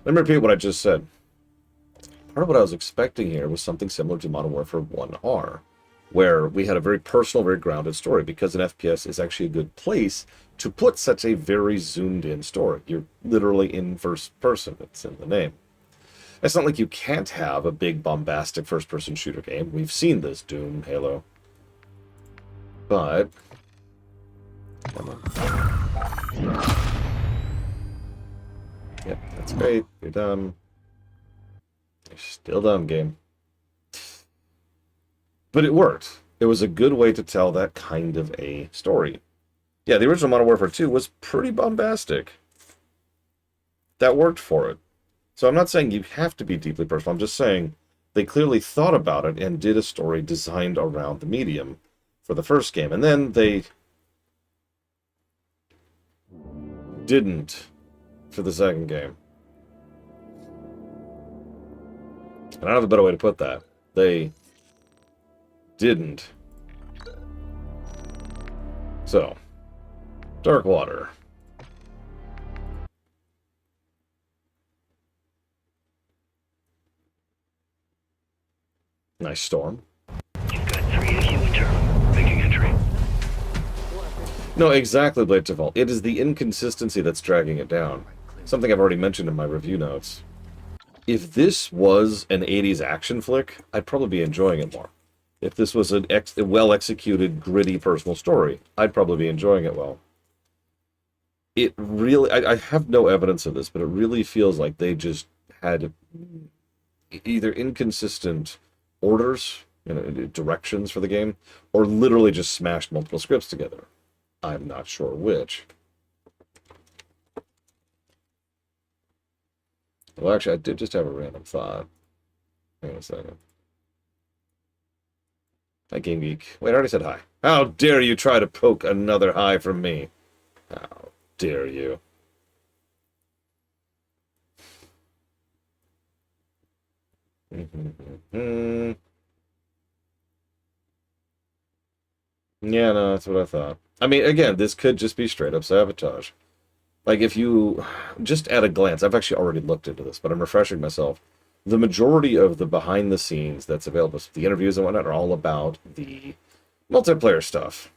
Let me repeat what I just said. Part of what I was expecting here was something similar to Modern Warfare 1R, where we had a very personal, very grounded story, because an FPS is actually a good place to put such a very zoomed-in story. You're literally in first person. It's in the name. It's not like you can't have a big, bombastic first-person shooter game. We've seen this, Doom, Halo. But... come on. Yep, that's great. You're dumb. You're still dumb, game. But it worked. It was a good way to tell that kind of a story. Yeah, the original Modern Warfare 2 was pretty bombastic. That worked for it. So I'm not saying you have to be deeply personal. I'm just saying they clearly thought about it and did a story designed around the medium for the first game. And then they didn't for the second game. And I don't have a better way to put that. They didn't. So, Dark Water. Nice storm. You've got 3 of you internal. Making entry. No, exactly, Blade to Fall. It is the inconsistency that's dragging it down. Something I've already mentioned in my review notes. If this was an 80s action flick, I'd probably be enjoying it more. If this was a well-executed, gritty personal story, I'd probably be enjoying it well. It really... I have no evidence of this, but it really feels like they just had either inconsistent orders, directions for the game, or literally just smashed multiple scripts together. I'm not sure which. Well, actually, I did just have a random thought. Hang on a second. Hi, Game Geek. Wait, I already said hi. How dare you try to poke another hi from me? How dare you? Yeah, no, that's what I thought. I mean, again, this could just be straight up sabotage. Like, if you, just at a glance, I've actually already looked into this, but I'm refreshing myself. The majority of the behind-the-scenes that's available, the interviews and whatnot, are all about the multiplayer stuff.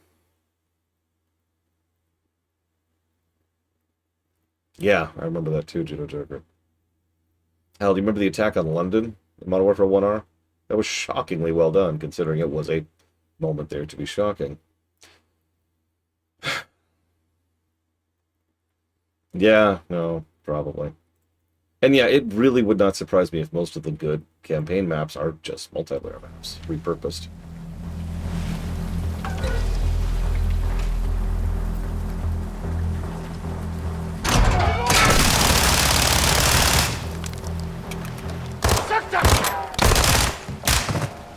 Yeah, I remember that too, Judo Joker. Hell, do you remember the attack on London in Modern Warfare 1R? That was shockingly well done, considering it was a moment there to be shocking. Yeah, no, probably. And yeah, it really would not surprise me if most of the good campaign maps are just multiplayer maps, repurposed.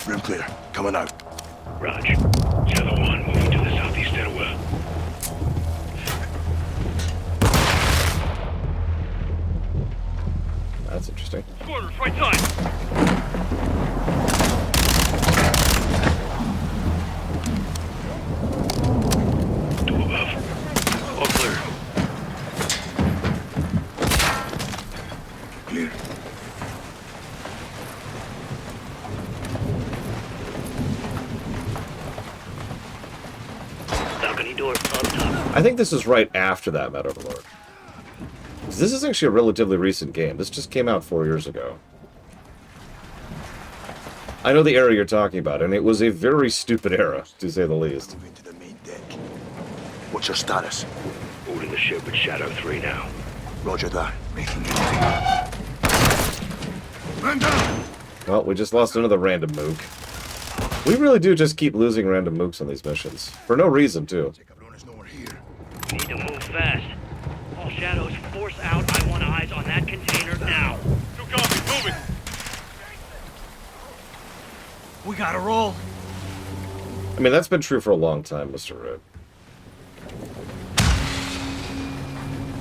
Room clear. Coming out. Raj. Shadow 1 moving to the southeast stairwell. That's interesting. Quarters, right side. Two above. All clear. Clear. Balcony door up top. I think this is right after that, Mad Overlord. This is actually a relatively recent game. This just came out 4 years ago. I know the era you're talking about, and it was a very stupid era, to say the least. Moving to the main deck. What's your status? Holding the ship at Shadow 3 now. Roger that. Making entry. Man down! Well, we just lost another random mook. We really do just keep losing random mooks on these missions. For no reason, too. Check everyone is nowhere here. We need to move fast. All shadows, force out. I want eyes on that container now. Two copies, moving. We gotta roll. I mean, that's been true for a long time, Mr. Red.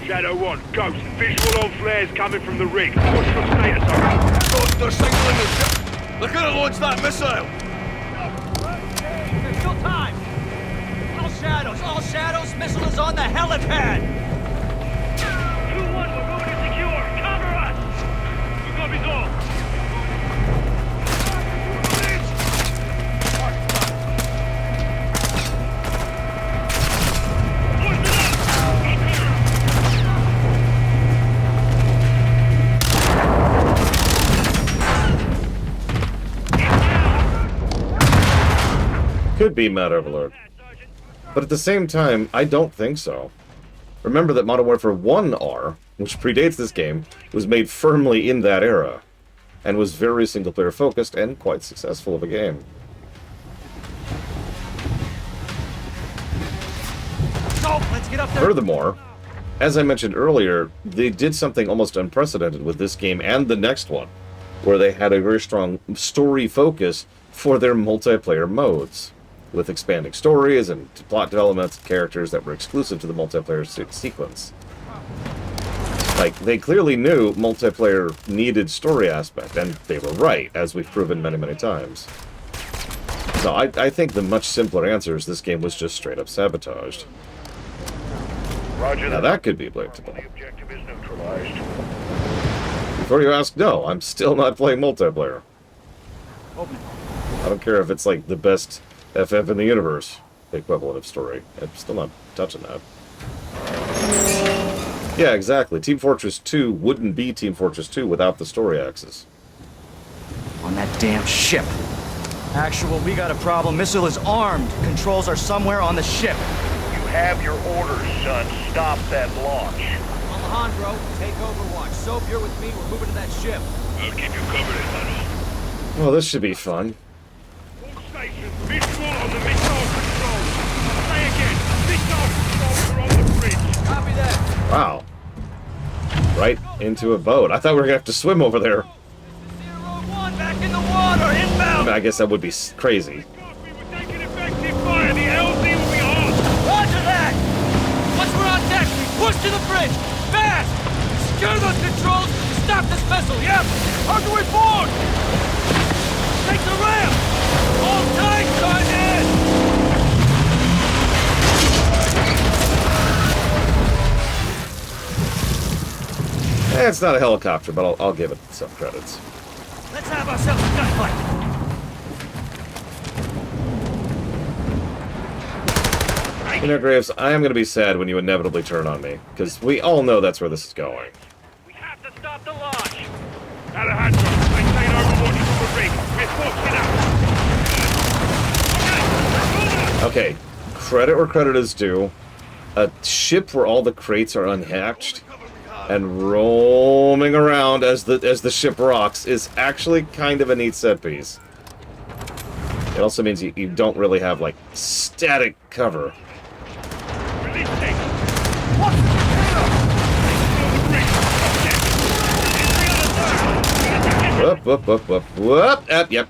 Shadow 1, ghost. Visual on flares coming from the rig. What's your status on it? Ghost, they're signaling the ship. They're gonna launch that missile. There's still time. All shadows. Missile is on the helipad. 2-1, we're moving to secure. Cover us. Could be Mad Overlord. But at the same time, I don't think so. Remember that Modern Warfare 1R, which predates this game, was made firmly in that era, and was very single-player focused and quite successful of a game. Go, let's get up there. Furthermore, as I mentioned earlier, they did something almost unprecedented with this game and the next one, where they had a very strong story focus for their multiplayer modes, with expanding stories and plot developments and characters that were exclusive to the multiplayer sequence. Like, they clearly knew multiplayer needed story aspect, and they were right, as we've proven many, many times. So I think the much simpler answer is this game was just straight up sabotaged. Roger Now that could be believable. The objective is neutralized. Before you ask, no, I'm still not playing multiplayer. Open it. I don't care if it's like the best FF in the universe, the equivalent of story. I'm still not touching that. Yeah, exactly. Team Fortress 2 wouldn't be Team Fortress 2 without the story axis. On that damn ship. Actual, we got a problem. Missile is armed. Controls are somewhere on the ship. You have your orders, son. Stop that launch. Alejandro, take Overwatch. Soap, you're with me. We're moving to that ship. I'll keep you covered, Hermano. Well, this should be fun. All stations, visual on the missile controls. Say again, missile controls are on the bridge. Copy that. Wow. Right into a boat. I thought we were going to have to swim over there. Zero 1, back in the water. I Inbound. mean, I guess that would be crazy. We were taking effective fire. The LZ will be on. Roger that. Once we're on deck, we push to the bridge. Fast. Secure those controls. Stop this vessel. Yep. How do we board? Take the ramp. Hold tight, Sergeant. It's not a helicopter, but I'll give it some credits. Let's have ourselves a gunfight. You know, Graves, I am going to be sad when you inevitably turn on me, because we all know that's where this is going. We have to stop the launch. Alejandro, maintain overwatch from the rig. We're forcing out. Okay, credit where credit is due. A ship where all the crates are unhatched and roaming around as the ship rocks is actually kind of a neat set piece. It also means you don't really have, like, static cover. Releasing. Whoop, whoop, whoop, whoop, whoop. Yep.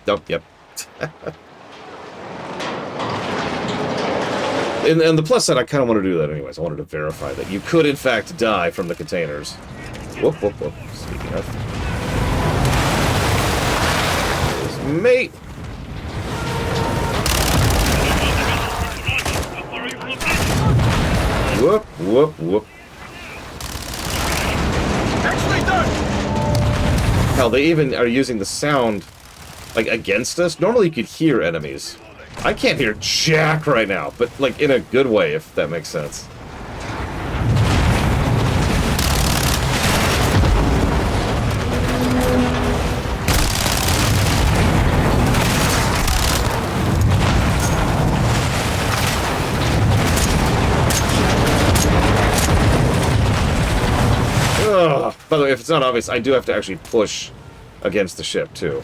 And the plus side, I kind of want to do that anyways. I wanted to verify that you could, in fact, die from the containers. Whoop, whoop, whoop. Speaking of. There's mate. Whoop, whoop, whoop. Actually done. Hell, they even are using the sound, like, against us. Normally you could hear enemies. I can't hear jack right now, but, like, in a good way, if that makes sense. Ugh. By the way, if it's not obvious, I do have to actually push against the ship, too.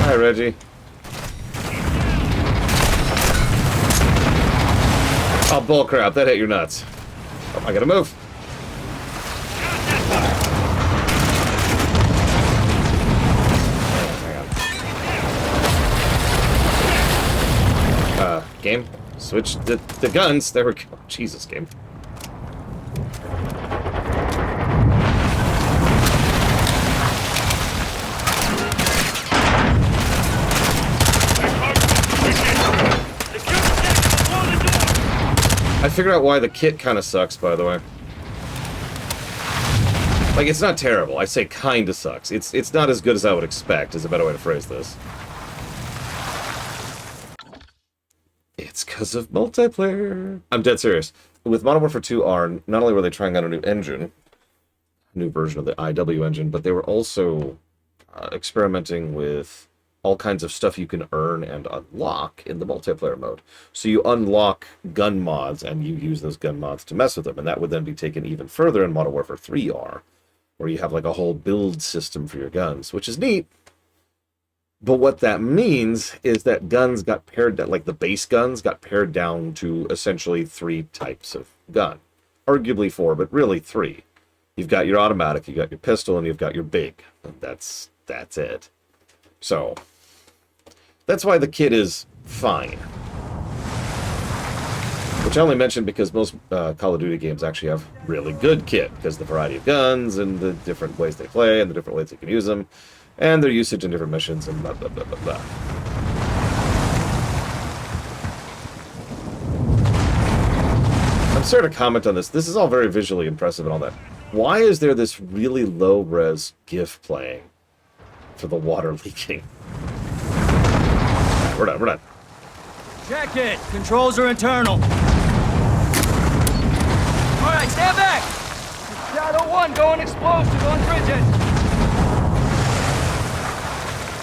Hi, Reggie. Oh, bullcrap. That hit your nuts. Oh, I gotta move. Hang on. Game? Switch the guns. There we go. Jesus, game. I figured out why the kit kind of sucks, by the way. Like, it's not terrible. I say kind of sucks. It's not as good as I would expect, is a better way to phrase this. It's because of multiplayer. I'm dead serious. With Modern Warfare 2R, not only were they trying out a new engine, a new version of the IW engine, but they were also experimenting with all kinds of stuff you can earn and unlock in the multiplayer mode. So you unlock gun mods, and you use those gun mods to mess with them, and that would then be taken even further in Modern Warfare 3R, where you have like a whole build system for your guns, which is neat. But what that means is that guns got pared down, like the base guns got pared down to essentially 3 types of gun. Arguably 4, but really 3. You've got your automatic, you've got your pistol, and you've got your big. And that's it. So, that's why the kit is fine. Which I only mention because most Call of Duty games actually have really good kit, because the variety of guns, and the different ways they play, and the different ways you can use them, and their usage in different missions, and blah, blah, blah, blah, blah. I'm sorry to comment on this. This is all very visually impressive and all that. Why is there this really low-res GIF playing for the water leaking? We're done. Check it. Controls are internal. All right, stand back. Shadow 1 going explosive on bridge end.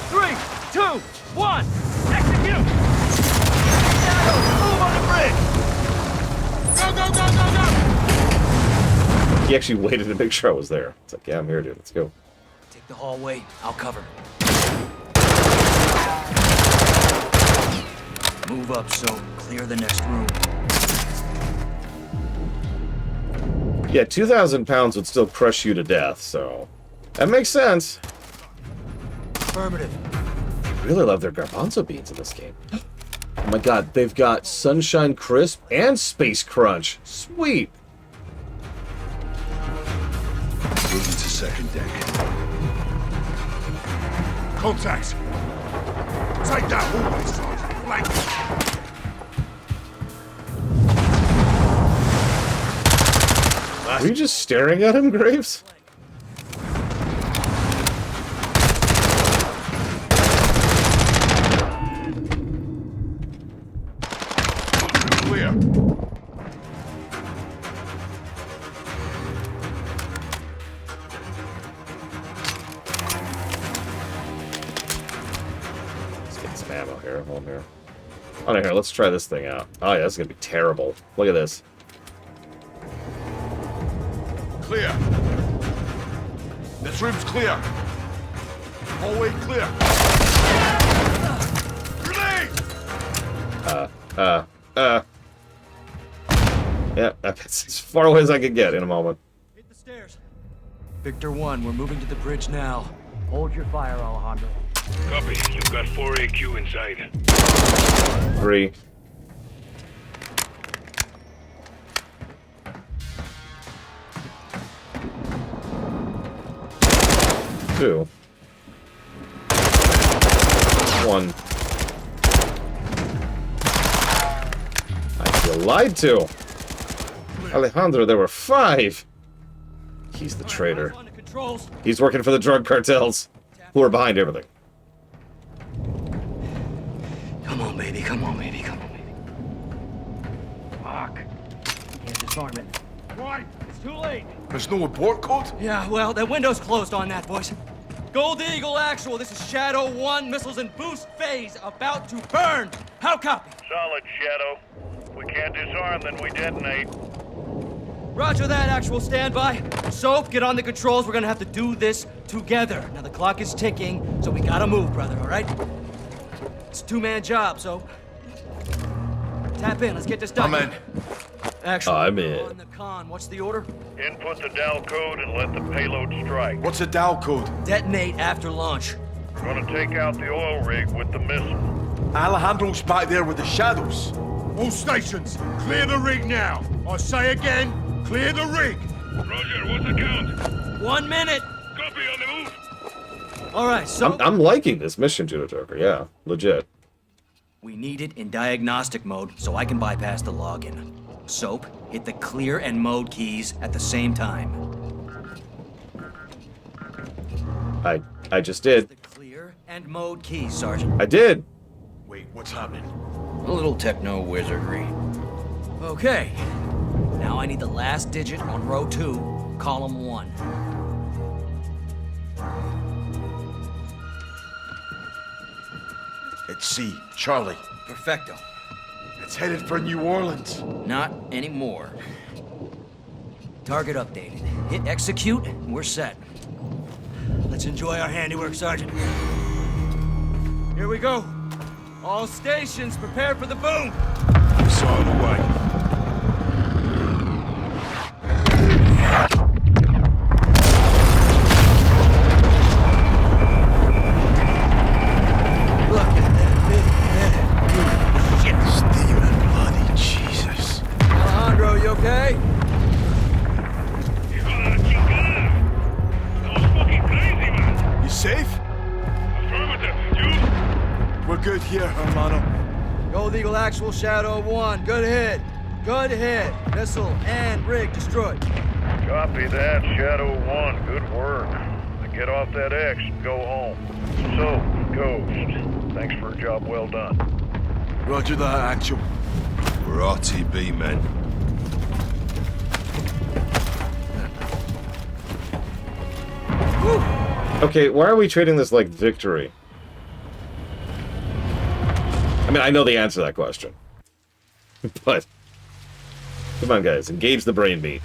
3, 2, 1. Execute. Shadow, move on the bridge. Go. He actually waited to make sure I was there. It's like, yeah, I'm here, dude. Let's go. Take the hallway. I'll cover. Move up, so clear the next room. Yeah, 2,000 pounds would still crush you to death, so that makes sense. Affirmative. I really love their garbanzo beans in this game. Oh my god, they've got Sunshine Crisp and Space Crunch. Sweet. Moving to second deck. Contacts! Take that hallway, Sergeant. Flank! Are you just staring at him, Graves? Clear. Let's get some ammo here. Hold on here. On here, let's try this thing out. Oh yeah, this is gonna be terrible. Look at this. Clear. This room's clear. Hallway clear. Grenade! Yeah, that's as far away as I could get in a moment. Hit the stairs. Victor 1, we're moving to the bridge now. Hold your fire, Alejandro. Copy. You've got 4 AQ inside. 3. Two. 1. I feel lied to. Alejandro, there were 5. He's the traitor. On the controls. He's working for the drug cartels, who are behind everything. Come on, baby. Come on, baby. Fuck. Can't disarm it. Right! It's too late. There's no abort code? Yeah, well, that window's closed on that, boys. Gold Eagle Actual, this is Shadow 1, missiles in boost phase, about to burn. How copy? Solid, Shadow. If we can't disarm, then we detonate. Roger that, Actual, standby. Soap, get on the controls. We're gonna have to do this together. Now, the clock is ticking, so we gotta move, brother, all right? It's a 2-man job, so... Tap in, let's get this done. I'm in. Actual, I'm in. on the con, what's the order? Input the DAL code and let the payload strike. What's the DAL code? Detonate after launch. Gonna take out the oil rig with the missile. Alejandro's back there with the shadows. All stations, clear the rig now. I say again, clear the rig. Roger, what's the count? 1 minute. Copy on the move. All right, so... I'm liking this mission, Judo Joker. Yeah, legit. We need it in diagnostic mode so I can bypass the login. Soap, hit the clear and mode keys at the same time. I just did. The clear and mode keys, Sergeant. I did. Wait, what's happening? A little techno wizardry. Okay. Now I need the last digit on row 2, column 1. Let's see. Charlie. Perfecto. It's headed for New Orleans. Not anymore. Target updated. Hit execute, and we're set. Let's enjoy our handiwork, Sergeant. Here we go. All stations, prepare for the boom. It's on the way. Look at that big shit. Steven, bloody Jesus. Alejandro, you okay? You got that chingada? That was fucking crazy, man. You safe? Affirmative. You? We're good here, hermano. Gold Eagle Actual Shadow 1. Good hit. Good hit. Missile and rig destroyed. Copy that, Shadow 1. Good work. Now get off that X and go home. So, Ghost, thanks for a job well done. Roger that, Actual. We're RTB, men. Okay, why are we treating this like victory? I mean, I know the answer to that question. But, come on guys, engage the brain beat.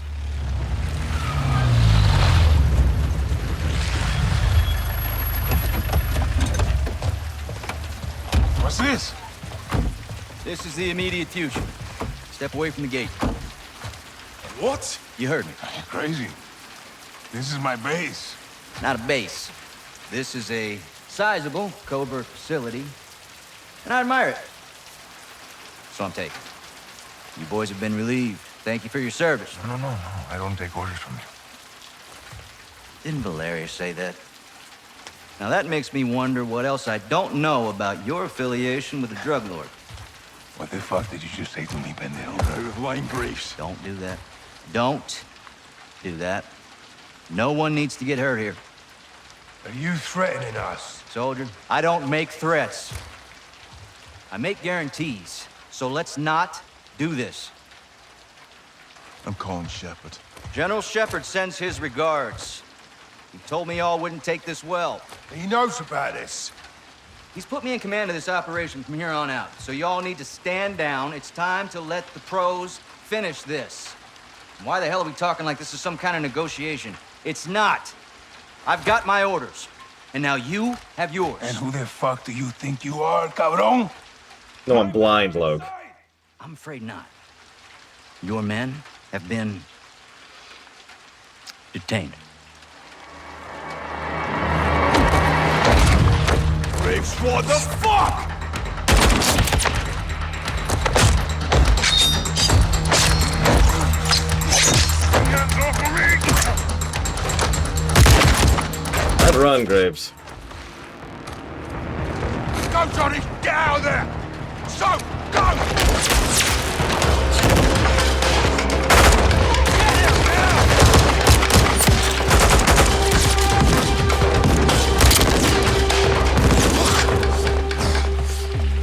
What's this? This is the immediate future. Step away from the gate. What? You heard me. You're crazy. This is my base. Not a base. This is a sizable covert facility, and I admire it. So I'm taking. You boys have been relieved. Thank you for your service. No. I don't take orders from you. Didn't Valeria say that? Now that makes me wonder what else I don't know about your affiliation with the drug lord. What the fuck did you just say to me, pendejo? Out of line briefs. Don't do that. Don't do that. No one needs to get hurt here. Are you threatening us? Soldier, I don't make threats. I make guarantees. So let's not do this. I'm calling Shepard. General Shepard sends his regards. He told me y'all wouldn't take this well. He knows about this. He's put me in command of this operation from here on out. So y'all need to stand down. It's time to let the pros finish this. And why the hell are we talking like this is some kind of negotiation? It's not. I've got my orders. And now you have yours. And who the fuck do you think you are, cabron? No, I'm blind, Logue. I'm afraid not. Your men have been detained. Graves, what the fuck? I'd run, Graves. Go, Johnny! Get out of there! So, go!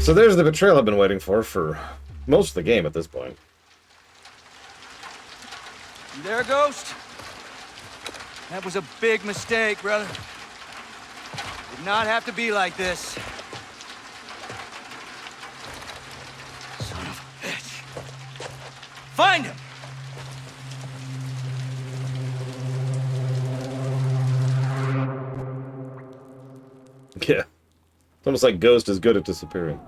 So there's the betrayal I've been waiting for most of the game at this point. You there, Ghost? That was a big mistake, brother. Did not have to be like this. Son of a bitch. Find him! Yeah. It's almost like Ghost is good at disappearing.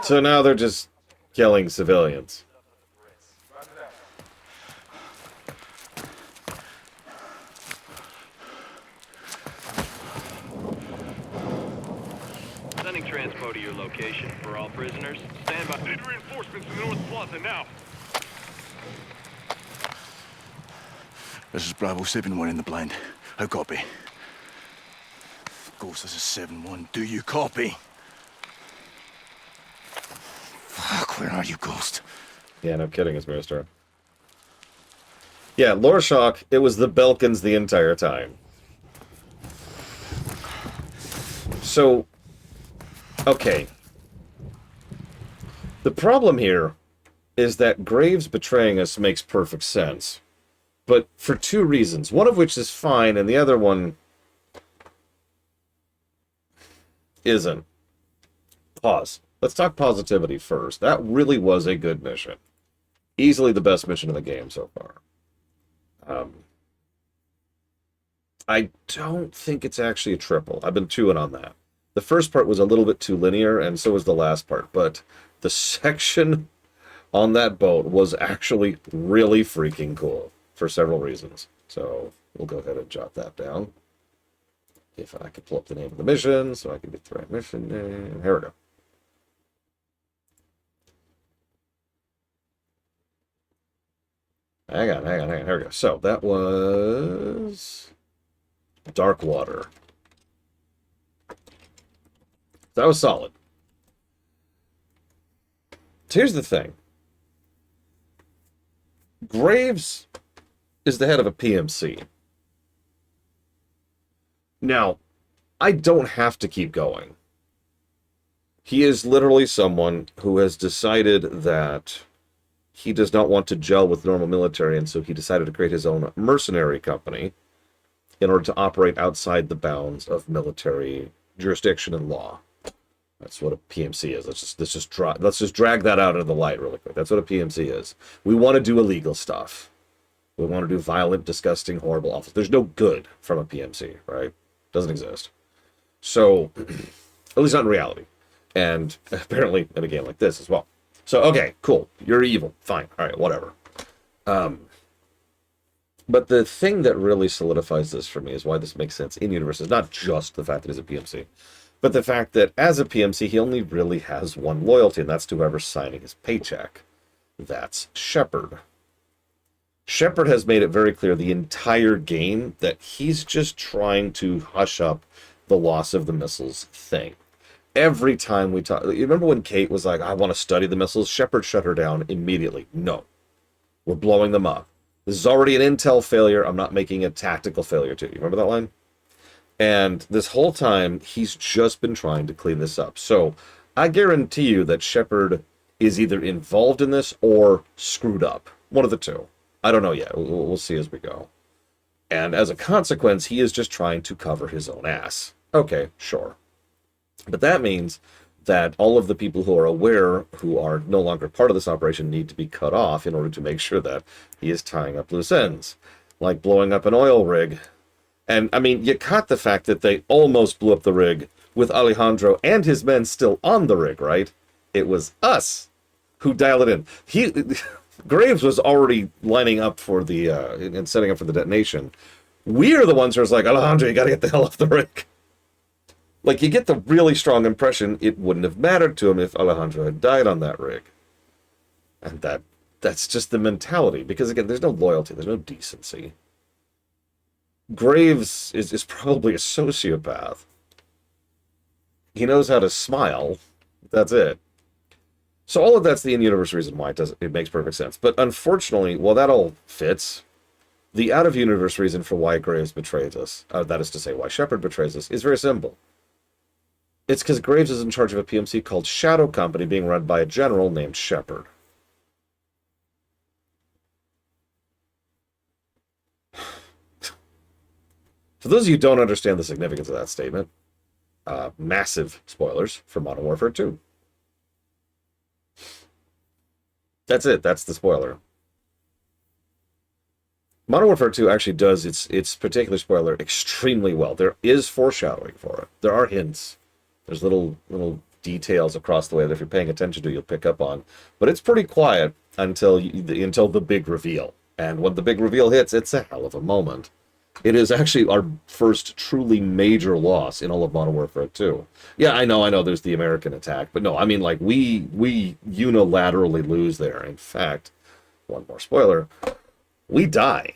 So now they're just killing civilians. Sending transpo to your location for all prisoners. Stand by. Need reinforcements in the North Plaza now. This is Bravo 7-1 in the blind. How copy? Ghost, this is 7-1. Do you copy? Fuck, where are you, Ghost? Yeah, no kidding, it's Mr. Yeah, lore shock, it was the Belkans the entire time. So, okay. The problem here is that Graves betraying us makes perfect sense. But for two reasons. One of which is fine, and the other one isn't. Pause. Let's talk positivity first. That really was a good mission. Easily the best mission in the game so far. I don't think it's actually a triple. I've been chewing on that. The first part was a little bit too linear, and so was the last part. But the section on that boat was actually really freaking cool for several reasons. So we'll go ahead and jot that down. If I could pull up the name of the mission, so I can get the right mission name. Here we go. Hang on. Here we go. So that was Dark Water. That was solid. So here's the thing. Graves is the head of a PMC. Now, I don't have to keep going. He is literally someone who has decided that he does not want to gel with normal military, and so he decided to create his own mercenary company in order to operate outside the bounds of military jurisdiction and law. That's what a PMC is. Let's just drag that out into the light really quick. That's what a PMC is. We want to do illegal stuff. We want to do violent, disgusting, horrible, awful. There's no good from a PMC, right? Doesn't exist. So, at least not in reality. And apparently in a game like this as well. So, okay, cool. You're evil. Fine. All right, whatever. But the thing that really solidifies this for me is why this makes sense in universe is not just the fact that he's a PMC, but the fact that as a PMC, he only really has one loyalty, and that's to whoever's signing his paycheck. That's Shepard. Shepard has made it very clear the entire game that he's just trying to hush up the loss of the missiles thing. Every time we talk, you remember when Kate was like, I want to study the missiles? Shepard shut her down immediately. No. We're blowing them up. This is already an intel failure. I'm not making a tactical failure too. You remember that line? And this whole time, he's just been trying to clean this up. So I guarantee you that Shepard is either involved in this or screwed up. One of the two. I don't know yet. We'll see as we go. And as a consequence, he is just trying to cover his own ass. Okay, sure. But that means that all of the people who are aware, who are no longer part of this operation, need to be cut off in order to make sure that he is tying up loose ends. Like blowing up an oil rig. And, I mean, you caught the fact that they almost blew up the rig with Alejandro and his men still on the rig, right? It was us who dialed it in. Graves was already lining up for the, and setting up for the detonation. We're the ones who was like, Alejandro, you gotta get the hell off the rig. Like, you get the really strong impression it wouldn't have mattered to him if Alejandro had died on that rig. And that's just the mentality. Because, again, there's no loyalty. There's no decency. Graves is probably a sociopath. He knows how to smile. That's it. So all of that's the in-universe reason why it makes perfect sense. But unfortunately, while that all fits, the out-of-universe reason for why Graves betrays us, that is to say, why Shepard betrays us, is very simple. It's because Graves is in charge of a PMC called Shadow Company being run by a general named Shepard. For those of you who don't understand the significance of that statement, massive spoilers for Modern Warfare 2. That's it. That's the spoiler. Modern Warfare 2 actually does its particular spoiler extremely well. There is foreshadowing for it. There are hints. There's little details across the way that if you're paying attention to, you'll pick up on. But it's pretty quiet until the big reveal. And when the big reveal hits, it's a hell of a moment. It is actually our first truly major loss in all of Modern Warfare 2. Yeah, I know, there's the American attack. But no, I mean, like, we unilaterally lose there. In fact, one more spoiler, we die.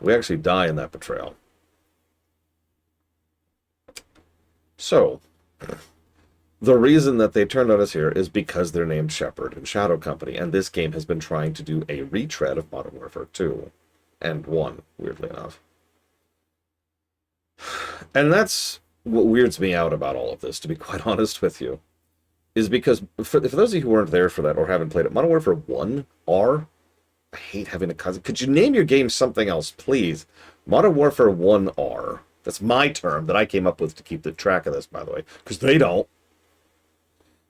We actually die in that betrayal. So, the reason that they turned on us here is because they're named Shepard and Shadow Company, and this game has been trying to do a retread of Modern Warfare 2. And 1, weirdly enough. And that's what weirds me out about all of this, to be quite honest with you. is because, for those of you who weren't there for that or haven't played it, Modern Warfare 1 R, I hate having a cousin. Could you name your game something else, please? Modern Warfare 1 R. That's my term that I came up with to keep the track of this, by the way, because they don't.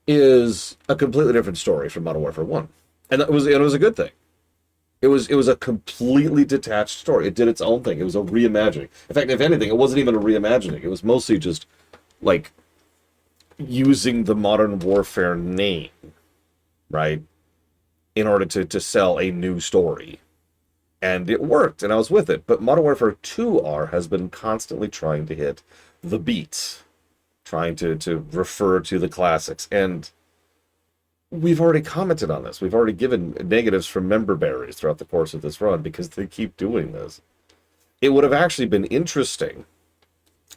Is a completely different story from Modern Warfare 1. And it was a good thing. It was a completely detached story. It did its own thing. It was a reimagining. In fact, if anything, it wasn't even a reimagining. It was mostly just like using the Modern Warfare name, right, in order to sell a new story. And it worked, and I was with it. But Modern Warfare 2R has been constantly trying to hit the beats, trying to refer to the classics. And we've already commented on this. We've already given negatives from member berries throughout the course of this run because they keep doing this. It would have actually been interesting,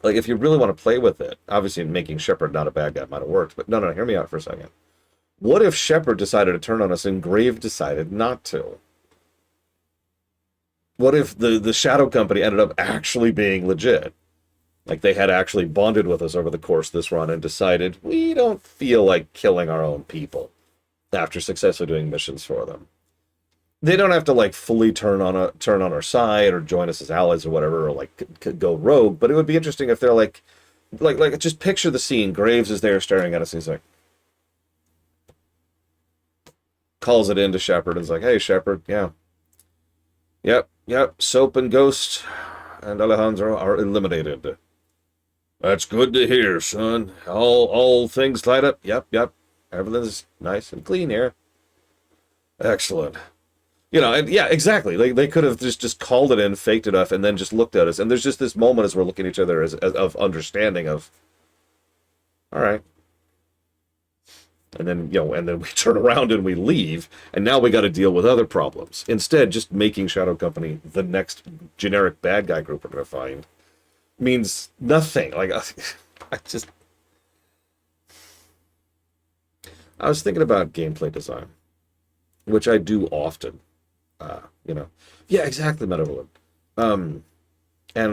like, if you really want to play with it, obviously making Shepard not a bad guy might have worked, but no, hear me out for a second. What if Shepard decided to turn on us and Grave decided not to? What if the Shadow Company ended up actually being legit? Like, they had actually bonded with us over the course of this run and decided, we don't feel like killing our own people after successfully doing missions for them. They don't have to, like, fully turn on our side or join us as allies or whatever, or, like, go rogue, but it would be interesting if they're like, just picture the scene. Graves is there staring at us, and he's like, calls it into Shepard, and is like, hey, Shepard, yeah. Yep, Soap and Ghost and Alejandro are eliminated. That's good to hear, son. All things tied up. Yep. Everything's nice and clean here. Excellent. You know, and yeah, exactly. They could have just called it in, faked it up, and then just looked at us. And there's just this moment as we're looking at each other as of understanding of, all right. And then, and then we turn around and we leave, and now we got to deal with other problems. Instead, just making Shadow Company the next generic bad guy group we're going to find means nothing. Like, I was thinking about gameplay design, which I do often. Yeah, exactly, Metaverse. And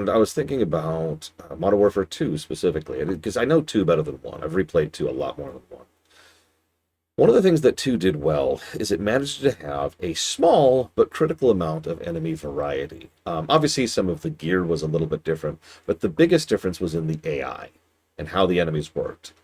I was thinking about Modern Warfare 2 specifically, because I know 2 better than 1. I've replayed 2 a lot more than 1. One of the things that 2 did well is it managed to have a small but critical amount of enemy variety. Obviously, some of the gear was a little bit different, but the biggest difference was in the AI and how the enemies worked.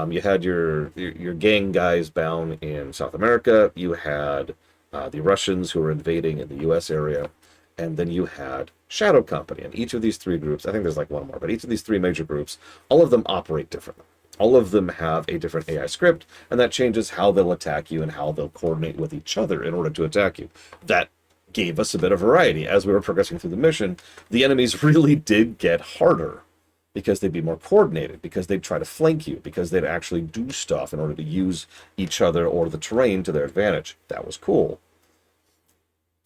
You had your gang guys bound in South America. You had the Russians who were invading in the U.S. area, and then you had Shadow Company. And each of these 3 groups, I think there's like one more, but each of these 3 major groups, all of them operate differently. All of them have a different AI script, and that changes how they'll attack you and how they'll coordinate with each other in order to attack you. That gave us a bit of variety. As we were progressing through the mission, the enemies really did get harder because they'd be more coordinated, because they'd try to flank you, because they'd actually do stuff in order to use each other or the terrain to their advantage. That was cool.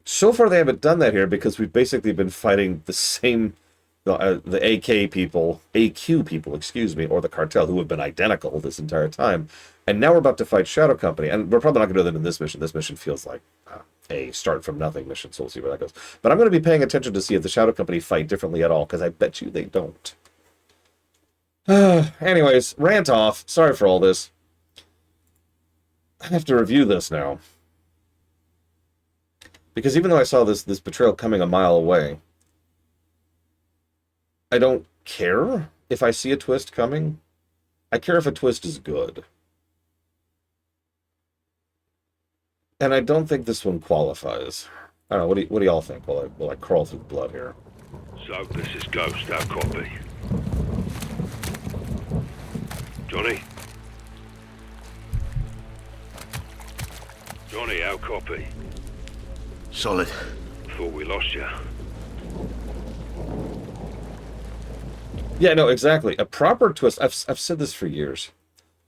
So far, they haven't done that here because we've basically been fighting the same... the AQ people, or the cartel, who have been identical this entire time. And now we're about to fight Shadow Company, and we're probably not going to do that in this mission. This mission feels like a start from nothing mission, so we'll see where that goes. But I'm going to be paying attention to see if the Shadow Company fight differently at all, because I bet you they don't. Anyways, rant off. Sorry for all this. I have to review this now. Because even though I saw this betrayal coming a mile away, I don't care if I see a twist coming. I care if a twist is good. And I don't think this one qualifies. I don't know, what do y'all think while I crawl through the blood here? So, this is Ghost, how copy? Johnny? Johnny, how copy? Solid. Thought we lost you. Yeah, no, exactly. A proper twist, I've said this for years.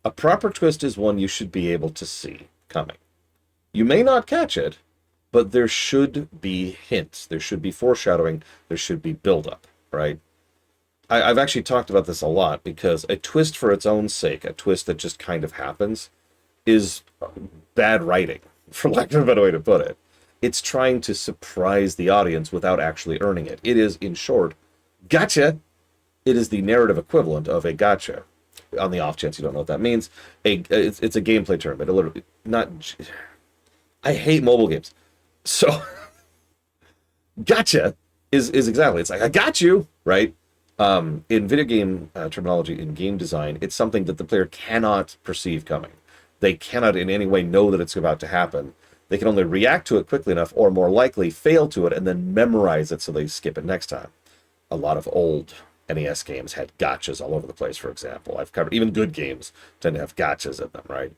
A proper twist is one you should be able to see coming. You may not catch it, but there should be hints. There should be foreshadowing. There should be buildup, right? I've actually talked about this a lot because a twist for its own sake, a twist that just kind of happens, is bad writing, for lack of a better way to put it. It's trying to surprise the audience without actually earning it. It is, in short, gotcha. It is the narrative equivalent of a gotcha. on the off chance you don't know what that means, it's a gameplay term. It literally not. I hate mobile games, so gotcha is exactly. It's like I got you right. In video game terminology, in game design, it's something that the player cannot perceive coming. They cannot in any way know that it's about to happen. They can only react to it quickly enough, or more likely fail to it, and then memorize it so they skip it next time. A lot of old NES games had gotchas all over the place, for example. I've covered, even good games tend to have gotchas in them, right?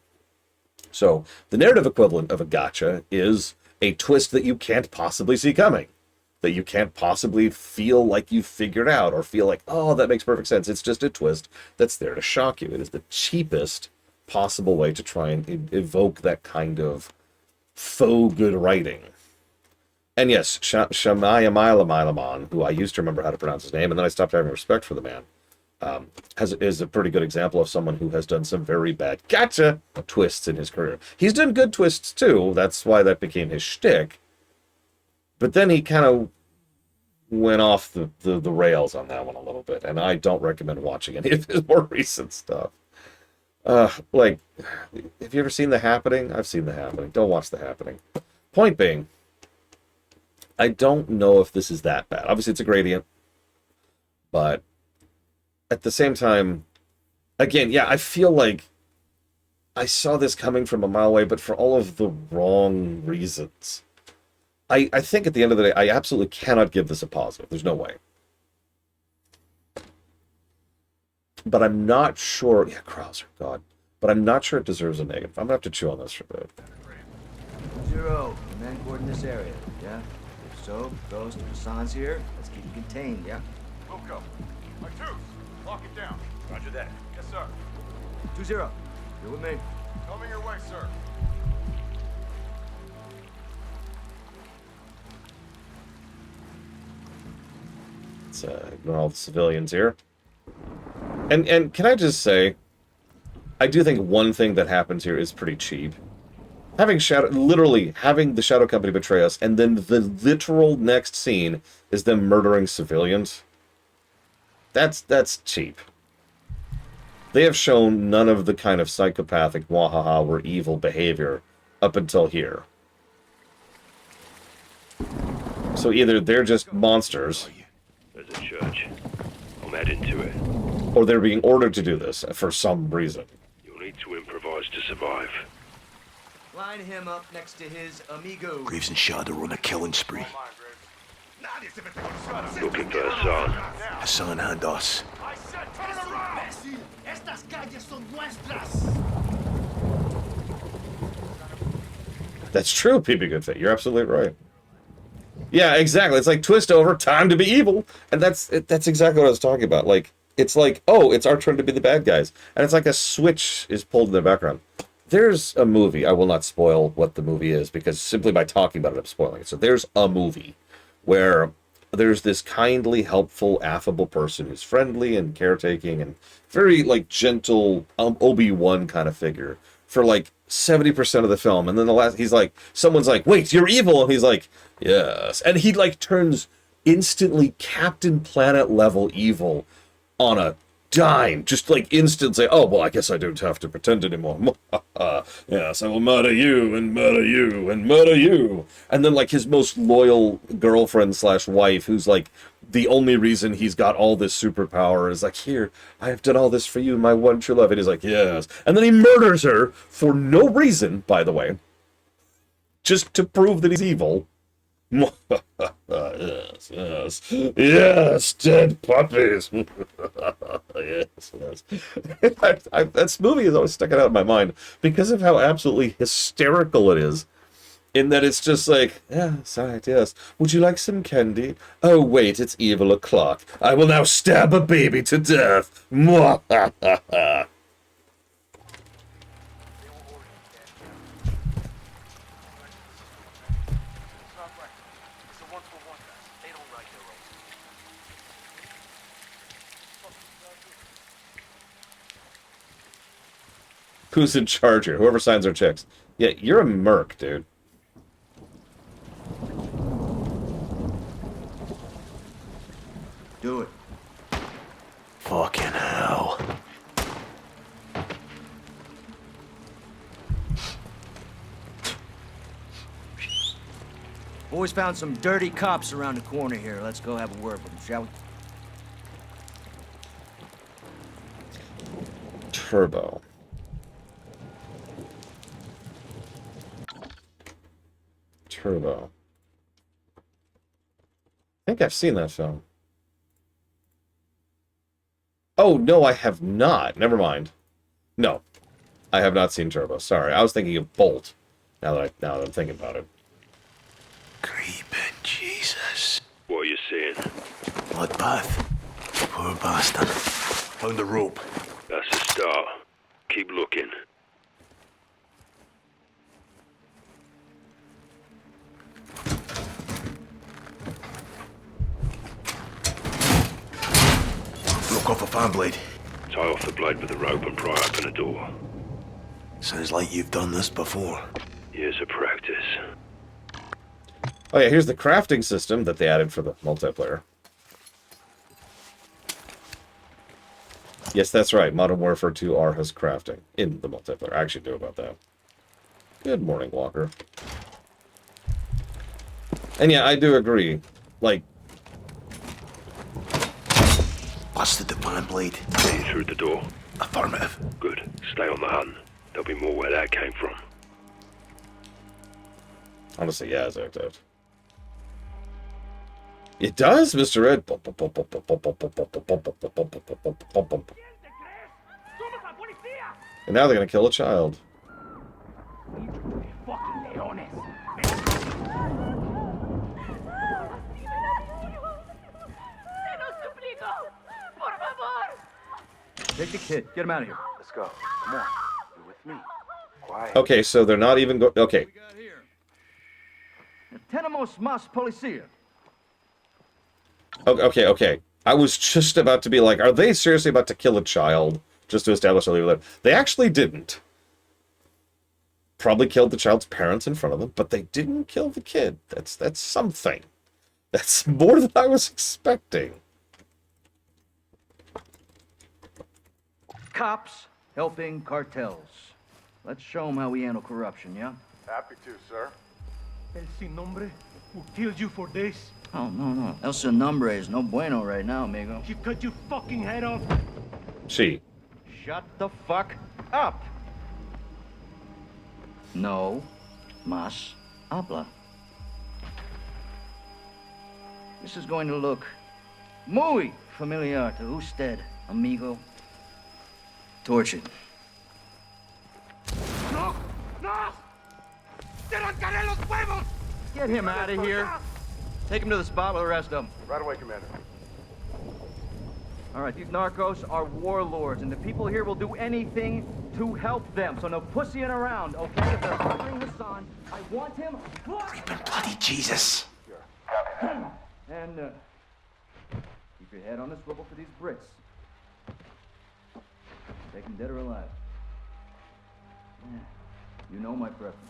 So the narrative equivalent of a gotcha is a twist that you can't possibly see coming, that you can't possibly feel like you figured out, or feel like, oh, that makes perfect sense. It's just a twist that's there to shock you. It is the cheapest possible way to try and evoke that kind of faux good writing. And yes, Shamaya Milamon, who I used to remember how to pronounce his name, and then I stopped having respect for the man, is a pretty good example of someone who has done some very bad gotcha twists in his career. He's done good twists too. That's why that became his shtick. But then he kind of went off the rails on that one a little bit, and I don't recommend watching any of his more recent stuff. Like, have you ever seen The Happening? I've seen The Happening. Don't watch The Happening. Point being, I don't know if this is that bad. Obviously, it's a gradient, but at the same time, again, yeah, I feel like I saw this coming from a mile away, but for all of the wrong reasons. I think at the end of the day, I absolutely cannot give this a positive. There's no way. But I'm not sure. Yeah, Krauser, God. But I'm not sure it deserves a negative. I'm going to have to chew on this for a bit. 0, men board in this area, yeah? If so, Ghost, Hassan's here. Let's keep it contained, yeah? We'll go. Artuz, lock it down. Roger that. Yes, sir. 2-0, you're with me. Coming your way, sir. Let's ignore all the civilians here. And can I just say, I do think one thing that happens here is pretty cheap. Literally having the Shadow Company betray us, and then the literal next scene is them murdering civilians. That's cheap. They have shown none of the kind of psychopathic, wahaha, we're evil behavior up until here. So either they're just monsters, There's a church. I'm heading to it. or they're being ordered to do this for some reason. You'll need to improvise to survive. Line him up next to his amigo. Graves and Shadow are on a killing spree. Looking for Hassan. Hassan and us. I said turn around! Estas calles son nuestras. That's true, PB Goodfit. You're absolutely right. Yeah, exactly. It's like twist over, time to be evil, and that's exactly what I was talking about. Like, it's like, oh, it's our turn to be the bad guys, and it's like a switch is pulled in the background. There's a movie. I will not spoil what the movie is because simply by talking about it, I'm spoiling it. So there's a movie where there's this kindly, helpful, affable person who's friendly and caretaking and very like gentle Obi-Wan kind of figure for like 70% of the film, and then the last, he's like, someone's like, wait, you're evil, and he's like, yes, and he like turns instantly Captain Planet level evil on a dime, just like instant say, oh, well, I guess I don't have to pretend anymore. Yes, I will murder you and murder you and murder you. And then like his most loyal girlfriend slash wife, who's like the only reason he's got all this superpower, is like, here, I have done all this for you, my one true love. And he's like, yes. And then he murders her for no reason, by the way, just to prove that he's evil. Yes, yes, yes, dead puppies. Yes, yes. This movie is always sticking out in my mind because of how absolutely hysterical it is. In that it's just like, yes, right, yes. Would you like some candy? Oh, wait, it's evil o'clock. I will now stab a baby to death. Who's in charge here? Whoever signs our checks. Yeah, you're a merc, dude. Do it. Fucking hell. Boys found some dirty cops around the corner here. Let's go have a word with them, shall we? Turbo. Turbo. I think I've seen that film. Oh, no, I have not. Never mind. No, I have not seen Turbo. Sorry, I was thinking of Bolt. Now that I'm thinking about it. Creeping Jesus. What are you seeing? Bloodbath. Poor bastard. Found the rope. That's a start. Keep looking. Broke off a fan blade. Tie off the blade with the rope and pry open a door. Sounds like you've done this before. Years of practice. Oh yeah, here's the crafting system that they added for the multiplayer. Yes, that's right. Modern Warfare 2R has crafting in the multiplayer. I actually knew about that. Good morning, Walker. And yeah, I do agree. Like, Busted the fan blade. Get you through the door. Affirmative. Good. Stay on the hunt. There'll be more where that came from. honestly, yeah, it's active. It does, Mr. Red. And now they're gonna kill a child. Take the kid. Get him out of here. Let's go. Come on. You're with me. Quiet. Okay, so they're not even going. Okay. Tenemos más policía. Okay. I was just about to be like, are they seriously about to kill a child just to establish a legal limit? They actually didn't. Probably killed the child's parents in front of them, but they didn't kill the kid. That's something. That's more than I was expecting. Cops helping cartels. Let's show them how we handle corruption, yeah? Happy to, sir. El sin nombre who killed you for this. Oh, no. El Sin Nombre is no bueno right now, amigo. He cut your fucking head off. She. Shut the fuck up. No más habla. This is going to look muy familiar to usted, amigo. Tortured. No! ¡Te arrancaré los huevos! Get him out of here. Take him to the spot with the rest of them. Right away, Commander. All right, these narcos are warlords, and the people here will do anything to help them. So no pussying around, okay? If they're harboring Hassan, I want him. Creeping bloody Jesus. And keep your head on the swivel for these Brits. Take them dead or alive. Yeah, you know my preference.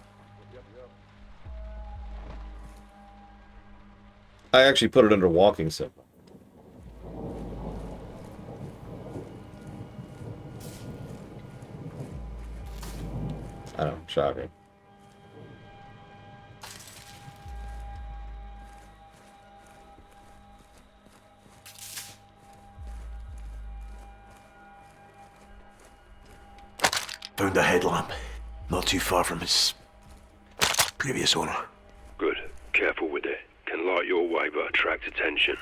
I actually put it under walking sim. I know, shocking. Found a headlamp. Not too far from his previous owner. Good. Careful with it. Can light your way but attract attention.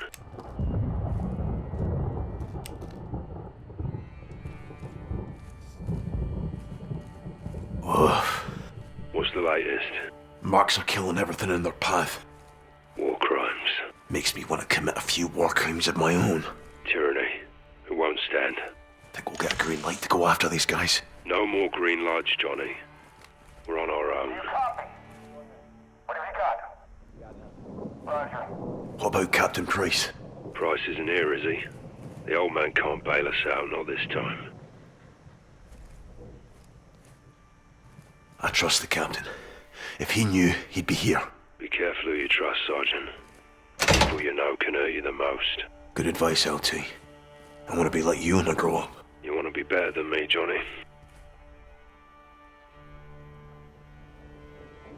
Woof. What's the latest? Marks are killing everything in their path. War crimes. Makes me want to commit a few war crimes of my own. Tyranny. It won't stand. Think we'll get a green light to go after these guys. No more green lights, Johnny. We're on our own. What have you got? Roger. What about Captain Price? Price isn't here, is he? The old man can't bail us out, not this time. I trust the captain. If he knew, he'd be here. Be careful who you trust, Sergeant. People you know can hurt you the most. Good advice, LT. I want to be like you when I grow up. You want to be better than me, Johnny?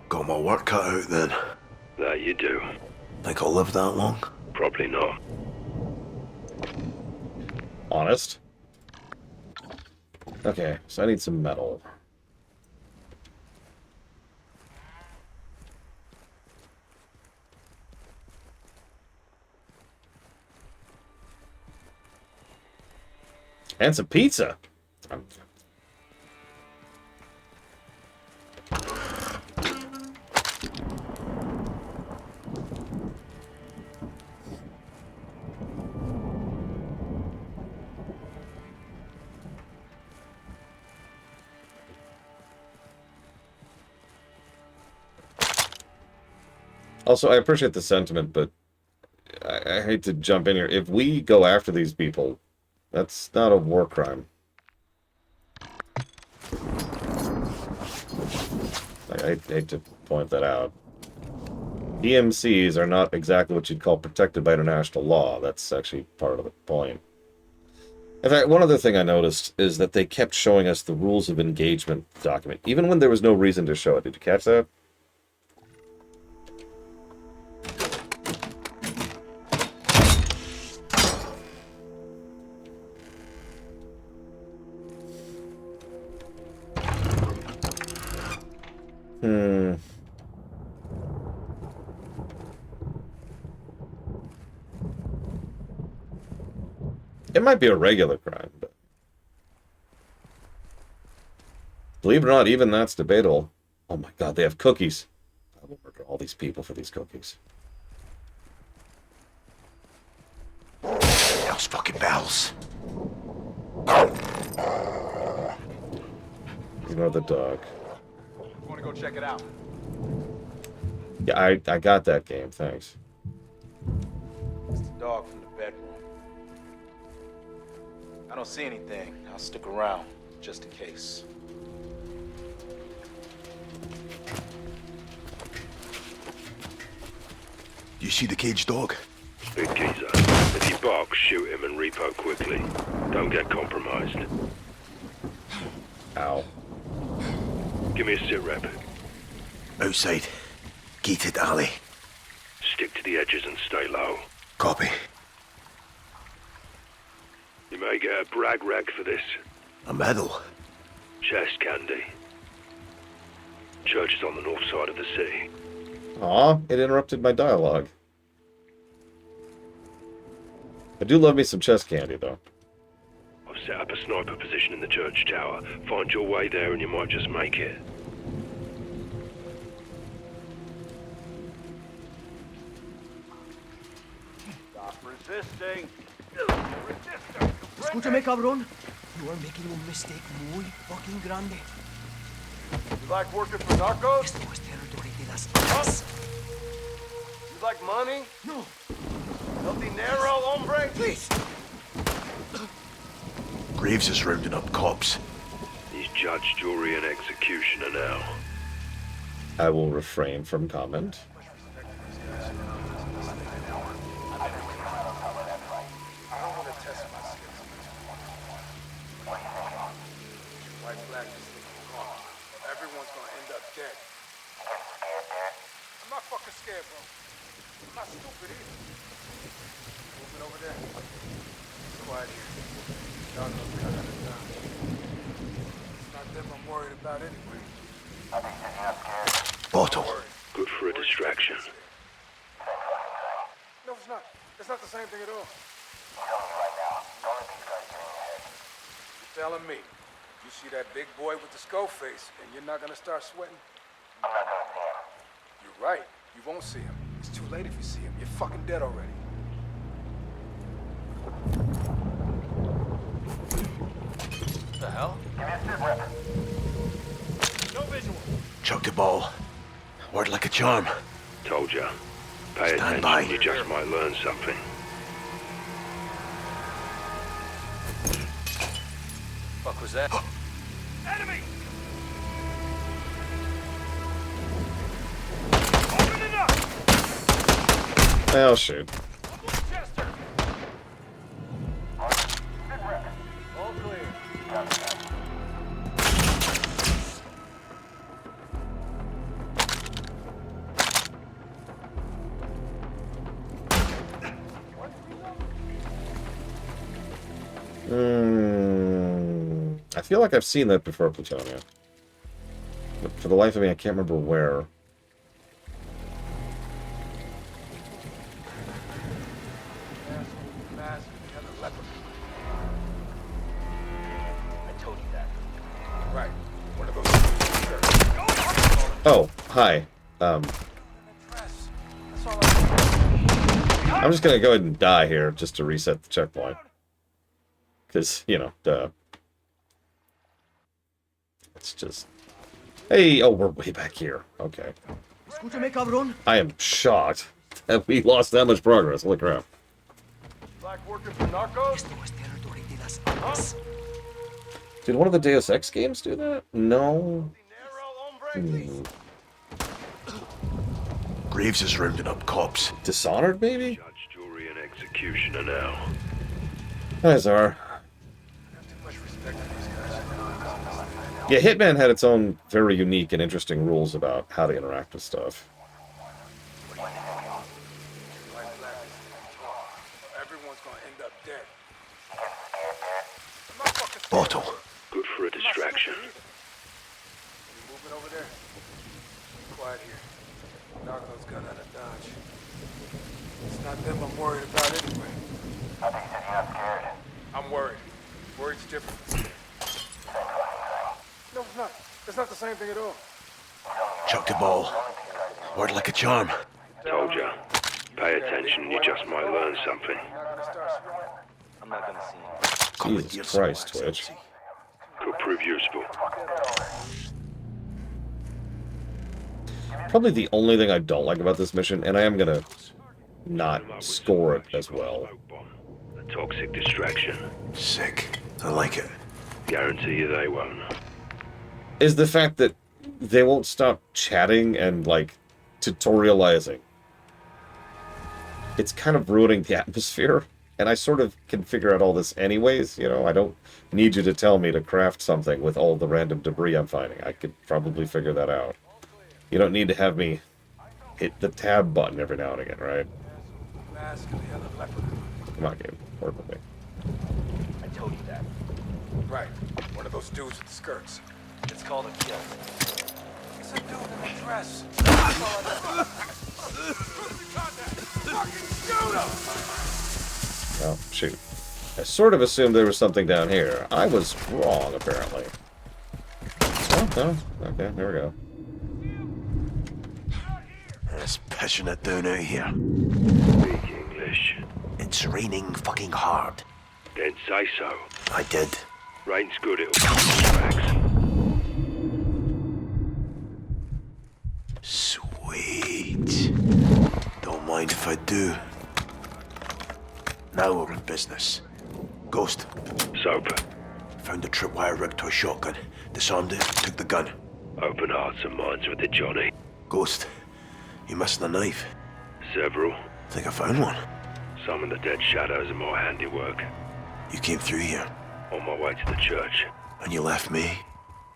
Got my work cut out then. That you do. Think I'll live that long? Probably not. Honest. Okay, so I need some metal. And some pizza. Also, I appreciate the sentiment, but I hate to jump in here. If we go after these people, that's not a war crime. I hate to point that out. DMCs are not exactly what you'd call protected by international law. That's actually part of the point. In fact, one other thing I noticed is that they kept showing us the rules of engagement document, even when there was no reason to show it. Did you catch that? It might be a regular crime, but... Believe it or not, even that's debatable. Oh my god, they have cookies. I will murder all these people for these cookies. Those fucking bells. Ignore the dog. You wanna go check it out? Yeah, I got that game, thanks. It's the dog from the bedroom. I don't see anything. I'll stick around, just in case. You see the caged dog? Big geezer. If he barks, shoot him and repo quickly. Don't get compromised. Ow. Give me a sit rep. Outside. Gated alley. Stick to the edges and stay low. Copy. You may get a brag rag for this. A medal. Chest candy. Church is on the north side of the city. Aw, it interrupted my dialogue. I do love me some chest candy, though. I've set up a sniper position in the church tower. Find your way there and you might just make it. Stop resisting. Escúchame, cabrón. You are making un mistake muy fucking grande. You like working for narcos? Esto es territory de las armas. You like money? No, No dinero, hombre? please. Graves is rounding up cops. He's judge, jury, and executioner now. I will refrain from comment. I don't want to test my skills. White flag is gone. Everyone's gonna end up dead. I'm not fucking scared, bro. I'm not stupid either. Moving over there. Quiet here. Y'all know we got it down. It's not them I'm worried about anyway. Bottle. Good for a distraction. No, it's not. It's not the same thing at all. You're telling me you see that big boy with the skull face and you're not gonna start sweating? I'm not gonna see him. You're right. You won't see him. It's too late if you see him. You're fucking dead already. The hell? No visual. Chuck the ball. Word like a charm. Told ya. Pay Stand attention, by. you just might learn something. Fuck was that? Enemy! Open it up! Well, shoot. Chester! All clear. I feel like I've seen that before, Plutonia. But for the life of me, I can't remember where. I told you that. Right. One of those. Oh, hi. I'm just gonna go ahead and die here just to reset the checkpoint. Because, you know, duh. It's just... Hey, oh, we're way back here. Okay. Escúchame, cabrón. I am shocked that we lost that much progress. Holy crap. Like working for narcos? Did one of the Deus Ex games do that? No. Hmm. Graves is rounding up cops. Dishonored, maybe? Judge, jury, and executioner now. Hi, Zara. Yeah, Hitman had its own very unique and interesting rules about how to interact with stuff. Everyone's gonna end up dead. Bottle. Good for a distraction. You moving over there? Quiet here. Narco's got out of Dodge. It's not them I'm worried about anyway. I think you said you're not scared. I'm worried. Worried's different. No, it's not. It's not the same thing at all. Chuck the ball. Word like a charm. Told ya. Pay attention, you just might learn something. I'm not gonna see him. Jesus Christ, Twitch. Could prove useful. Probably the only thing I don't like about this mission, and I am gonna not score it as well. A toxic distraction. Sick. I like it. Guarantee you they won't. Is the fact that they won't stop chatting and, like, tutorializing. It's kind of ruining the atmosphere, and I sort of can figure out all this anyways, you know? I don't need you to tell me to craft something with all the random debris I'm finding. I could probably figure that out. You don't need to have me hit the tab button every now and again, right? Come on, game. Work with me. I told you that. Right. One of those dudes with the skirts. It's called a kill. It's a dude in a dress. Oh, shoot. I sort of assumed there was something down here. I was wrong, apparently. Oh, no. Okay, there we go. It's pissing it down out here. Speak English. It's raining fucking hard. Then say so. I did. Rain's good, it'll come tracks. Sweet. Don't mind if I do. Now we're in business. Ghost. Soap. Found a tripwire rigged to a shotgun. Disarmed it, took the gun. Open hearts and minds with it, Johnny. Ghost. You missing a knife? Several. Think I found one. Some of the dead shadows are my handiwork. You came through here, On my way to the church. and you left me.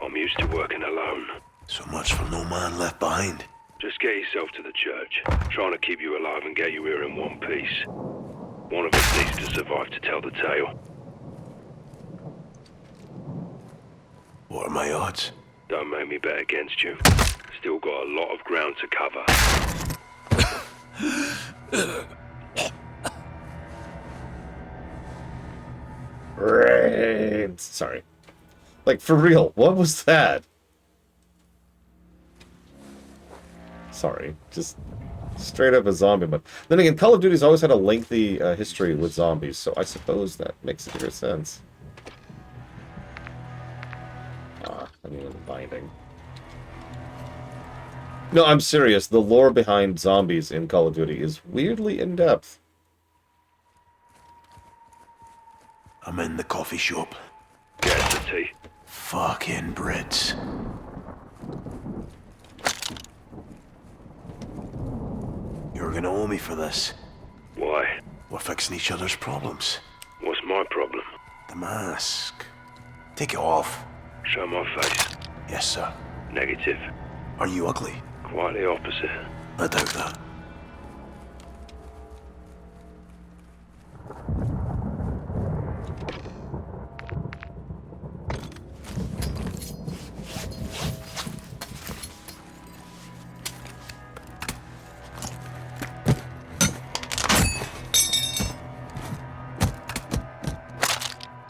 I'm used to working alone. So much for no man left behind. Just get yourself to the church. Trying to keep you alive and get you here in one piece. One of us needs to survive to tell the tale. What are my odds? Don't make me bet against you. Still got a lot of ground to cover. Right. Sorry. Like, for real, what was that? Sorry, just straight up a zombie. But then again, Call of Duty's always had a lengthy history with zombies, so I suppose that makes a bigger sense. I mean, the binding. No, I'm serious. The lore behind zombies in Call of Duty is weirdly in-depth. I'm in the coffee shop. Get the tea. Fucking Brits. You're gonna owe me for this. Why? We're fixing each other's problems. What's my problem? The mask. Take it off. Show my face. Yes, sir. Negative. Are you ugly? Quite the opposite. I doubt that.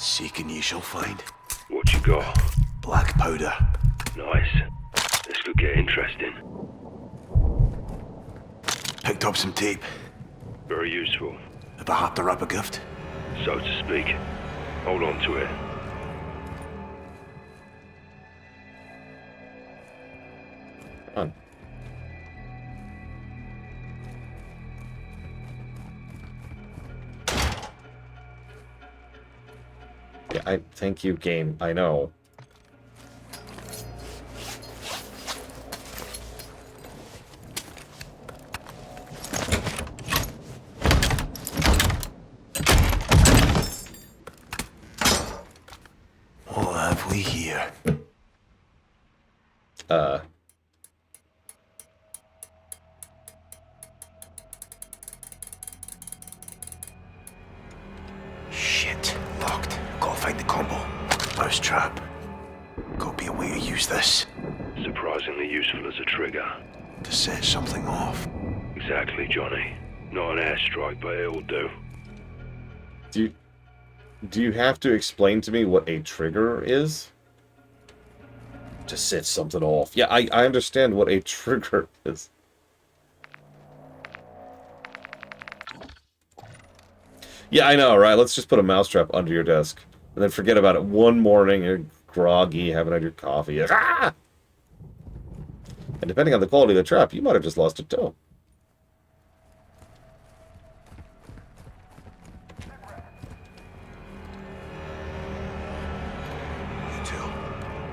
Seek and ye shall find. What you got? Black powder. Nice. This could get interesting. Picked up some tape. Very useful, If I had to wrap a gift. so to speak. Hold on to it. Come on. Yeah, thank you, game. I know. What have we here? Shit. Locked. Gotta find the combo. Mouse trap. Gotta be a way to use this. Surprisingly useful as a trigger. To set something off. Exactly, Johnny. Not an airstrike, but it'll do. Do you have to explain to me what a trigger is? To set something off. Yeah, I understand what a trigger is. Yeah, I know, right? Let's just put a mousetrap under your desk. And then forget about it one morning, you're groggy, haven't had your coffee yet. Ah! And depending on the quality of the trap, you might have just lost a toe. You two,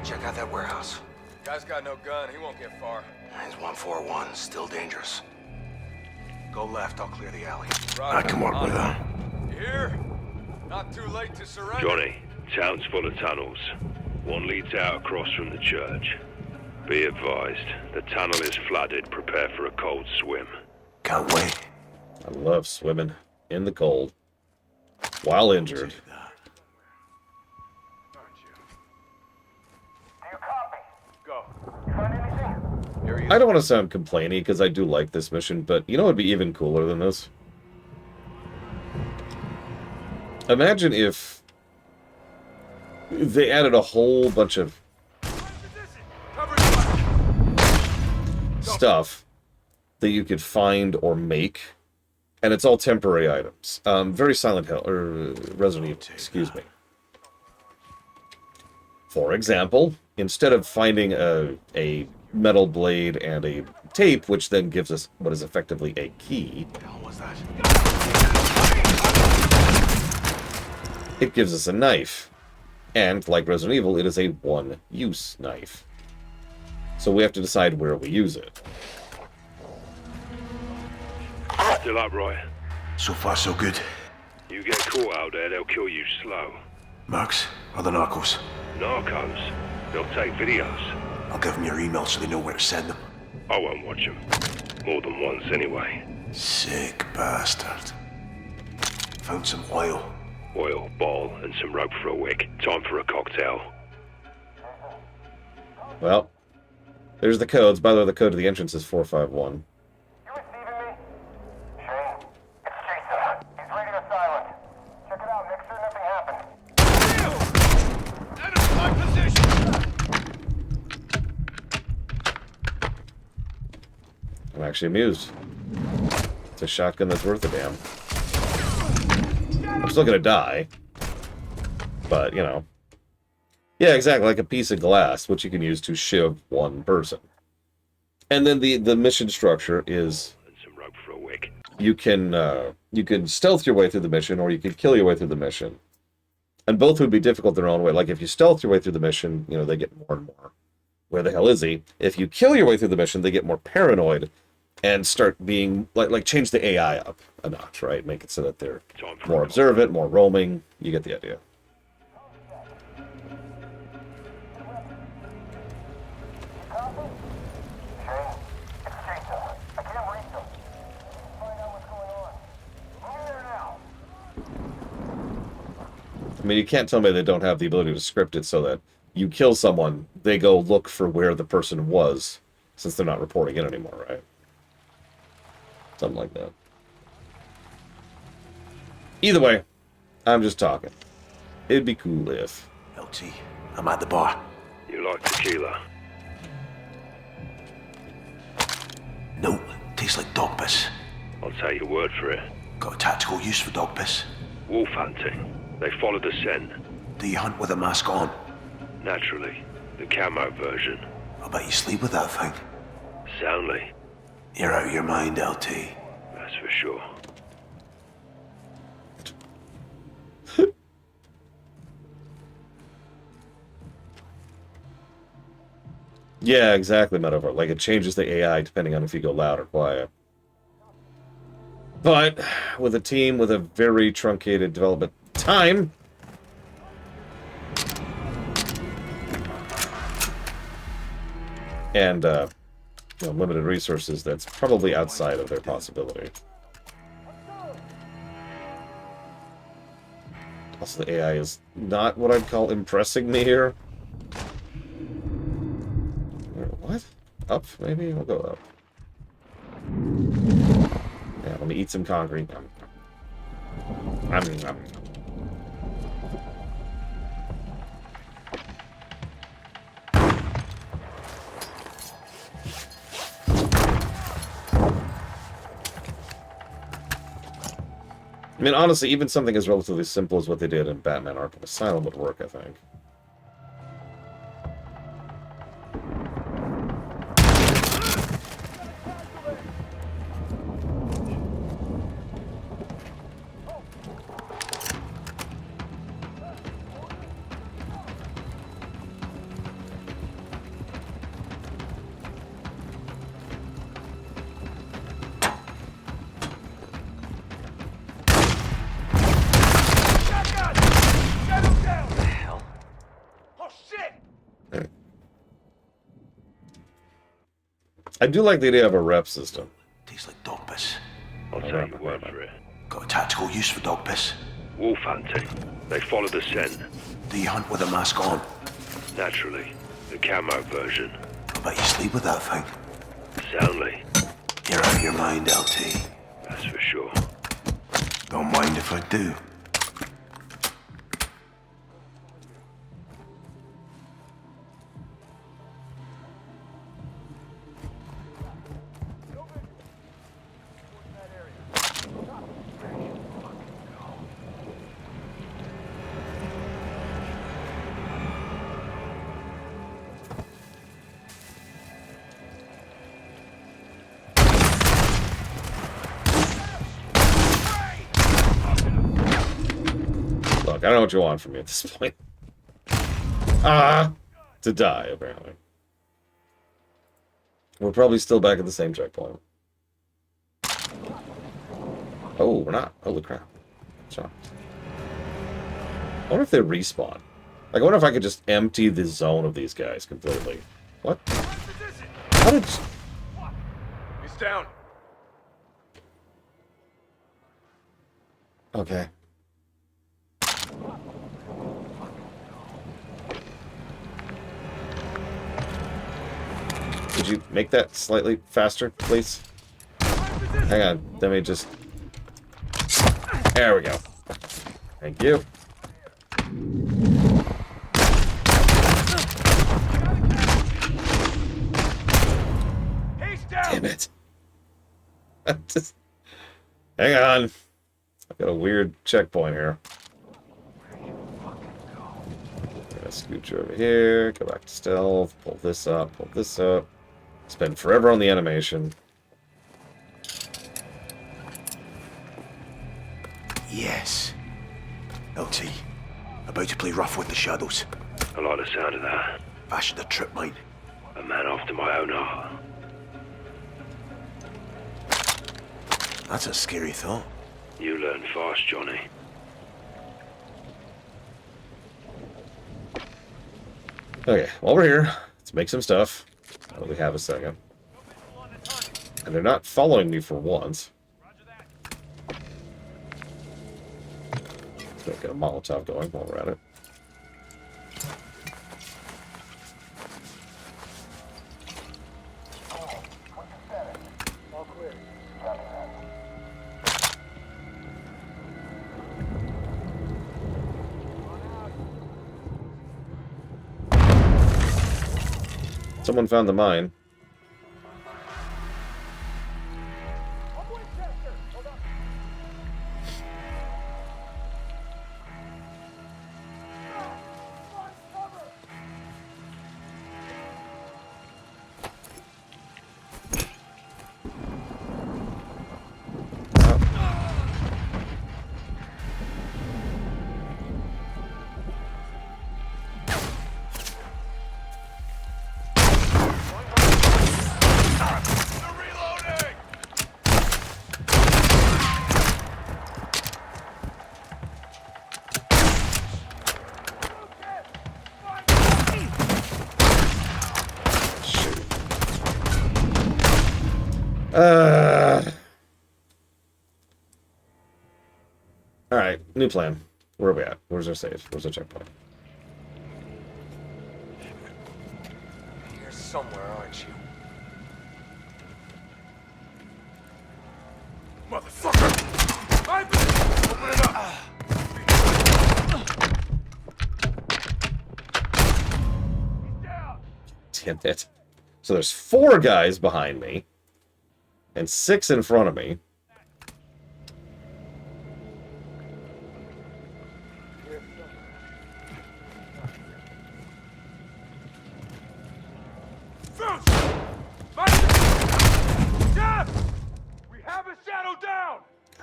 check out that warehouse. Guy's got no gun. He won't get far. He's 141, still dangerous. Go left, I'll clear the alley. Roger. I can work with that. You here? Not too late to surrender. Johnny, town's full of tunnels. One leads out across from the church. Be advised, the tunnel is flooded. Prepare for a cold swim. Can't wait. I love swimming in the cold. While injured. I don't want to sound complainy, because I do like this mission, but you know what would be even cooler than this? Imagine if they added a whole bunch of stuff that you could find or make, and it's all temporary items. Very Silent Hill, or Resident Evil, excuse me. For example, instead of finding a metal blade and a tape, which then gives us what is effectively a key, it gives us a knife. And, like Resident Evil, it is a one-use knife. So we have to decide where we use it. Still up, Roy? So far, so good. You get caught out there, they'll kill you slow. Max, or the narcos? Narcos. They'll take videos. I'll give them your email so they know where to send them. I won't watch them. More than once, anyway. Sick bastard. Found some oil. Oil, ball, and some rope for a wick. Time for a cocktail. Well, there's the codes. By the way, the code to the entrance is 451. You receiving me? Shane, it's Jason. He's radio silent. Check it out, Mixer. Nothing happened. That is my position! I'm actually amused. It's a shotgun that's worth a damn. I'm still gonna die. But, you know. Yeah, exactly, like a piece of glass, which you can use to shiv one person. And then the mission structure is And some rope for a wick. you can stealth your way through the mission, or you can kill your way through the mission. And both would be difficult in their own way. Like, if you stealth your way through the mission, you know, they get more and more. Where the hell is he? If you kill your way through the mission, they get more paranoid and start being, like change the AI up a notch, right? Make it so that they're Time for more a observant, more roaming. You get the idea. Shane, it's Jason. I can't reach him. Find out what's going on. Move there now. I mean, you can't tell me they don't have the ability to script it so that you kill someone, they go look for where the person was, since they're not reporting it anymore, right? Something like that. Either way, I'm just talking. It'd be cool if. LT, I'm at the bar. You like tequila? No, tastes like dog piss. I'll take your word for it. Got a tactical use for dog piss? Wolf hunting. They follow the scent. Do you hunt with a mask on? Naturally. The camo version. I bet you sleep with that thing. Soundly. You're out of your mind, LT. That's for sure. Yeah, exactly, Metaphor. Like, it changes the AI depending on if you go loud or quiet. But, with a team with a very truncated development time... and, you know, limited resources, that's probably outside of their possibility. Also, the AI is not what I'd call impressing me here. What? Up, maybe? I'll go up. Yeah, let me eat some concrete. I mean, honestly, even something as relatively simple as what they did in Batman Arkham Asylum would work, I think. I do like the idea of a rep system. Tastes like dog piss. I'll take your word for it. Got a tactical use for dog piss? Wolf hunting. They follow the scent. Do you hunt with a mask on? Naturally. The camo version. I bet you sleep with that thing. Soundly. You're out of your mind, LT. That's for sure. Don't mind if I do. I don't know what you want from me at this point. To die, apparently. We're probably still back at the same checkpoint. Oh, we're not. Holy crap. So, I wonder if they respawn. Like, I wonder if I could just empty the zone of these guys completely. What? How did... He's down. Okay. Could you make that slightly faster, please? Hang on. Let me just... There we go. Thank you. He's down. Damn it. Just... Hang on. I've got a weird checkpoint here. Scooch over here, go back to stealth, pull this up, Spend forever on the animation. Yes. LT, about to play rough with the shadows. I like the sound of that. Fashion a trip mine. A man after my own heart. That's a scary thought. You learn fast, Johnny. Okay, while we're here, let's make some stuff. Now that we have a second. And they're not following me for once. Let's get a Molotov going while we're at it. Someone found the mine. Alright, new plan. Where are we at? Where's our save? Where's our checkpoint? Here somewhere, aren't you? Motherfucker! Open it up! He's down! Damn it. So there's 4 guys behind me. And 6 in front of me.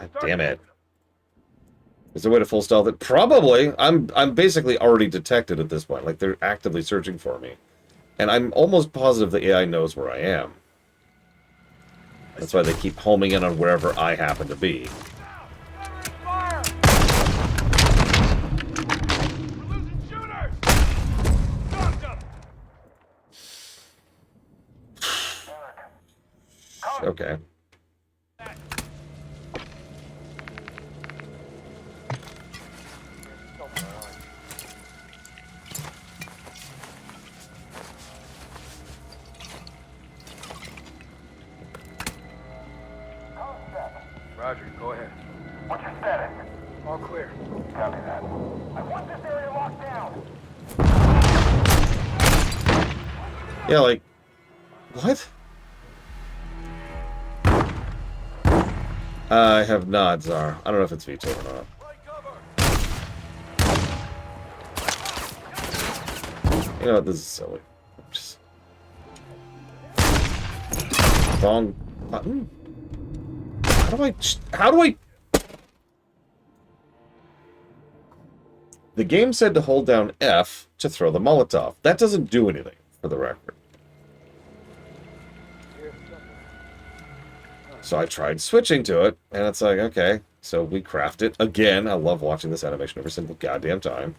God damn it. Is there a way to full stealth it? Probably. I'm basically already detected at this point. Like, they're actively searching for me. And I'm almost positive the AI knows where I am. That's why they keep homing in on wherever I happen to be. Fire! We're losing shooters! Knocked him! Okay. Roger, go ahead. What's your status? All clear. Copy that. I want this area locked down. Yeah, like... What? I have not, Czar. I don't know if it's V2 or not. You know what? This is silly. Just... Wrong button? How do I... The game said to hold down F to throw the Molotov. That doesn't do anything, for the record. So I tried switching to it, and it's like, okay, so we craft it. Again, I love watching this animation every single goddamn time.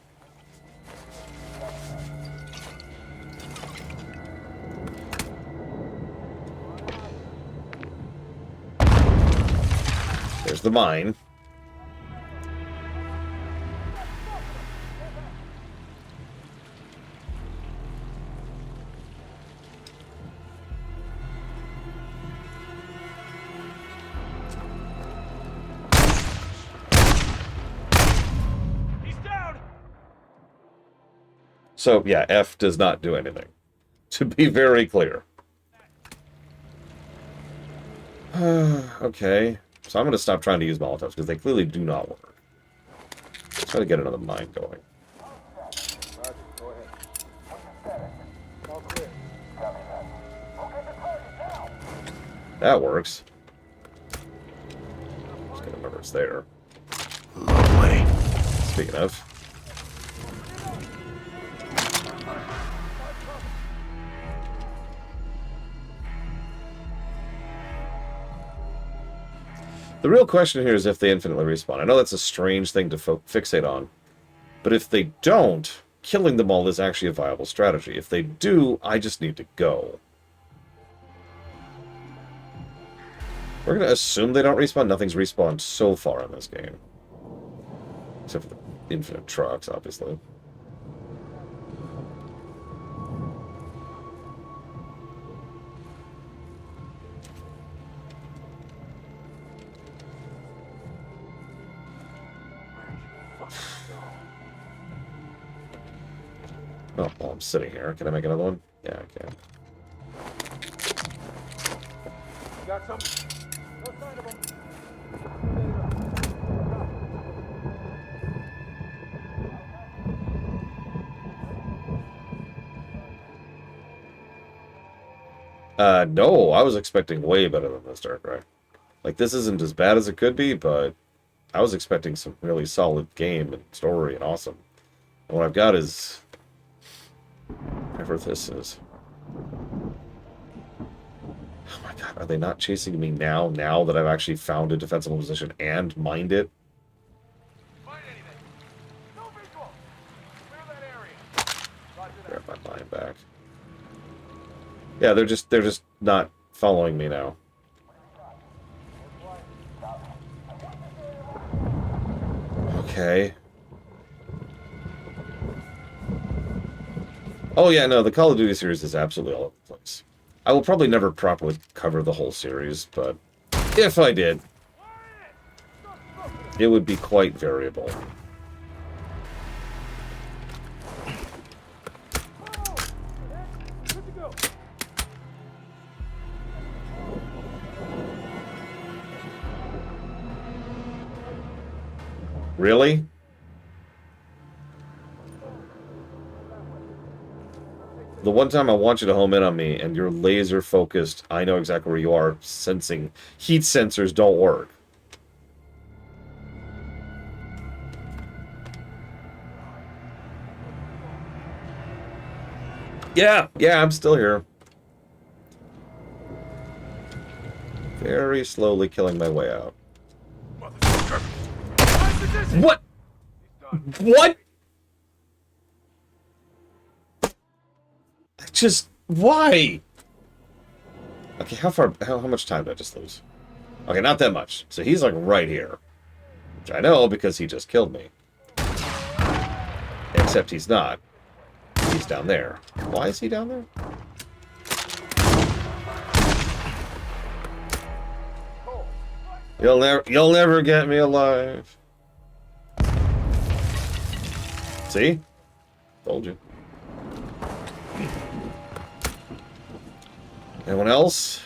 There's the mine. He's down! So, yeah, F does not do anything. To be very clear. Okay. So I'm going to stop trying to use Molotovs, because they clearly do not work. Let's try to get another mine going. Roger, go ahead. All clear. That works. Just gotta remember it's there. Lovely. Speaking of. The real question here is if they infinitely respawn. I know that's a strange thing to fixate on. But if they don't, killing them all is actually a viable strategy. If they do, I just need to go. We're going to assume they don't respawn. Nothing's respawned so far in this game. Except for the infinite trucks, obviously. Oh, well, I'm sitting here. Can I make another one? Yeah, I can. got some? No sign of him. No, I was expecting way better than this, Dark Ray. Like, this isn't as bad as it could be, but I was expecting some really solid game and story and awesome. And what I've got is whatever this is. Oh my god, are they not chasing me now that I've actually found a defensible position and mined it? Find anything? No visual. Clear that area. Roger that. Grab my mine back. Yeah, they're just not following me now. Okay. Oh yeah, no, the Call of Duty series is absolutely all over the place. I will probably never properly cover the whole series, but if I did, it would be quite variable. Good to go. Really? The one time I want you to home in on me and you're laser focused, I know exactly where you are, sensing heat sensors don't work. Yeah, I'm still here. Very slowly killing my way out. What? What? Just why? Okay, how much time did I just lose? Okay, not that much. So he's like right here. Which I know because he just killed me. Except he's not. He's down there. Why is he down there? You'll never get me alive. See? Told you. Anyone else?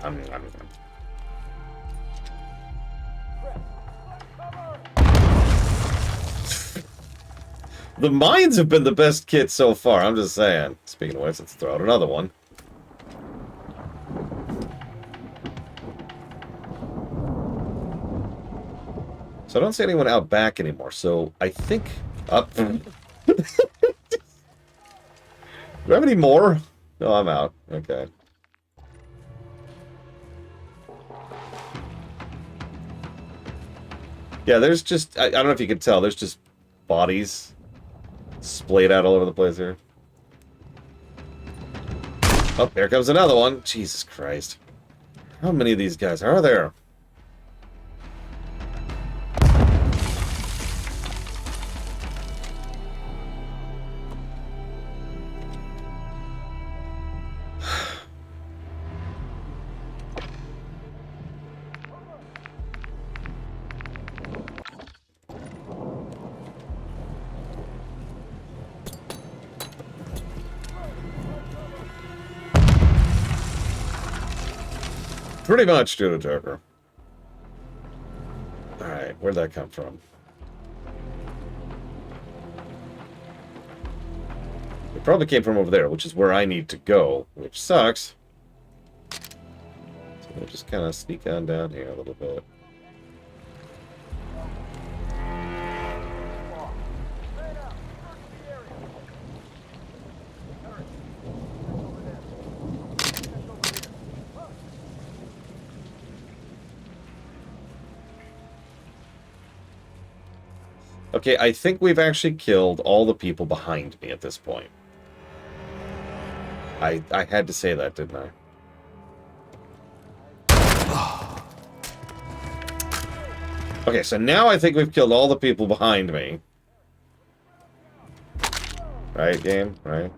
I'm The mines have been the best kit so far, I'm just saying. Speaking of which, let's throw out another one. So I don't see anyone out back anymore, so I think up. Do I have any more? No, I'm out. Okay. Yeah, there's just, I don't know if you can tell, there's just bodies splayed out all over the place here. Oh, there comes another one. Jesus Christ. How many of these guys are there? Pretty much, Judah Joker. Alright, where'd that come from? It probably came from over there, which is where I need to go, which sucks. So we'll just kind of sneak on down here a little bit. Okay, I think we've actually killed all the people behind me at this point. I had to say that, didn't I? Okay, so now I think we've killed all the people behind me. Right, game? Right.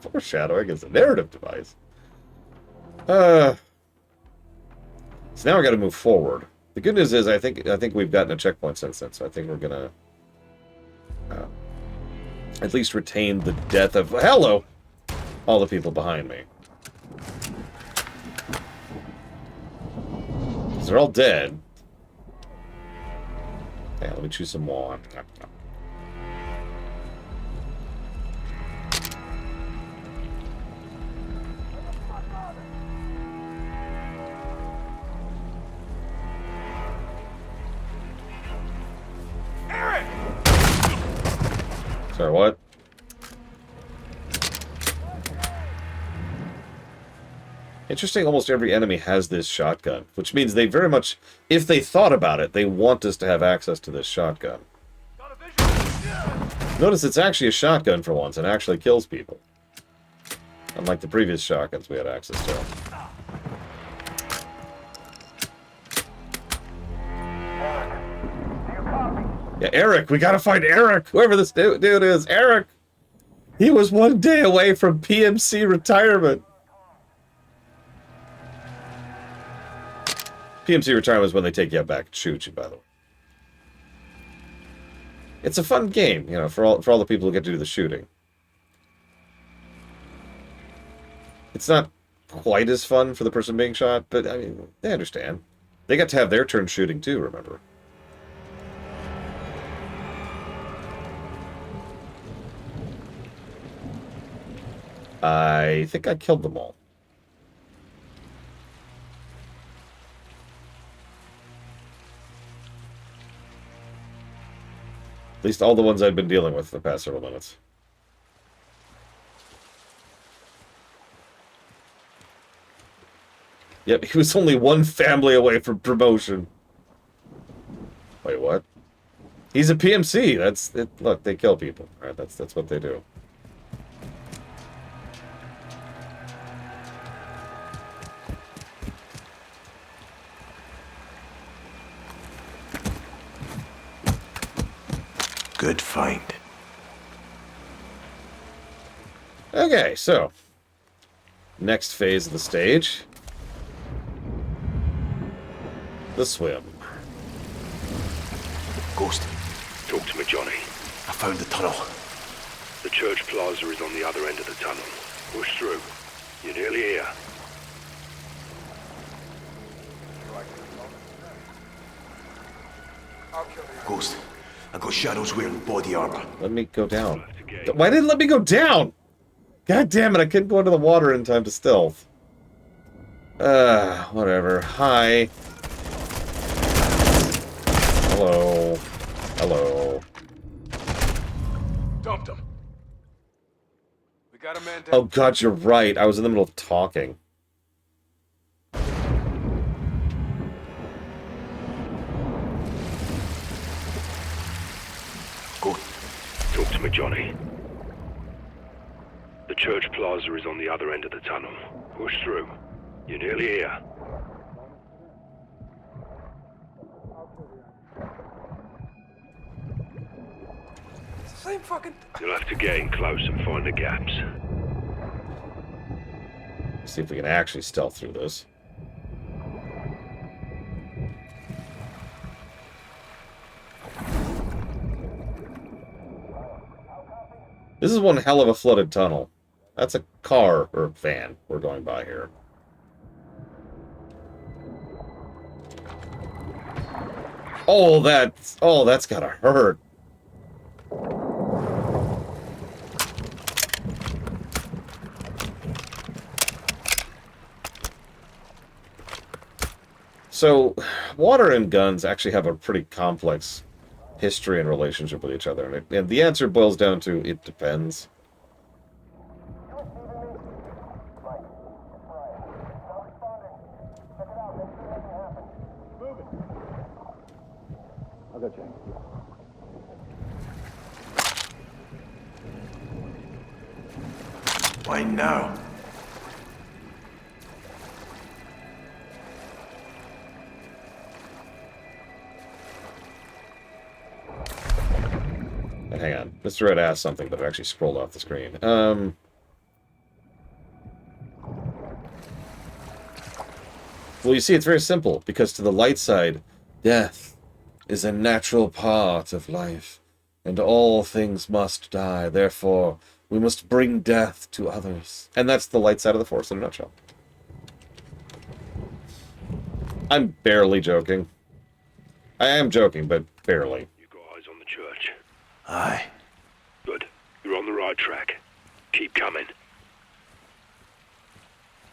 Foreshadowing is a narrative device. So now we got to move forward. The good news is I think we've gotten a checkpoint since then, so I think we're gonna at least retain the death of all the people behind me. 'Cause they're all dead. Yeah, let me choose some more. Sorry, what? Interesting, almost every enemy has this shotgun, which means they very much, if they thought about it, they want us to have access to this shotgun. Notice it's actually a shotgun for once and actually kills people. Unlike the previous shotguns we had access to. Yeah, Eric! We gotta find Eric! Whoever this dude is, Eric! He was 1 day away from PMC retirement. PMC retirement is when they take you back and shoot you, by the way. It's a fun game, you know, for all the people who get to do the shooting. It's not quite as fun for the person being shot, but, I mean, they understand. They got to have their turn shooting, too, remember. I think I killed them all. At least all the ones I've been dealing with the past several minutes. Yep, he was only 1 family away from promotion. Wait, what? He's a PMC. That's it. Look, they kill people. All right, that's what they do. Good find. Okay, so next phase of the stage. The swim. Ghost, Talk to me, Johnny. I found the tunnel. The church plaza is on the other end of the tunnel. Push through. You're nearly here. Ghost, I got shadows wearing body armor. Let me go down. Why didn't it let me go down? God damn it, I couldn't go into the water in time to stealth. Whatever. Hi. Hello. Hello. Dumped him. We got a man down. Oh god, you're right. I was in the middle of talking. Go. Talk to me, Johnny. The church plaza is on the other end of the tunnel. Push through. You're nearly here. It's the same fucking... You'll have to get in close and find the gaps. See if we can actually stealth through this. This is one hell of a flooded tunnel. That's a car, or van, we're going by here. Oh, that's gotta hurt. So, water and guns actually have a pretty complex history and relationship with each other, and the answer boils down to it depends. I'll go check. Why now? Hang on. Mr. Red asked something, but it actually scrolled off the screen. Well, you see, it's very simple, because to the light side, death is a natural part of life, and all things must die. Therefore, we must bring death to others. And that's the light side of the Force in a nutshell. I'm barely joking. I am joking, but barely. You got eyes on the church. Aye. Good. You're on the right track. Keep coming.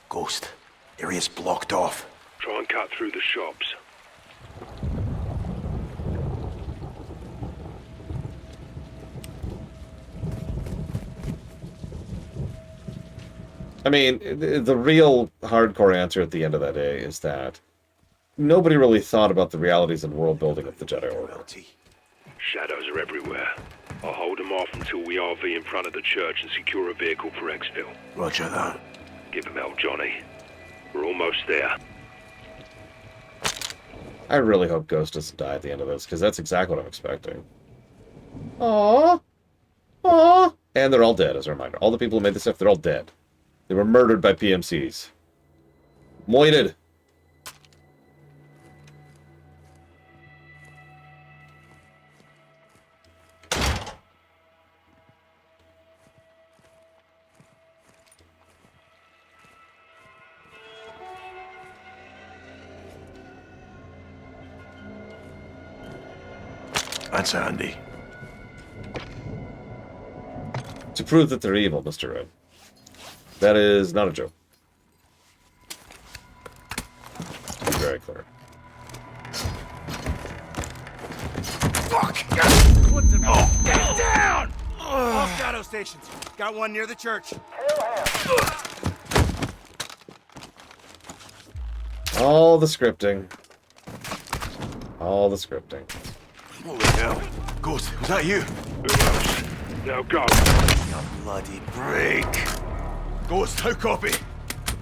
Ghost. Area's blocked off. Try and cut through the shops. I mean, the real hardcore answer at the end of that day is that nobody really thought about the realities and world building of the Jedi Order. Shadows are everywhere. I'll hold them off until we RV in front of the church and secure a vehicle for exfil. Roger that. Give him hell, Johnny. We're almost there. I really hope Ghost doesn't die at the end of this, because that's exactly what I'm expecting. Aww. Aww. And they're all dead, as a reminder. All the people who made this stuff, they're all dead. They were murdered by PMCs. Moited. That's handy. To prove that they're evil, Mr. Red. That is not a joke. To be very clear. Fuck! What the... Oh. Get down! All shadow stations. Got one near the church. All the scripting. All the scripting. Holy hell. Ghost, was that you? Who else? Now go. You bloody break. Ghost, how copy?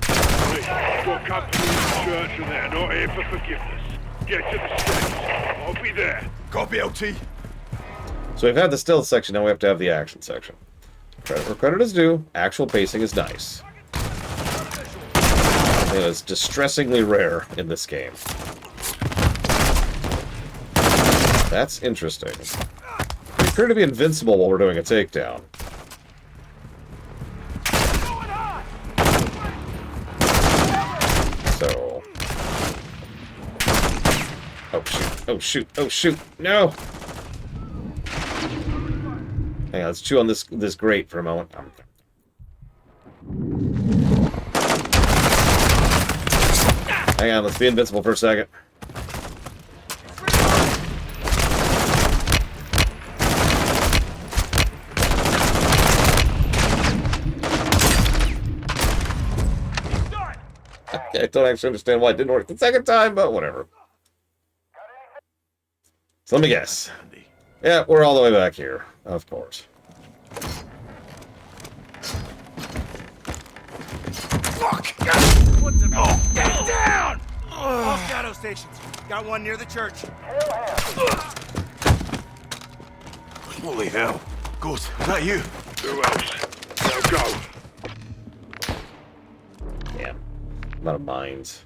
Got company in the church and they're not here for forgiveness. Get to the steps. I'll be there. Copy, LT. So we've had the stealth section, now we have to have the action section. Credit where credit is due. Actual pacing is nice. It is distressingly rare in this game. That's interesting. We appear to be invincible while we're doing a takedown. So... Oh shoot, oh shoot, oh shoot, no! Hang on, let's chew on this grate for a moment. Hang on, let's be invincible for a second. I don't actually understand why it didn't work the second time, but whatever. So let me guess. Yeah, we're all the way back here, of course. Fuck! What the... Oh. Get down! All shadow stations. Got one near the church. Holy hell. Ghost, was that you? Who else? Now go. Damn. I'm out of mines.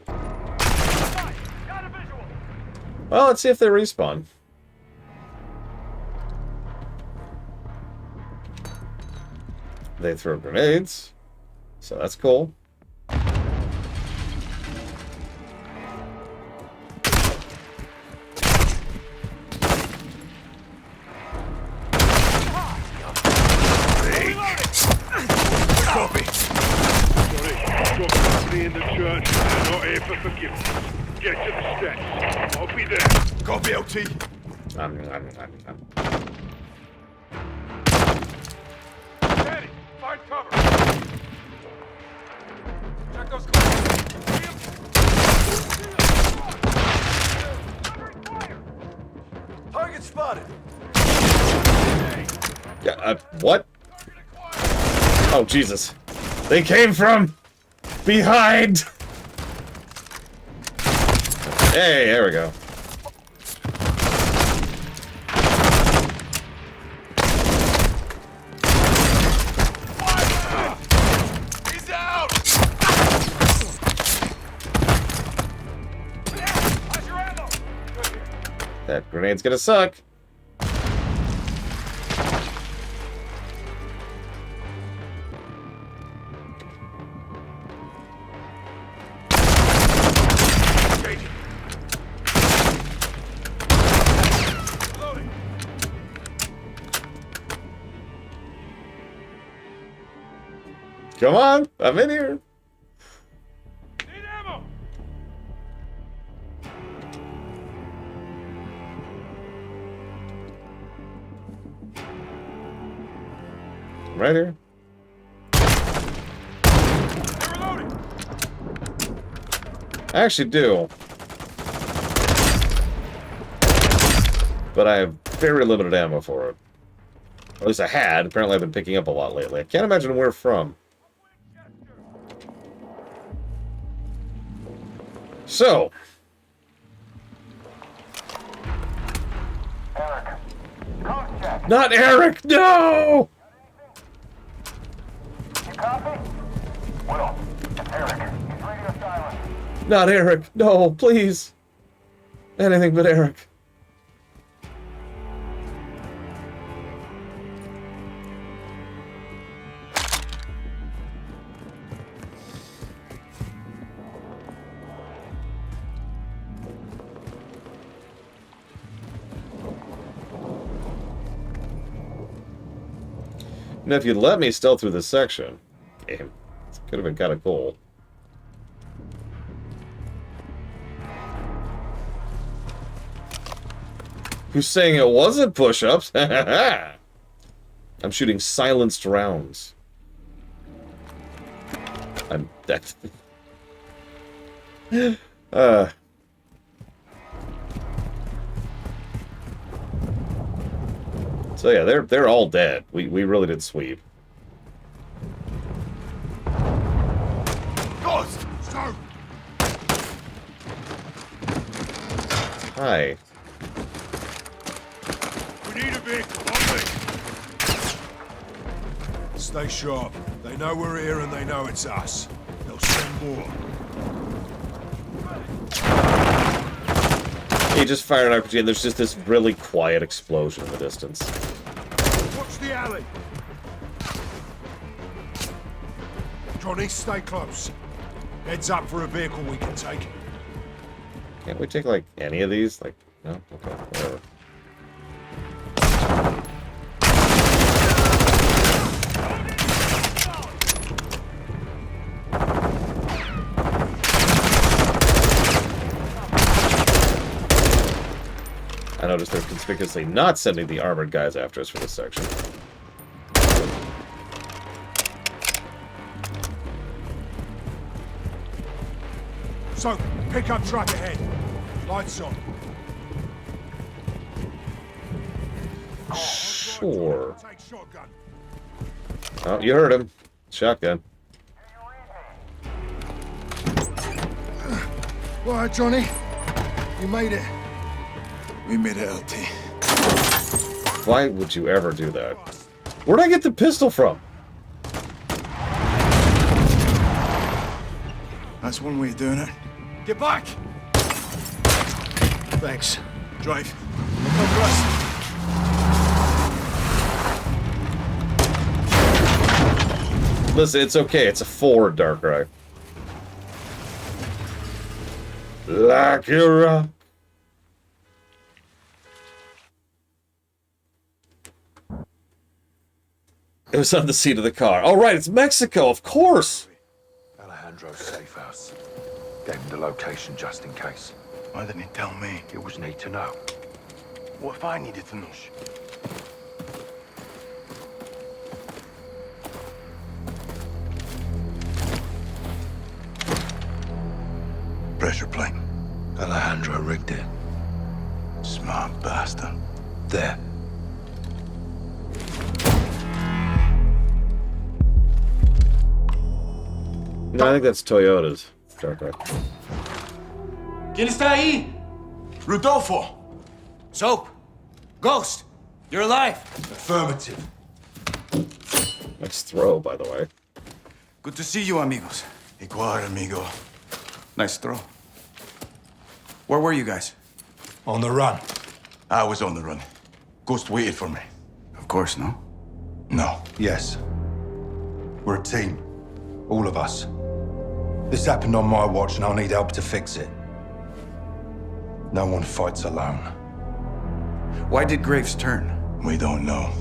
Got a visual. Well, let's see if they respawn. They throw grenades, so that's cool. Copy. Johnny, got company in the church and they're not here for forgiveness. Get to the steps. I'll be there. Copy, LT. Danny, find cover. Check those cars. Target spotted. Yeah, what? Oh, Jesus. They came from behind! Hey, there we go. He's That grenade's gonna suck. Come on, I'm in here. Need ammo! Right here. They're reloading! I actually do. But I have very limited ammo for it. Or at least I had. Apparently I've been picking up a lot lately. I can't imagine where from. So. Eric. Coast check. Not Eric! No! You copy? Will. It's Eric. He's radio silent. Not Eric! No, please! Anything but Eric. Now, if you'd let me stealth through this section, game, it could have been kind of cool. Who's saying it wasn't push-ups? I'm shooting silenced rounds. I'm that. So yeah, they're all dead. We really did sweep. Ghost! Sir! Hi. We need a vehicle, on me! Stay sharp. They know we're here and they know it's us. They'll send more. He just fired an RPG and there's just this really quiet explosion in the distance. Watch the alley. Johnny, stay close. Heads up for a vehicle we can take. Can't we take, like, any of these? Like, no? Okay, whatever. I noticed they're conspicuously not sending the armored guys after us for this section. So, pickup truck ahead. Lights on. Sure. Take shotgun. Oh, you heard him. Shotgun. All right, Johnny. You made it. We made it, LT. Why would you ever do that? Where'd I get the pistol from? That's one way of doing it. Get back! Thanks. Drive. Look over us. Listen, it's okay. It's a Ford, Darkrai. Like a rock. It was on the seat of the car. Oh, right, it's Mexico, of course. Alejandro's safe house. Gave him the location just in case. Why didn't he tell me? You always need to know. What if I needed to know? Pressure plane. Alejandro rigged it. Smart bastard. There. No, I think that's Toyota's. Darkrai. ¿Quién está ahí? Rodolfo! Soap. Ghost. You're alive. Affirmative. Nice throw, by the way. Good to see you, amigos. Igual, amigo. Nice throw. Where were you guys? On the run. I was on the run. Ghost waited for me. Of course, no? No. Yes. We're a team. All of us. This happened on my watch and I'll need help to fix it. No one fights alone. Why did Graves turn? We don't know.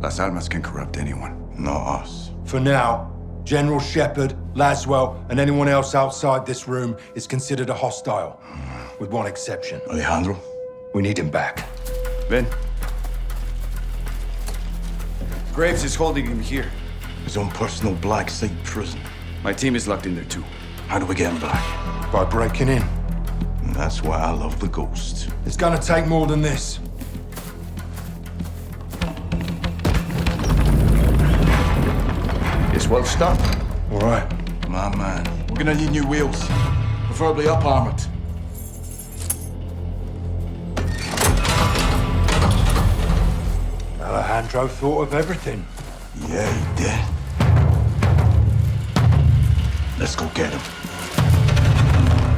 Las Almas can corrupt anyone. Not us. For now, General Shepard, Laswell, and anyone else outside this room is considered a hostile. With one exception. Alejandro? We need him back. Ben? Graves is holding him here. His own personal black site prison. My team is locked in there too. How do we get him back? By breaking in. And that's why I love the Ghost. It's gonna take more than this. It's well stocked. All right. My man. We're gonna need new wheels. Preferably up-armored. Alejandro thought of everything. Yeah, he did. Let's go get him.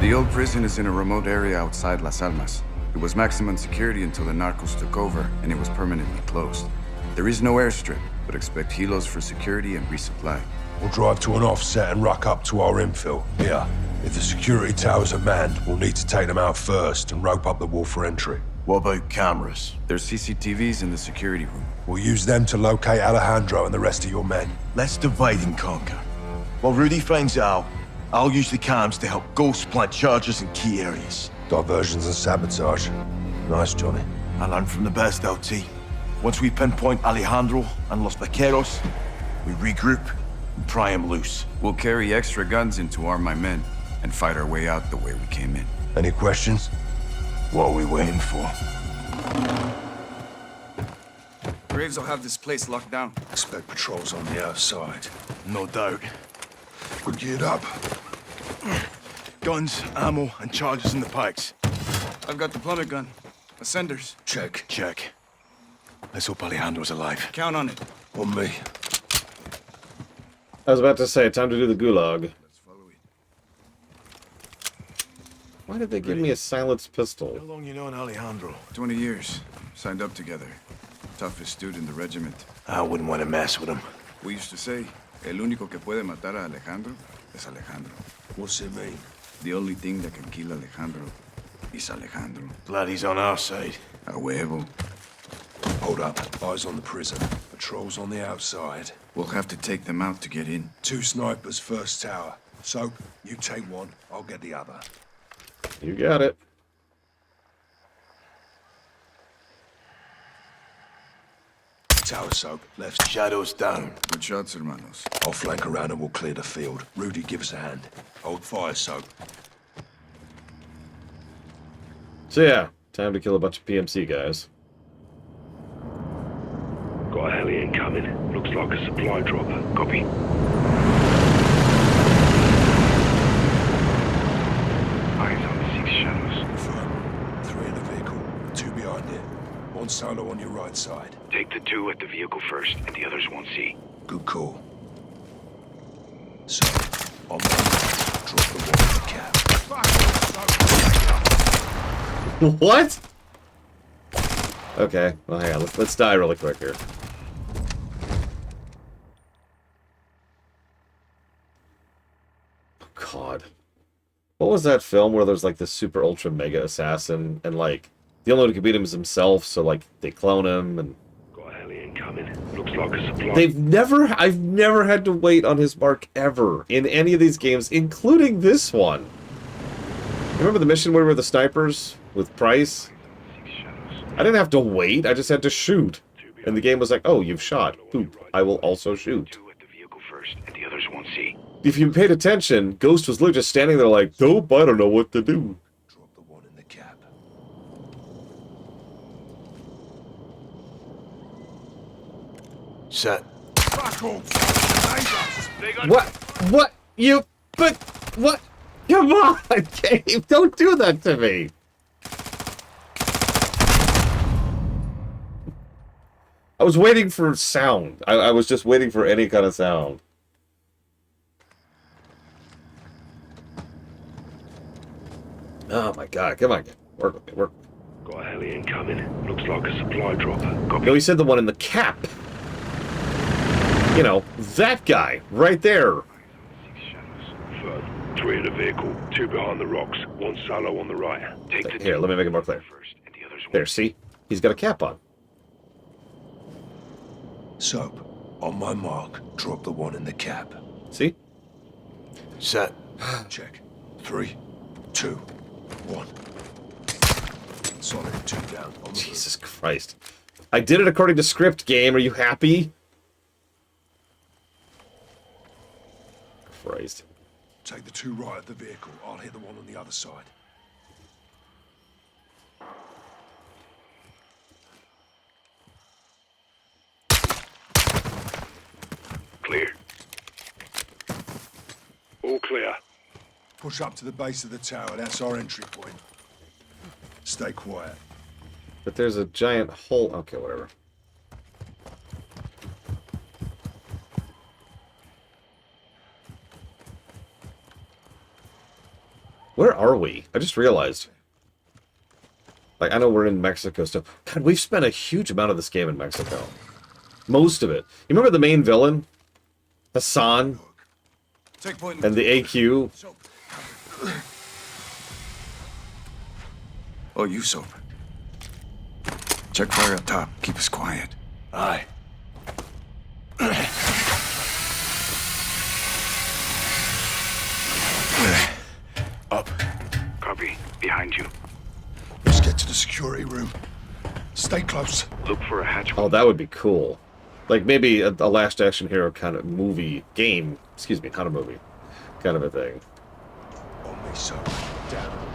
The old prison is in a remote area outside Las Almas. It was maximum security until the narcos took over, and it was permanently closed. There is no airstrip, but expect helos for security and resupply. We'll drive to an offset and ruck up to our infill. Here. If the security towers are manned, we'll need to take them out first and rope up the wall for entry. What about cameras? There's CCTVs in the security room. We'll use them to locate Alejandro and the rest of your men. Let's divide and conquer. While Rudy finds Al, I'll use the cams to help Ghost plant charges in key areas. Diversions and sabotage. Nice, Johnny. I learned from the best, LT. Once we pinpoint Alejandro and Los Vaqueros, we regroup and pry him loose. We'll carry extra guns in to arm my men and fight our way out the way we came in. Any questions? What are we waiting for? Graves will have this place locked down. Expect patrols on the outside. No doubt. We're geared up. Guns, ammo, and charges in the pikes. I've got the plummet gun. Ascenders. Check. Check. Let's hope Alejandro's alive. Count on it. On me. I was about to say, time to do the gulag. Let's follow it. Why did they give me a silenced pistol? How long you known Alejandro? 20 years. Signed up together. Toughest dude in the regiment. I wouldn't want to mess with him. We used to say, el único que puede matar a Alejandro es Alejandro. What's it mean? The only thing that can kill Alejandro is Alejandro. Glad he's on our side. A huevo. Hold up. Eyes on the prison. Patrols on the outside. We'll have to take them out to get in. 2 snipers first tower. So, you take one, I'll get the other. You got it. Tower soap, left. Shadows down. Good shots, hermanos. I'll flank around and we'll clear the field. Rudy, give us a hand. Hold fire, soap. So yeah, time to kill a bunch of PMC guys. Got a heli incoming. Looks like a supply drop. Copy. Eyes on 6 shadows. Confirm. 3 in the vehicle. 2 behind it. 1 solo on your right side. Take the 2 at the vehicle first, and the others won't see. Good call. So, on my left, drop the one in the cap. What? Okay, well hang on, let's die really quick here. God. What was that film where there's like this super ultra mega assassin and like the only one who can beat him is himself, so like they clone him and Got a heli incoming. Looks like a supply. I've never had to wait on his mark ever in any of these games, including this one. Remember the mission where we were the snipers with Price? 6 shadows. I didn't have to wait, I just had to shoot. And the game was like, oh, you've shot. Boop. I will also shoot. 2 at the vehicle first, and the others won't see. If you paid attention, Ghost was literally just standing there like, nope, I don't know what to do. Drop the one in the cap. Set. Fuck off! What? What? You... But... What? Come on, Gabe! Don't do that to me! I was waiting for sound. I was just waiting for any kind of sound. Oh my god, come on. Work with me, work. Got a heli incoming. Looks like a supply drop. Copy. No, he said the one in the cap. You know, that guy, right there. Third, 3 in the vehicle, 2 behind the rocks, 1 solo on the right. Take the Here, let me make it more clear. first, and the others There, see? He's got a cap on. Soap, on my mark, drop the one in the cap. See? Set. Check. 3, 2, 1. Solid 2 down. On the Jesus Christ. I did it according to script, game. Are you happy? Christ. Take the 2 right of the vehicle. I'll hit the one on the other side. clear. All clear. Push up to the base of the tower. That's our entry point. Stay quiet. But there's a giant hole. Okay, whatever. Where are we? I just realized. Like, I know we're in Mexico still. God, we've spent a huge amount of this game in Mexico. Most of it. You remember the main villain? Hassan? And the AQ? Oh, you, Soap. Check fire up top. Keep us quiet. Aye. Up. Copy. Behind you. Let's get to the security room. Stay close. Look for a hatch. Oh, that would be cool. Like, maybe a Last Action Hero kind of movie, game, excuse me, not a movie, kind of a thing. On me, Soap. Down.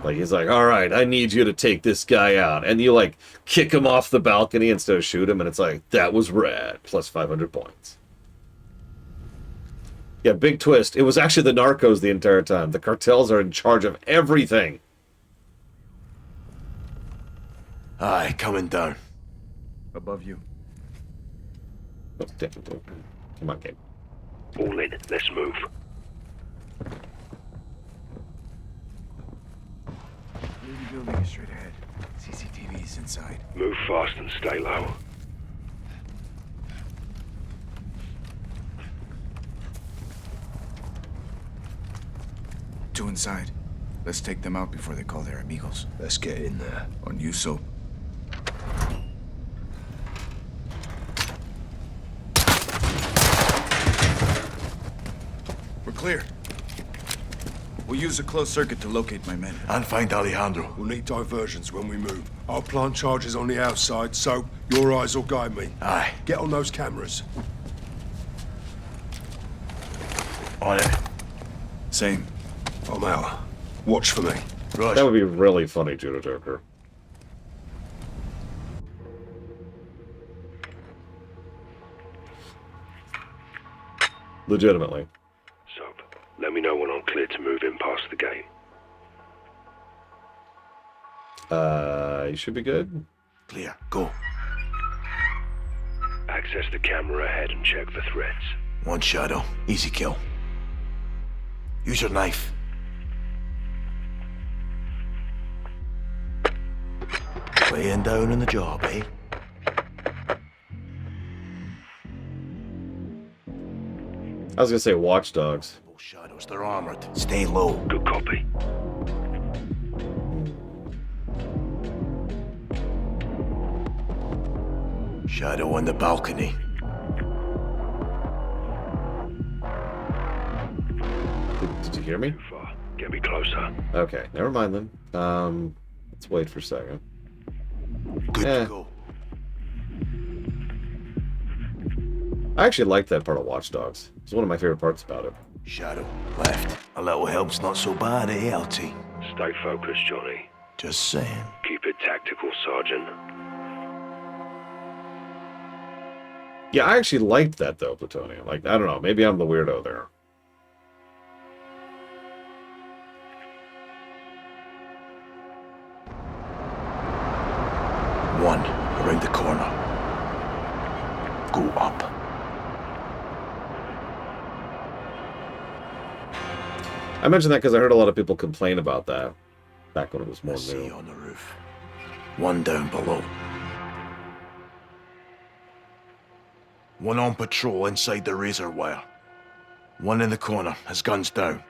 Like, he's like, all right, I need you to take this guy out. And you, like, kick him off the balcony instead of shoot him, and it's like, that was rad. Plus 500 points. Yeah, big twist. It was actually the Narcos the entire time. The cartels are in charge of everything. Aye, coming down. Above you. Oh, damn. Come on, game. All in. Let's move. Lady building is straight ahead. CCTV is inside. Move fast and stay low. Two inside. Let's take them out before they call their amigos. Let's get in there. On you, Soap. We're clear. We'll use a closed circuit to locate my men. And find Alejandro. We'll need diversions when we move. I'll plant charges on the outside, so your eyes will guide me. Aye. Get on those cameras. On it. Same. I'm out. Watch for me. Right. That would be really funny, Judo Joker. Legitimately. Soap. Let me know when I'm clear to move in past the gate. You should be good. Clear. Go. Access the camera ahead and check for threats. One shadow. Easy kill. Use your knife. Laying down on the job, eh? I was gonna say Watch Dogs. Those shadows, they're armored. Stay low. Good copy. Shadow on the balcony. Did you hear me? Too far. Get me closer. Okay, never mind then. Let's wait for a second. Good to go. I actually liked that part of Watch Dogs. It's one of my favorite parts about it. Shadow. Left. A little help's not so bad, eh, LT? Stay focused, Johnny. Just saying. Keep it tactical, Sergeant. Yeah, I actually liked that though, Plutonium. Like, I don't know, maybe I'm the weirdo there. One. Around the corner. Go up. I mentioned that because I heard a lot of people complain about that. Back when it was more I see new. on the roof. One down below. One on patrol inside the razor wire. One in the corner, his gun's down.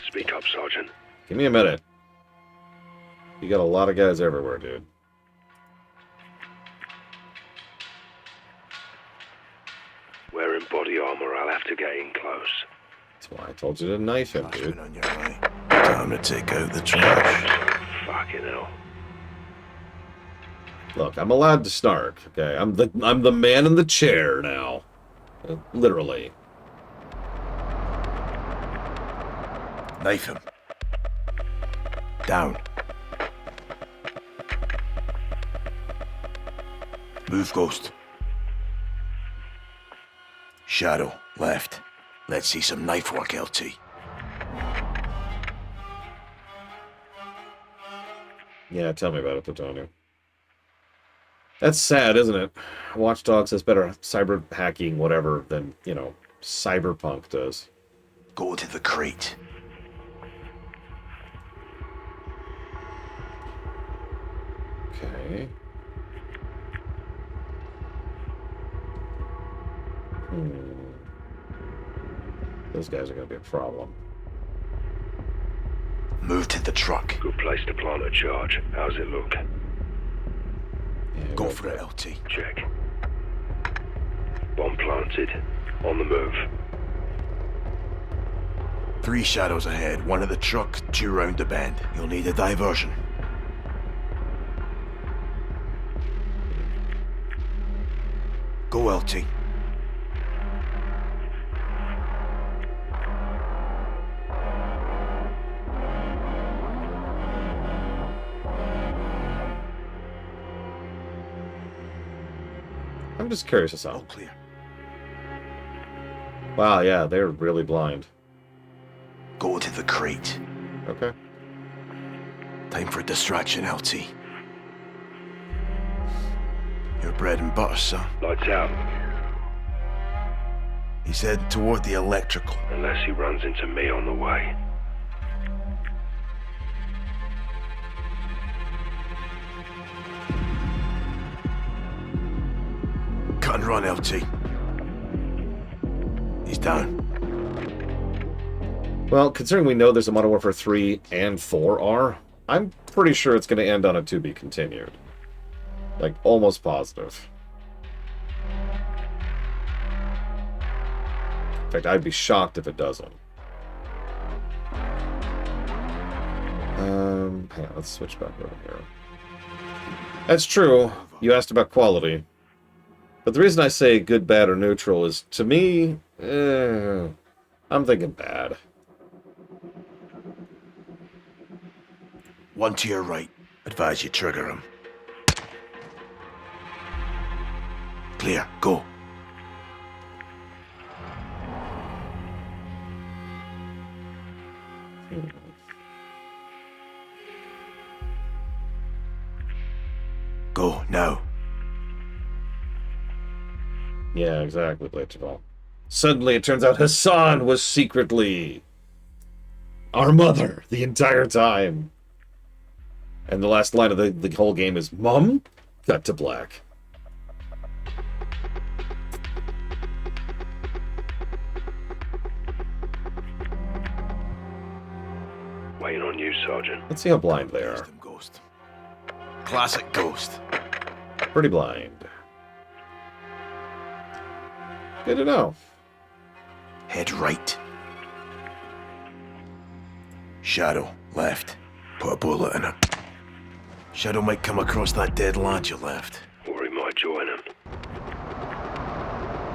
Speak up, Sergeant. Give me a minute. You got a lot of guys everywhere, dude. Wearing body armor, I'll have to get in close. That's why I told you to knife him, dude. Flashman on your right. Time to take out the trash. Fucking hell. Look, I'm allowed to snark, okay? I'm the man in the chair now. Literally. Knife him. Down. Move, Ghost. Shadow, left. Let's see some knife work, LT. Yeah, tell me about it, Plutonium. That's sad, isn't it? Watch Dogs has better cyber hacking, whatever, than, you know, Cyberpunk does. Go to the crate. Okay. Those guys are going to be a problem. Move to the truck. Good place to plant a charge. How's it look? Yeah, Go for it, LT. Check. Bomb planted. On the move. 3 shadows ahead, 1 at the truck, 2 round the bend. You'll need a diversion. Go, LT. I'm just curious as All hell. clear. Wow, yeah, they're really blind. Go to the crate. Okay. Time for distraction, LT. Your bread and butter, son. Lights out. He's heading toward the electrical. Unless he runs into me on the way. Cut and run, LT. He's down. Well, considering we know there's a Modern Warfare 3 and 4R, I'm pretty sure it's going to end on a to be continued. Like, almost positive. In fact, I'd be shocked if it doesn't. Hang on, let's switch back over here. That's true. You asked about quality. But the reason I say good, bad, or neutral is, to me, I'm thinking bad. 1 to your right. Advise you trigger him. Clear. Go. Go, now. Yeah, exactly, Blitchball. Suddenly, it turns out Hassan was secretly our mother the entire time. And the last line of the whole game is, Mom? Cut to black. Waiting on you, Sergeant. Let's see how blind they are. Ghost. Classic Ghost. Pretty blind. Good to know. Head right. Shadow, left. Put a bullet in it. Shadow might come across that dead lad you left. Or he might join him.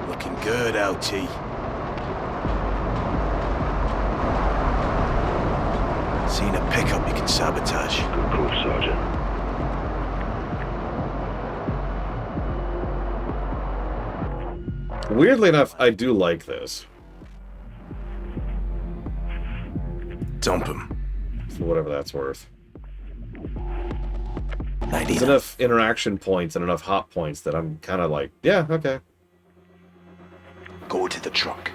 Looking good, LT. Seeing a pickup you can sabotage. Good call, Sergeant. Weirdly enough, I do like this. Dump him. For whatever that's worth. I need There's him. enough interaction points and enough hot points that I'm kind of like, yeah, okay. Go to the truck.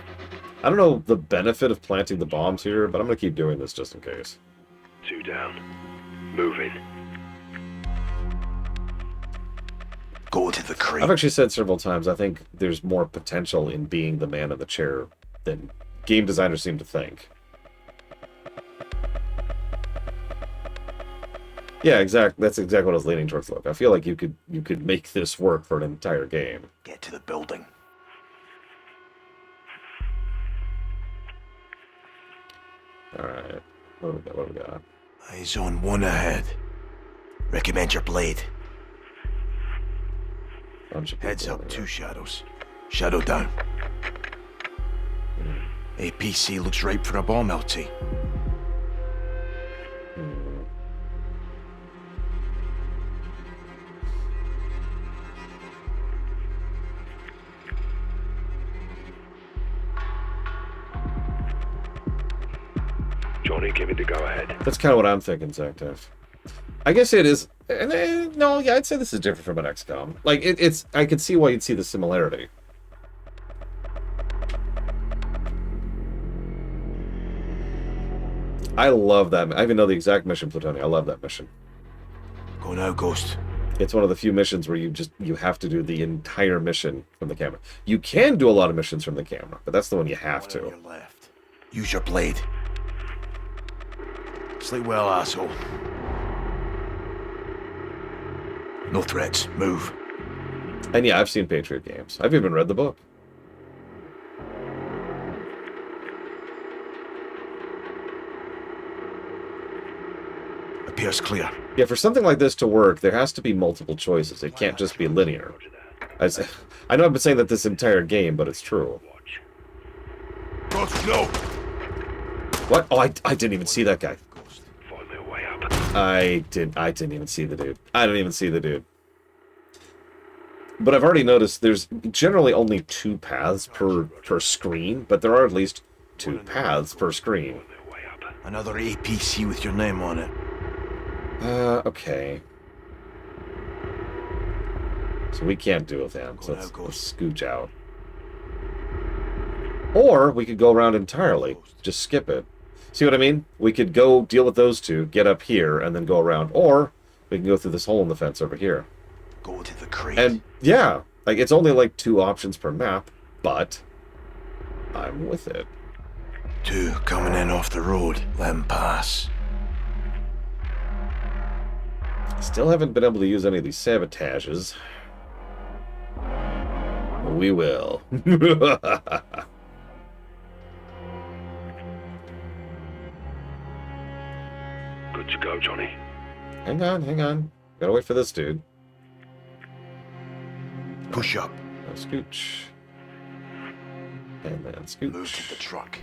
I don't know the benefit of planting the bombs here, but I'm going to keep doing this just in case. 2 down. Moving. Go to the crate. I've actually said several times, I think there's more potential in being the man in the chair than game designers seem to think. Yeah, exactly. That's exactly what I was leaning towards. Look, I feel like you could make this work for an entire game. Get to the building. All right, what do we got? What do we got? Eyes on one ahead. Recommend your blade. Bunch of Heads people up, here. 2 shadows. Shadow down. APC looks ripe for a bomb, LT. Johnny, give me the go-ahead. That's kind of what I'm thinking, Zactef. I guess it is. No, yeah, I'd say this is different from an XCOM. Like, it's. I could see why you'd see the similarity. I love that. I even know the exact mission, Plutonian. I love that mission. Go now, Ghost. It's one of the few missions where you have to do the entire mission from the camera. You can do a lot of missions from the camera, but that's the one you have On to. your left. Use your blade. Sleep well, asshole. No threats. Move. And yeah, I've seen Patriot games. I've even read the book. Appears clear. Yeah, for something like this to work, there has to be multiple choices. It can't just be linear. I know I've been saying that this entire game, but it's true. Ghost, no! What? Oh, I didn't even see that guy. Find their way up. I didn't even see the dude. I didn't even see the dude. But I've already noticed there's generally only 2 paths per screen, but there are at least 2 paths per screen. Another APC with your name on it. Okay. So we can't do it then. So let's scooch out. Or we could go around entirely. Just skip it. See what I mean? We could go deal with those 2, get up here, and then go around. Or we can go through this hole in the fence over here. Go to the crate. And yeah, like it's only like 2 options per map, but I'm with it. 2 coming in off the road. Let 'em pass. Still haven't been able to use any of these sabotages. We will. Good to go, Johnny. Hang on. Gotta wait for this dude. Push up. Now scooch. And then scooch. Move to the truck.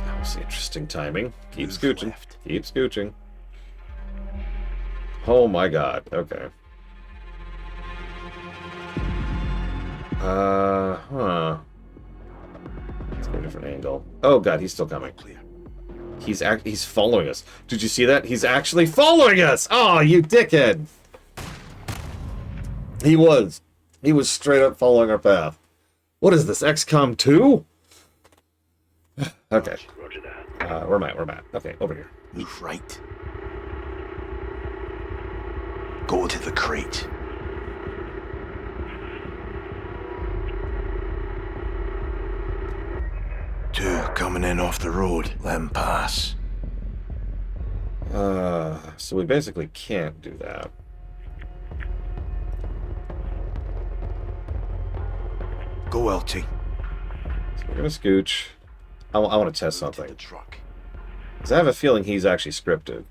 That was interesting timing. Keep Move scooching. left. Keep scooching. Oh my god. Okay. Huh. Let's go a different angle. Oh god, he's still coming. Clear. He's following us. Did you see that? He's actually following us! Oh, you dickhead! He was. He was straight up following our path. What is this, XCOM 2? Okay. Roger that. Where am I? Okay, over here. Move right. Go to the crate. Two coming in off the road. Let 'em pass. So we basically can't do that. Go, LT. So we're gonna scooch. I want to test Move to something. the truck. Because I have a feeling he's actually scripted.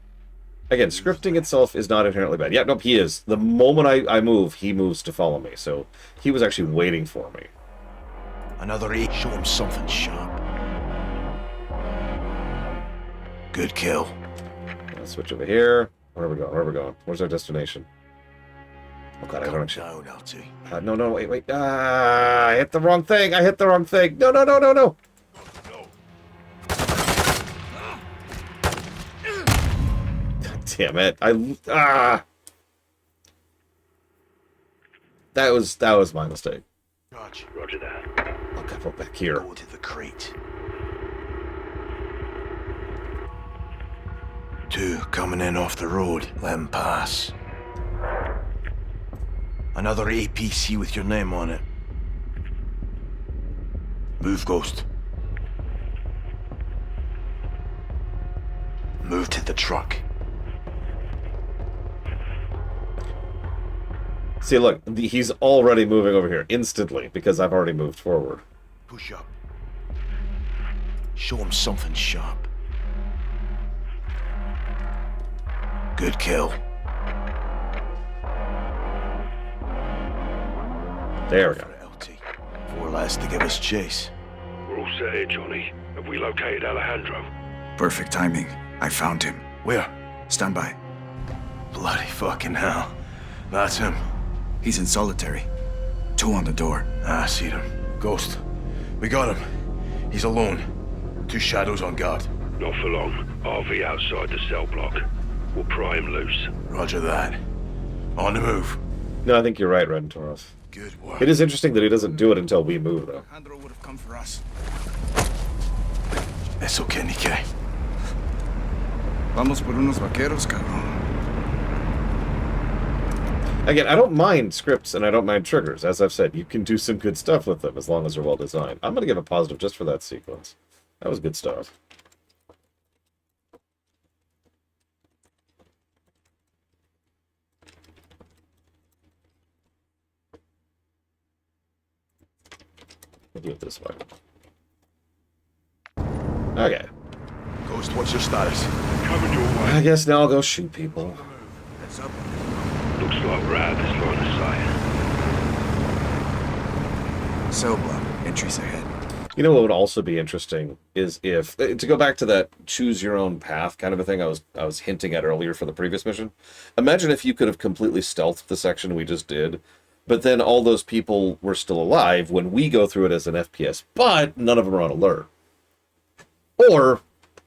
Again, scripting itself is not inherently bad. Yeah, nope, he is. The moment I move, he moves to follow me. So he was actually waiting for me. Another 8. Show him something sharp. Good kill. Let's switch over here. Where are we going? Where are we going? Where's our destination? Oh god, I don't actually... down, LT. No, wait. I hit the wrong thing. No. God damn it. That was my mistake. Roger that. I'll go back here. Go to the crate. 2 coming in off the road. Let him pass. Another APC with your name on it. Move, Ghost. Move to the truck. See, look, he's already moving over here instantly because I've already moved forward. Push up. Show him something sharp. Good kill. There we go. LT. 4 lads to give us chase. We're all set here, Johnny. Have we located Alejandro? Perfect timing. I found him. Where? Stand by. Bloody fucking hell. That's him. He's in solitary. 2 on the door. I see him. Ghost. We got him. He's alone. 2 shadows on guard. Not for long. RV outside the cell block. We'll pry him loose. Roger that. On the move. No, I think you're right, Red Toros. Good work. It is interesting that he doesn't do it until we move, though. Alejandro would have come for us. It's okay, Nikkei. Vamos por unos vaqueros, cabrón. Again, I don't mind scripts and I don't mind triggers. As I've said, you can do some good stuff with them as long as they're well designed. I'm going to give a positive just for that sequence. That was good stuff. We'll do it this way. Okay. Ghost, what's your status? Coming your way. I guess now I'll go shoot people. Heads up. Looks like we're out of this line of sight. Cell block. Entries ahead. You know what would also be interesting is if, to go back to that choose your own path kind of a thing I was hinting at earlier for the previous mission. Imagine if you could have completely stealthed the section we just did, but then all those people were still alive when we go through it as an FPS, but none of them are on alert. Or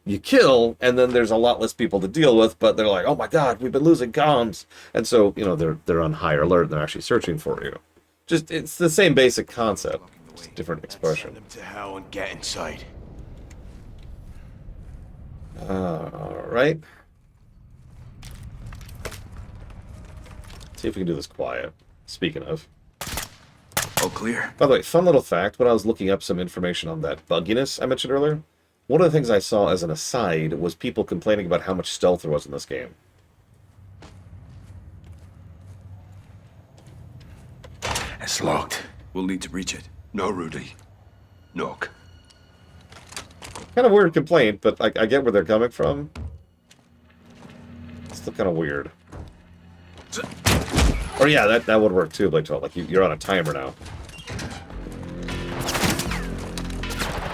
you kill, and then there's a lot less people to deal with, but they're like, oh my god, we've been losing comms. And so, you know, they're on higher alert and they're actually searching for you. Just, it's the same basic concept. Just a different expression. Send him to hell and get inside. Alright. See if we can do this quiet. Speaking of. All clear. By the way, fun little fact, when I was looking up some information on that bugginess I mentioned earlier, one of the things I saw as an aside was people complaining about how much stealth there was in this game. It's locked. We'll need to reach it. No, Rudy. Knock. Kind of weird complaint, but I get where they're coming from. It's still kind of weird. Or yeah, that would work too, Blake 12. Like you're on a timer now.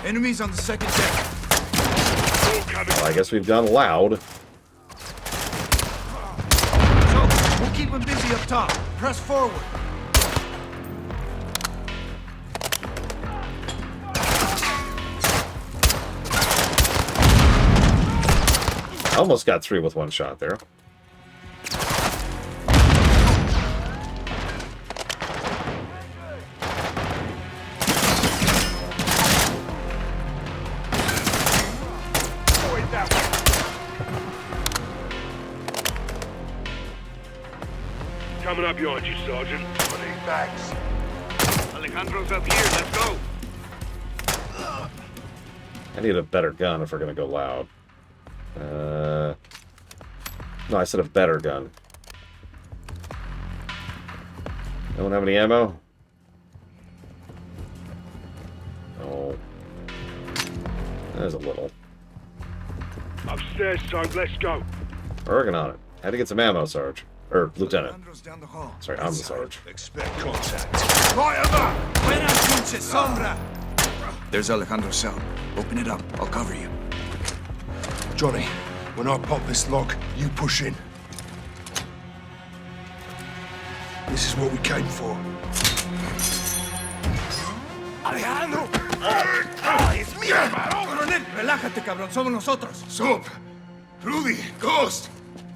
Enemies on the second deck. Well, I guess we've gone loud. So, we'll keep him busy up top. Press forward. Almost got 3 with one shot there. Coming up behind you, Sergeant. Bags. Alejandro's up here. Let's go. I need a better gun if we're going to go loud. No, I said a better gun. No one have any ammo? No. There's a little. Upstairs, son. Let's go. We're working on it. Had to get some ammo, Sarge. Or Lieutenant. Alejandro's down the hall. Sorry, I'm the Sarge. Expect contact. Buena pinche sombra. There's Alejandro's cell. Open it up. I'll cover you. Johnny, when I pop this lock, you push in. This is what we came for. Alejandro. Es mío, hermano. Coronel, relájate, cabrón. Somos nosotros. Soap! Rudy! Ghost!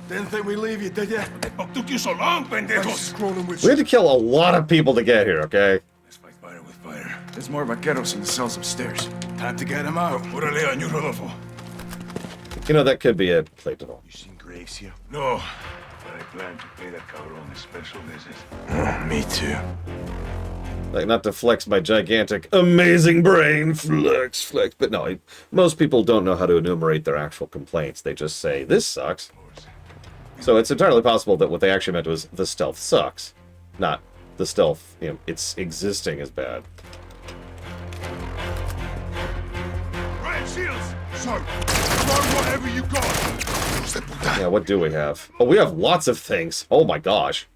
Didn't think we leave you, did ya? What took you so long, pendejos? Scrolling with We had to kill a lot of people to get here, okay? Let's fight fire with fire. There's more vaqueros in the cells upstairs. Time to get them out. Órale, on you, Rodolfo. You know, that could be it, Platinum. You seen Graves here? No, but I plan to pay that cabron a special visit. Me too. Like, not to flex my gigantic, amazing brain, flex, but no, most people don't know how to enumerate their actual complaints. They just say, this sucks. So it's entirely possible that what they actually meant was, the stealth sucks. Not, the stealth, you know, it's existing is bad. Riot shields! So, throw whatever you got! Yeah, what do we have? Oh, we have lots of things. Oh my gosh.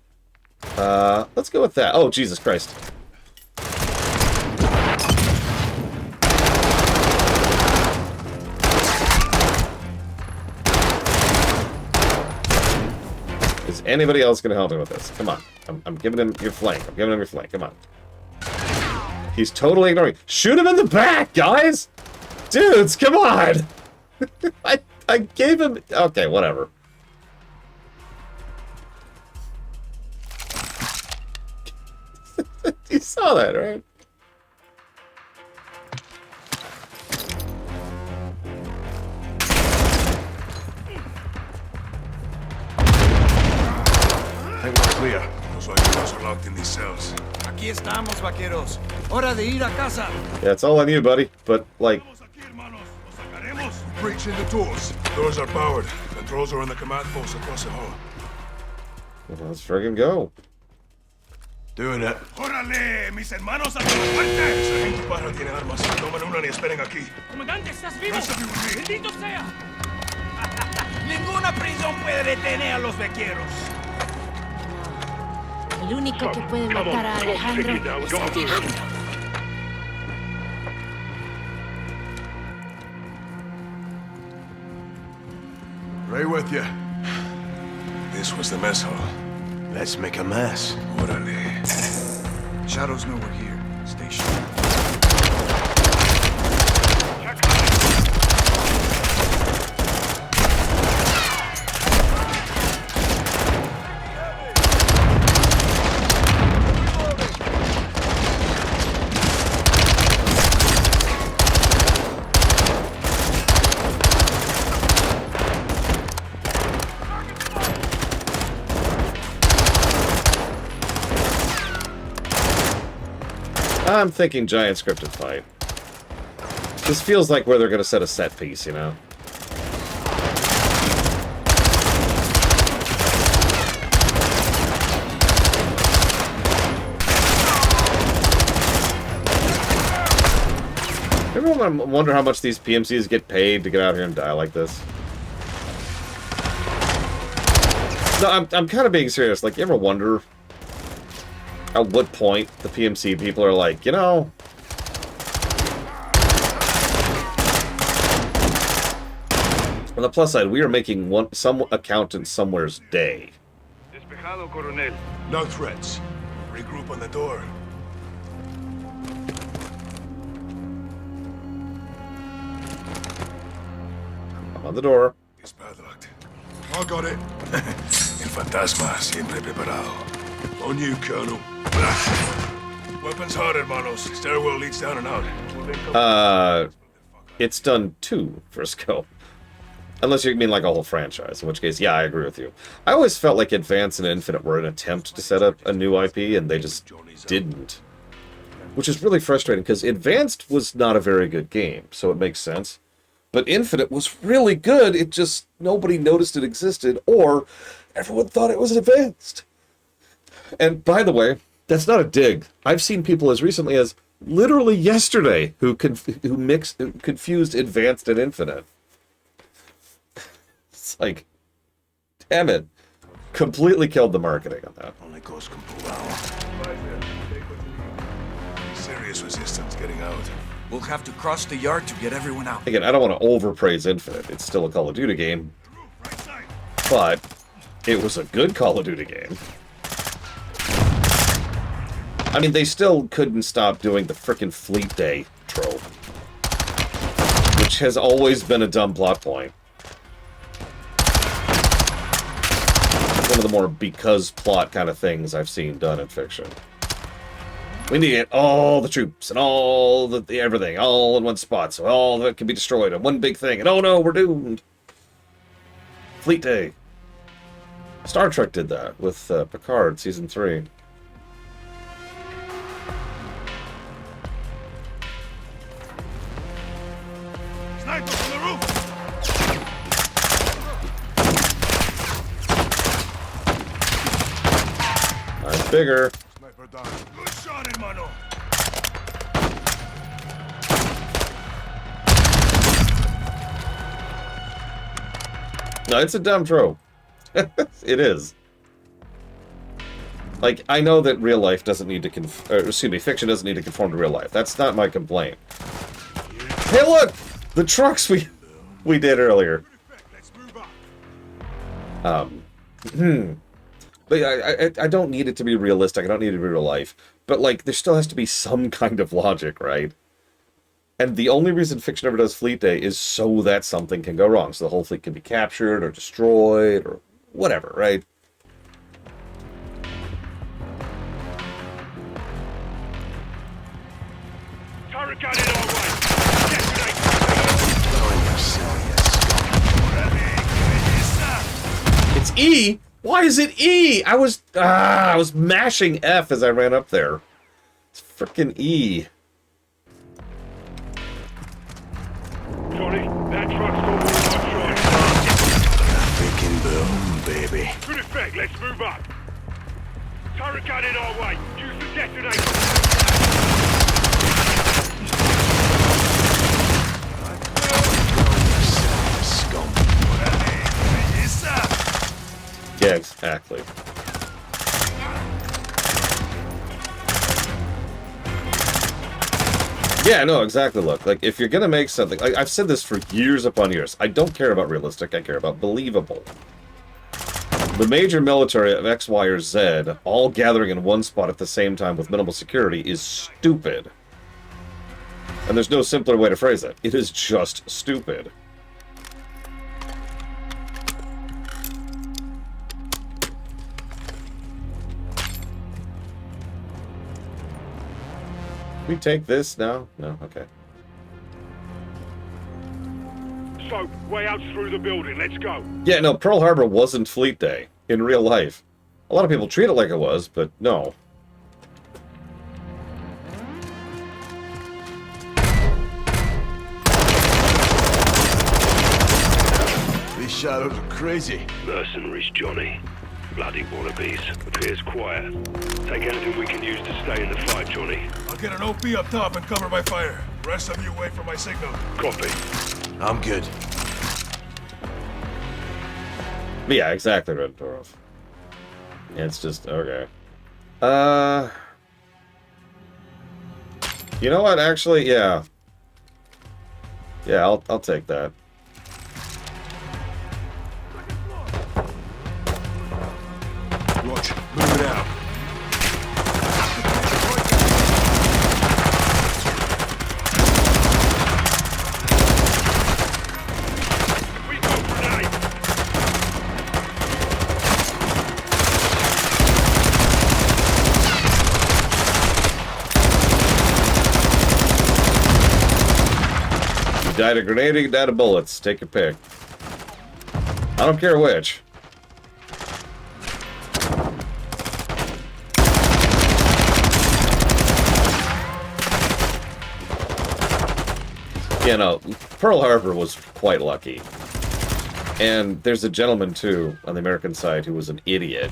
Let's go with that. Oh, Jesus Christ. Is anybody else going to help me with this? Come on. I'm giving him your flank. I'm giving him your flank. Come on. He's totally ignoring. Shoot him in the back, guys! Dudes, come on! I gave him... Okay, whatever. You saw that, right? I think we're clear. Those vaqueros are locked in these cells. Aquí estamos, vaqueros. Hora de ir a casa. Yeah, it's all on you, buddy. But, like... Breach in the doors. Doors are powered. Controls are in the command post across the hall. Well, let's friggin' go. Doing it. ¡Órale! ¡Mis hermanos a la muerte! Sargento Parra tiene armas. Tomen una y esperen aquí. Comandante, ¿estás vivo? Rest of you with me. ¡Bendito sea! Ninguna prisión puede detener a los vaqueros. El único que puede matar a Alejandro es Alejandro. Right with you. This was the mess hall. Let's make a mess. Órale. Shadows know we're here. Stay sharp. I'm thinking giant scripted fight. This feels like where they're going to set a set piece, you know? Everyone wonder how much these PMCs get paid to get out here and die like this? No, I'm kind of being serious. Like, you ever wonder at what point the PMC people are like, you know... On the plus side, we are making some accountant somewhere's day. Despejado, Coronel. No threats. Regroup on the door. I'm on the door. It's padlocked. I got it. El fantasma siempre preparado. On you, Colonel. Weapons hard, hermanos. Stairwell leads down and out. It's done too, Frisco. Unless you mean like a whole franchise, in which case, yeah, I agree with you. I always felt like Advance and Infinite were an attempt to set up a new IP, and they just didn't. Which is really frustrating, because Advanced was not a very good game, so it makes sense. But Infinite was really good, it just, nobody noticed it existed, or everyone thought it was Advanced. And by the way, that's not a dig. I've seen people as recently as literally yesterday who confused Advanced and Infinite. It's like, damn it. Completely killed the marketing on that. Only Ghost can pull out. Serious resistance getting out. We'll have to cross the yard to get everyone out. Again, I don't want to overpraise Infinite. It's still a Call of Duty game. But it was a good Call of Duty game. I mean, they still couldn't stop doing the frickin' Fleet Day trope. Which has always been a dumb plot point. more because plot kind of things I've seen done in fiction. We need all the troops and all the everything all in one spot, so all of it can be destroyed in one big thing. And oh no, we're doomed. Fleet Day. Star Trek did that with Picard season 3. Sniper from the roof! I'm bigger. Sniper down. Good shot, hermano. No, it's a dumb trope. It is. Like, I know that real life doesn't need to fiction doesn't need to conform to real life. That's not my complaint. Hey, look! The trucks we did earlier. But I don't need it to be realistic. I don't need it to be real life. But, like, there still has to be some kind of logic, right? And the only reason fiction ever does Fleet Day is so that something can go wrong. So the whole fleet can be captured or destroyed or whatever, right? Turret gun in our way. It's E? Why is it E? I was mashing F as I ran up there. It's frickin' E. Johnny, that truck's got one on Freaking boom, baby. Good effect, let's move up. Turret gun in our way. Use the detonator. Yeah, exactly. Yeah, no, exactly. Look, like, if you're gonna make something... Like, I've said this for years upon years. I don't care about realistic, I care about believable. The major military of X, Y, or Z, all gathering in one spot at the same time with minimal security, is stupid. And there's no simpler way to phrase it. It is just stupid. We take this now? No? Okay. So, way out through the building, let's go. Yeah, no, Pearl Harbor wasn't Fleet Day in real life. A lot of people treat it like it was, but no. These shadows are crazy. Mercenaries, Johnny. Bloody wannabes. Appears quiet. Take anything we can use to stay in the fight, Johnny. I'll get an OP up top and cover my fire. Rest of you wait for my signal. Copy. I'm good. Yeah, exactly, Red Dwarf. It's just, okay. You know what, actually, yeah. Yeah, I'll take that. Watch, move it out. We got grenade. You died of grenade, you died of bullets. Take your pick. I don't care which. You know, Pearl Harbor was quite lucky. And there's a gentleman, too, on the American side who was an idiot.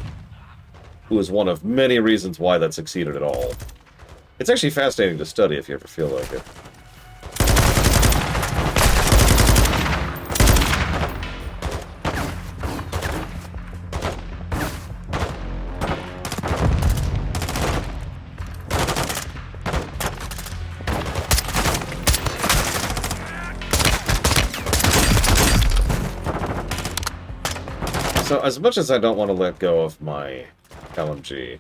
Who was one of many reasons why that succeeded at all. It's actually fascinating to study if you ever feel like it. So, as much as I don't want to let go of my LMG,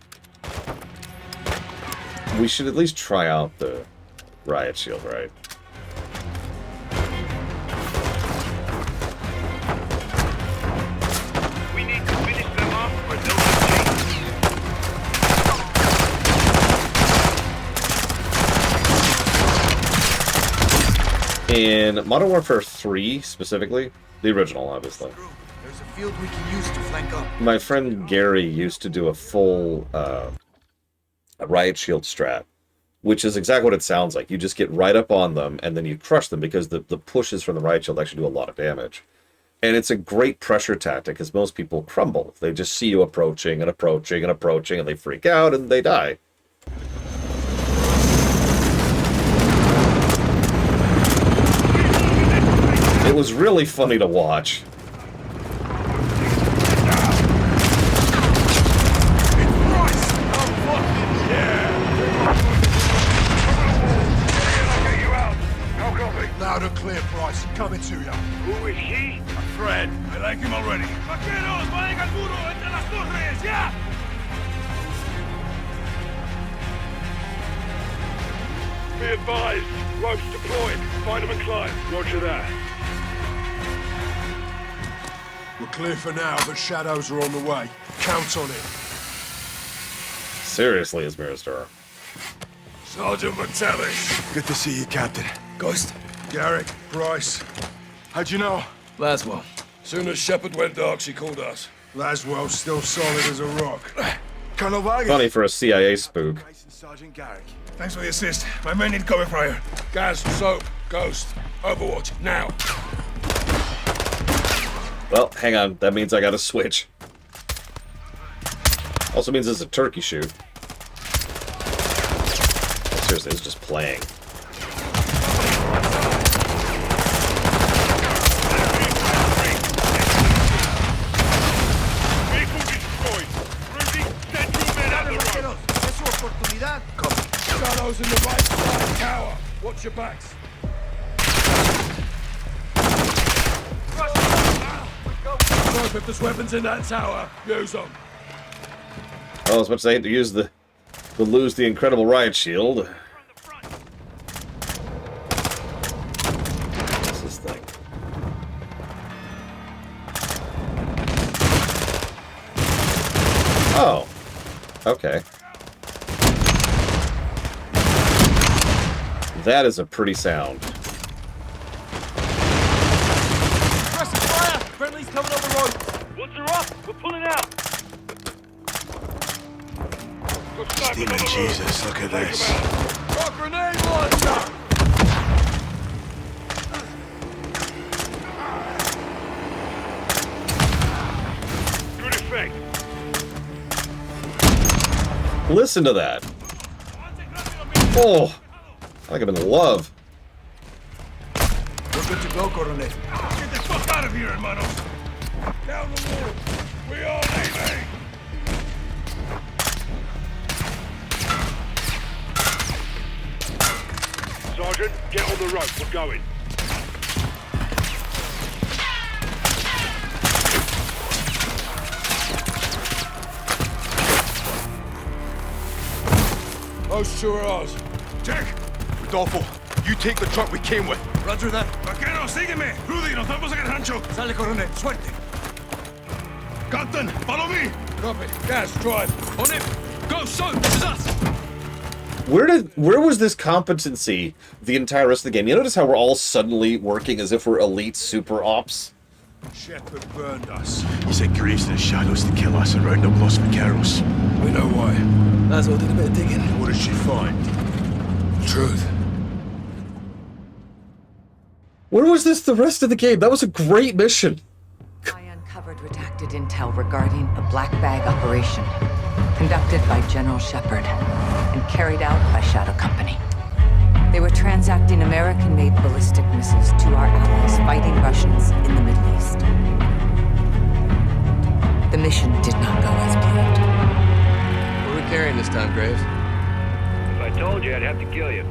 we should at least try out the riot shield, right? We need to finish them off or they'll In Modern Warfare 3, specifically, the original, obviously, There's a field we can use to flank up. my friend Gary used to do a full riot shield strat, which is exactly what it sounds like. You just get right up on them, and then you crush them, because the pushes from the riot shield actually do a lot of damage. And it's a great pressure tactic, because most people crumble. They just see you approaching and approaching and approaching, and they freak out, and they die. It was really funny to watch. Loud and clear, Price. Coming to you. Who is he? A friend. I like him already. ¡Vaqueros, vayan al muro entre las torres! ¡Ya! Be advised. Ropes deployed. Find them and climb. Roger that. We're clear for now, but shadows are on the way. Count on it. Seriously, Asmirastar. Sergeant McTavish. Good to see you, Captain. Ghost. Garrick. Price. How'd you know? Laswell. Soon as Shepard went dark, she called us. Laswell's still solid as a rock. Colonel Vargas. Funny for a CIA spook. Sergeant Garrick. Thanks for the assist. My men need cover fire. Gaz, Soap, Ghost. Overwatch, now. Well, hang on. That means I gotta switch. Also means it's a turkey shoot. Oh, seriously, it's just playing. Vehicle destroyed. Rudy, send your men out the road. Shadows in the right side tower. Watch your backs. Soap, if there's weapons in that tower, use them. Well, as much as I hate to use to lose the incredible riot shield. What's this thing? Oh. Okay. That is a pretty sound. Pressing fire! Friendly's coming on the road! Once they're up, we're pulling out. Demon Jesus, look at this. Got grenade launcher! Good effect. Listen to that. Oh. I think I'm in love. We're good to go, Coronel. Get the fuck out of here, hermanos. Down the wall. We are leaving. Sergeant, get on the rope. We're going. Those two are ours. Check. Rodolfo, you take the truck we came with. Roger that. Vaquero, sígueme. Rudy, nos vamos a el rancho. Sale, Coronel. Suerte. Captain, follow me. Copy. Gas, drive. On it! Go, so, this is us! Where was this competency the entire rest of the game? You notice how we're all suddenly working as if we're elite super ops? Shepard burned us. He sent Graves to the shadows to kill us and round up Los Vaqueros. We know why. Laswell did a bit of digging. What did she find? Truth. Where was this the rest of the game? That was a great mission. I uncovered redacted intel regarding a black bag operation conducted by General Shepard and carried out by Shadow Company. They were transacting American-made ballistic missiles to our allies fighting Russians in the Middle East. The mission did not go as planned. What are we carrying this time, Graves? If I told you, I'd have to kill you.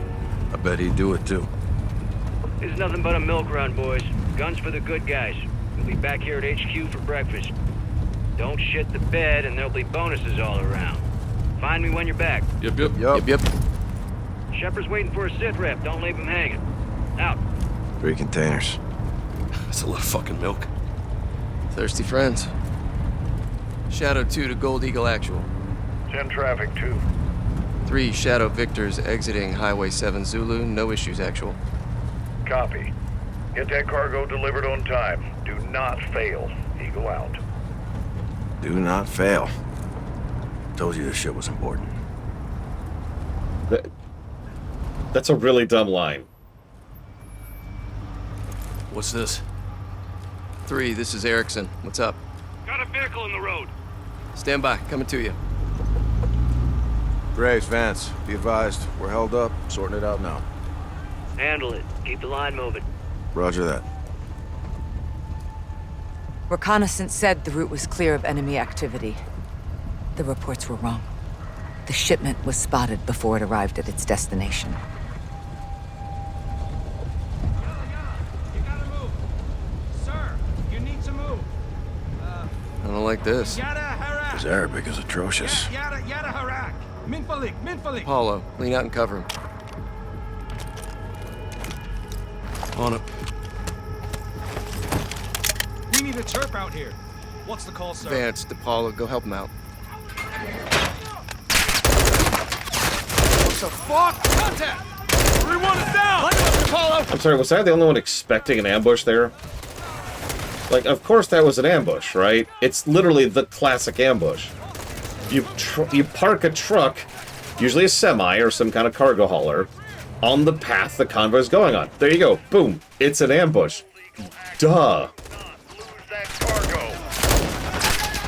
I bet he'd do it too. This is nothing but a milk run, boys. Guns for the good guys. We'll be back here at HQ for breakfast. Don't shit the bed, and there'll be bonuses all around. Find me when you're back. Yep. Shepard's waiting for a sit rep. Don't leave him hanging. Out. 3 containers. That's a lot of fucking milk. Thirsty friends. Shadow 2 to Gold Eagle Actual. 10 traffic 2. 3 Shadow Victors exiting Highway 7 Zulu. No issues, Actual. Copy. Get that cargo delivered on time. Do not fail. Eagle out. Do not fail. Told you this shit was important. That's a really dumb line. What's this? 3, this is Erickson. What's up? Got a vehicle in the road. Stand by. Coming to you. Graves, Vance, be advised. We're held up. Sorting it out now. Handle it. Keep the line moving. Roger that. Reconnaissance said the route was clear of enemy activity. The reports were wrong. The shipment was spotted before it arrived at its destination. You gotta move. Sir, you need to move. I don't like this. Yada harak. His Arabic is atrocious. Yada harak. Minfalik, minfalik. Paulo, lean out and cover him. On it. We need a chirp out here. What's the call, sir? Vance, DePaulo, go help him out. What the fuck? Contact! Everyone is down! Light up, DePaulo! I'm sorry, was I the only one expecting an ambush there? Like, of course that was an ambush, right? It's literally the classic ambush. You park a truck, usually a semi or some kind of cargo hauler, on the path the convoy's going on. There you go. Boom. It's an ambush. Duh.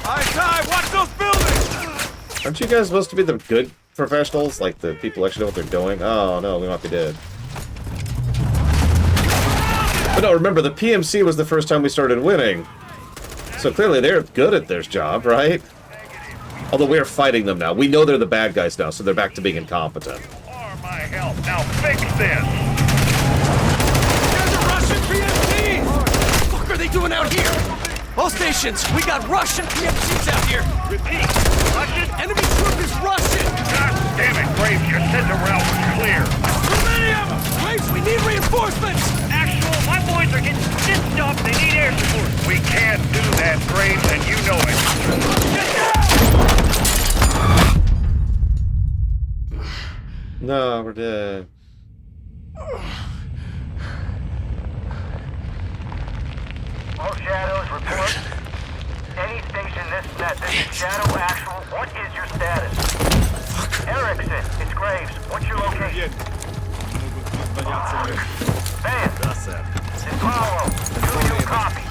High tide! Watch those buildings! Aren't you guys supposed to be the good professionals? Like the people who actually know what they're doing? Oh no, we might be dead. But no, remember, the PMC was the first time we started winning. So clearly they're good at their job, right? Although we are fighting them now. We know they're the bad guys now, so they're back to being incompetent. My help. Now fix this! There's a Russian PMC! What the fuck are they doing out here? All stations, we got Russian PMCs out here! Repeat! Russian? Enemy troop is Russian! God damn it, Graves, you said the route was clear! Too many of them! Graves, we need reinforcements! Actual, my boys are getting stitched up. They need air support. We can't do that, Graves, and you know it. Get down! No, we're dead. All Shadows, report. Any station this net. This is Shadow Actual. What is your status? Erickson, it's Graves. What's your location? Van, it's Paulo. Do you copy?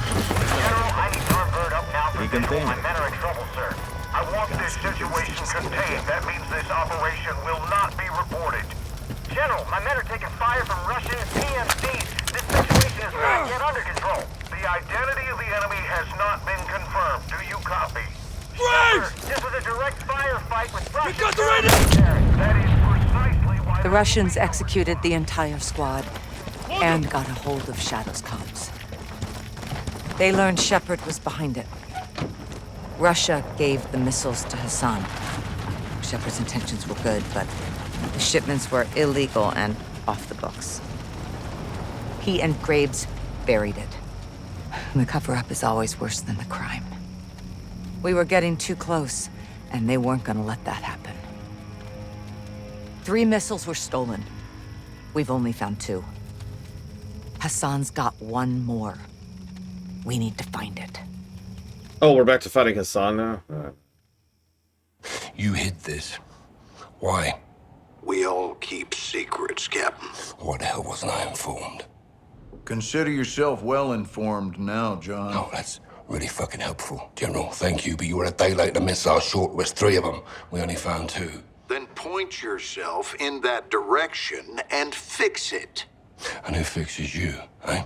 General, I need to revert up now for visual. My men are in trouble, sir. I want this situation contained. That means this operation will not be reported. General, my men are taking fire from Russian PMCs. This situation is not yet under control. The identity of the enemy has not been confirmed. Do you copy? Graves! This was a direct firefight with Russian... got the radio! That is precisely why... The Russians executed the entire squad and got a hold of Shadow's comms. They learned Shepard was behind it. Russia gave the missiles to Hassan. Shepard's intentions were good, but the shipments were illegal and off the books. He and Graves buried it. The cover-up is always worse than the crime. We were getting too close, and they weren't gonna let that happen. 3 missiles were stolen. We've only found 2. Hassan's got 1 more. We need to find it. Oh, we're back to fighting Hassan now? You hid this. Why? We all keep secrets, Captain. Why the hell wasn't I informed? Consider yourself well informed now, John. Oh, that's really fucking helpful. General, thank you, but you were a day late. The missile short was 3 of them. We only found 2. Then point yourself in that direction and fix it. And who fixes you, eh?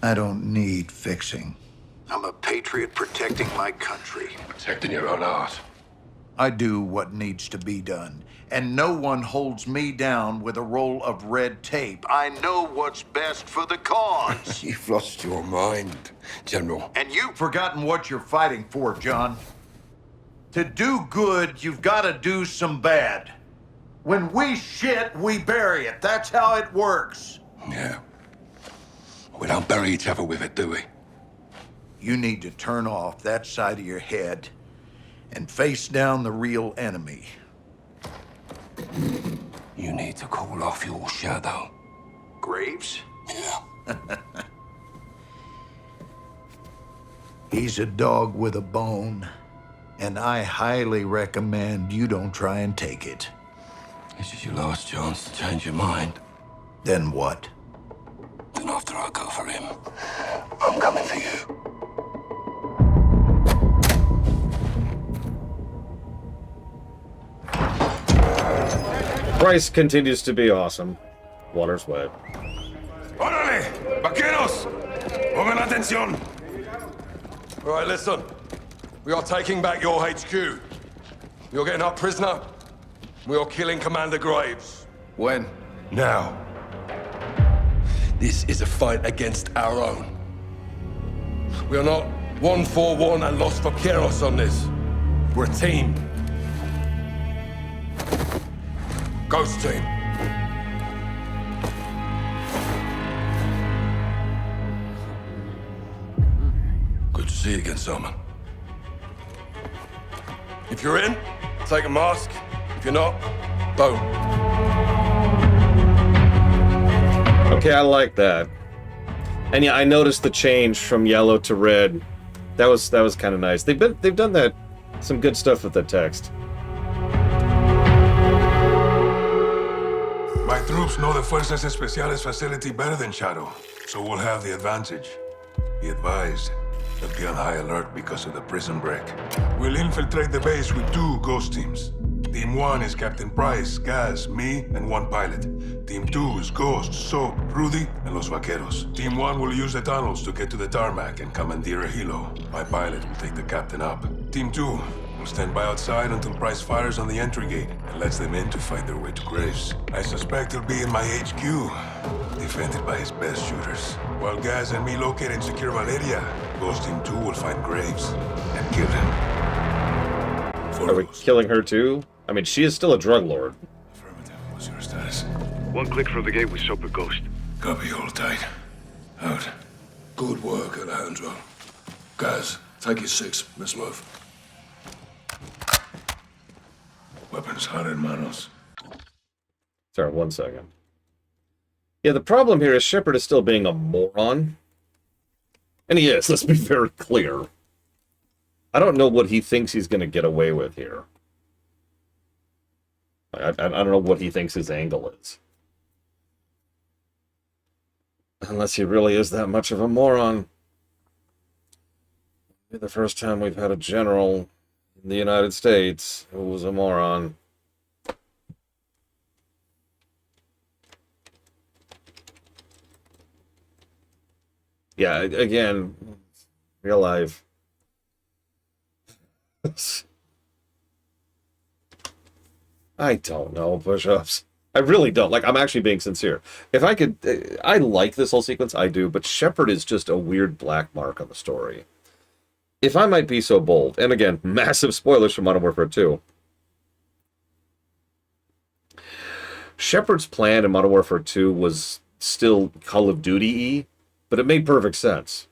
I don't need fixing. I'm a patriot protecting my country. Protecting your own art. I do what needs to be done, and no one holds me down with a roll of red tape. I know what's best for the cause. You've lost your mind, General. And you've forgotten what you're fighting for, John. To do good, you've got to do some bad. When we shit, we bury it. That's how it works. Yeah. We don't bury each other with it, do we? You need to turn off that side of your head and face down the real enemy. You need to call off your shadow. Graves? Yeah. He's a dog with a bone, and I highly recommend you don't try and take it. This is your last chance to change your mind. Then what? Then after I go for him, I'm coming for you. Bryce continues to be awesome. Water's wet. ¡Órale! ¡Vaqueros! ¡Pongan atención! All right, listen. We are taking back your HQ. You're getting our prisoner. We are killing Commander Graves. When? Now. This is a fight against our own. We are not 1-4-1 and Los Vaqueros on this. We're a team. Ghost team. Good to see you again, Salman. If you're in, take a mask. If you're not, boom. Okay, I like that. And yeah, I noticed the change from yellow to red. That was kind of nice. They've done that some good stuff with the text. My troops know the Fuerzas Especiales facility better than Shadow, so we'll have the advantage. Be advised, they'll be on high alert because of the prison break. We'll infiltrate the base with 2 ghost teams. Team 1 is Captain Price, Gaz, me, and 1 pilot. Team 2 is Ghost, Soap, Rudy, and Los Vaqueros. Team 1 will use the tunnels to get to the tarmac and commandeer a helo. My pilot will take the captain up. Team 2 will stand by outside until Price fires on the entry gate and lets them in to fight their way to Graves. I suspect he'll be in my HQ, defended by his best shooters. While Gaz and me locate and secure Valeria, Ghost Team 2 will find Graves and kill him. Are we killing her too? I mean, she is still a drug lord. Affirmative. What's your status? 1 click from the gate with Soap and Ghost. Copy, hold tight. Out. Good work, Alejandro. Guys, take your 6. Let's move. Weapons hot in manos. Sorry, 1 second. Yeah, the problem here is Shepard is still being a moron. And he is, let's be very clear. I don't know what he thinks he's going to get away with here. I don't know what he thinks his angle is. Unless he really is that much of a moron. Maybe the first time we've had a general in the United States who was a moron. Yeah, again, real life. I don't know, push-ups. I really don't. Like, I'm actually being sincere. If I could... I like this whole sequence, I do, but Shepard is just a weird black mark on the story. If I might be so bold, and again, massive spoilers from Modern Warfare 2. Shepard's plan in Modern Warfare 2 was still Call of Duty-y, but it made perfect sense.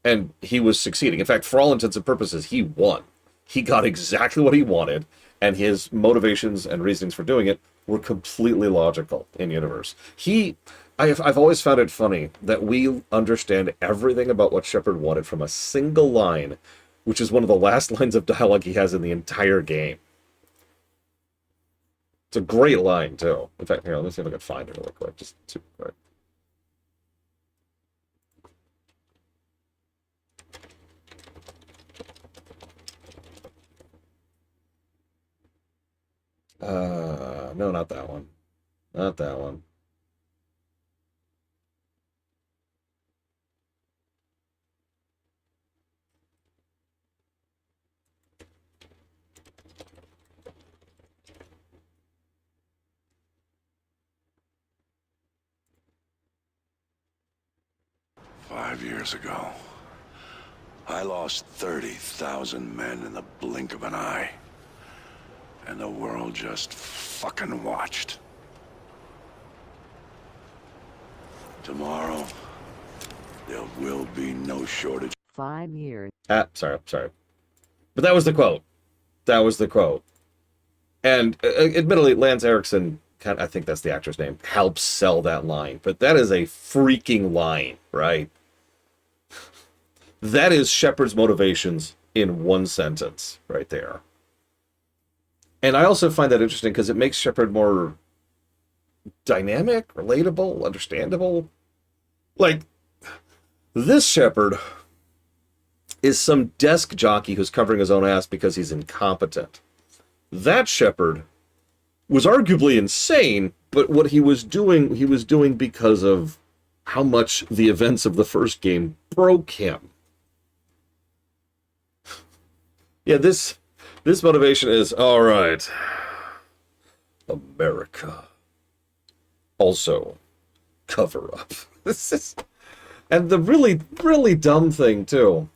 And he was succeeding. In fact, for all intents and purposes, he won. He got exactly what he wanted, and his motivations and reasonings for doing it were completely logical in universe. I've always found it funny that we understand everything about what Shepard wanted from a single line, which is one of the last lines of dialogue he has in the entire game. It's a great line, too. In fact, here, let's see if I can find it really quick. Just super quick. No, not that one. Not that one. Five years ago, I lost 30,000 men in the blink of an eye. And the world just fucking watched. Tomorrow, there will be no shortage. 5 years. Sorry. But that was the quote. That was the quote. And admittedly, Lance Erickson I think that's the actor's name, helps sell that line. But that is a freaking line, right? That is Shepard's motivations in one sentence right there. And I also find that interesting because it makes Shepard more dynamic, relatable, understandable. Like, this Shepard is some desk jockey who's covering his own ass because he's incompetent. That Shepard was arguably insane, but what he was doing because of how much the events of the first game broke him. Yeah, this motivation is, all right, America. Also, cover up. This is, and the really, really dumb thing, too,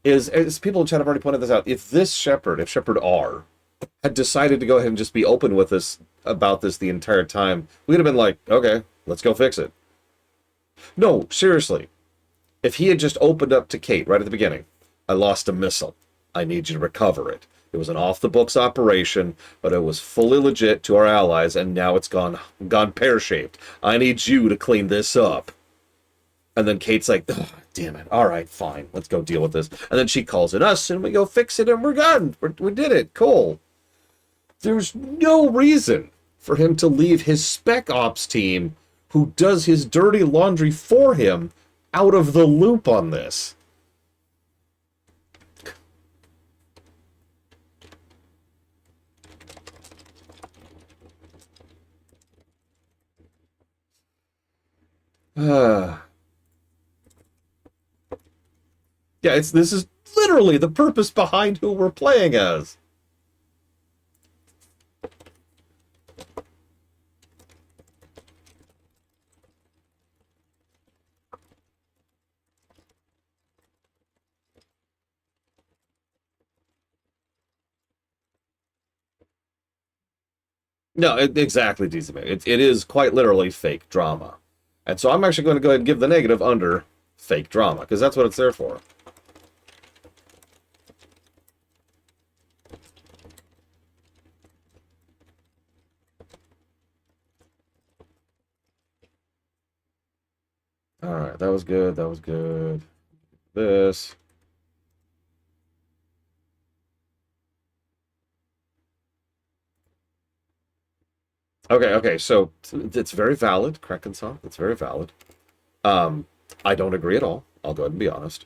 is, as people in chat have already pointed this out, if Shepard R, had decided to go ahead and just be open with us about this the entire time, we'd have been like, okay, let's go fix it. No, seriously. If he had just opened up to Kate right at the beginning, I lost a missile. I need you to recover it. It was an off-the-books operation, but it was fully legit to our allies, and now it's gone pear-shaped. I need you to clean this up. And then Kate's like, oh, damn it. All right, fine. Let's go deal with this. And then she calls in us, and we go fix it, and we're done. We did it. Cool. There's no reason for him to leave his Spec Ops team, who does his dirty laundry for him, out of the loop on this. Yeah, this is literally the purpose behind who we're playing as. No, exactly, DZM. It is quite literally fake drama. And so I'm actually going to go ahead and give the negative under fake drama, because that's what it's there for. Alright, that was good, that was good. This. Okay, so it's very valid, Krakensaw. It's very valid. I don't agree at all. I'll go ahead and be honest.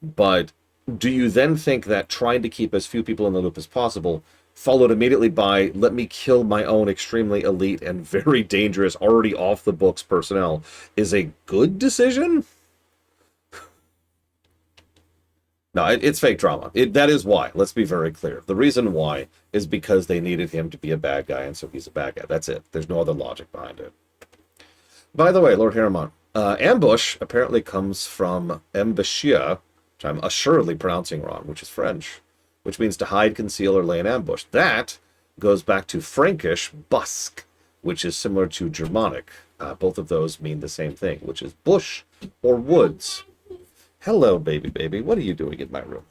But do you then think that trying to keep as few people in the loop as possible, followed immediately by, let me kill my own extremely elite and very dangerous, already off-the-books personnel, is a good decision? No, it's fake drama. That is why. Let's be very clear. The reason why is because they needed him to be a bad guy, and so he's a bad guy. That's it. There's no other logic behind it. By the way, Lord Harriman, ambush apparently comes from embouchure, which I'm assuredly pronouncing wrong, which is French, which means to hide, conceal, or lay an ambush. That goes back to Frankish busk, which is similar to Germanic. Both of those mean the same thing, which is bush or woods. Hello, baby. What are you doing in my room?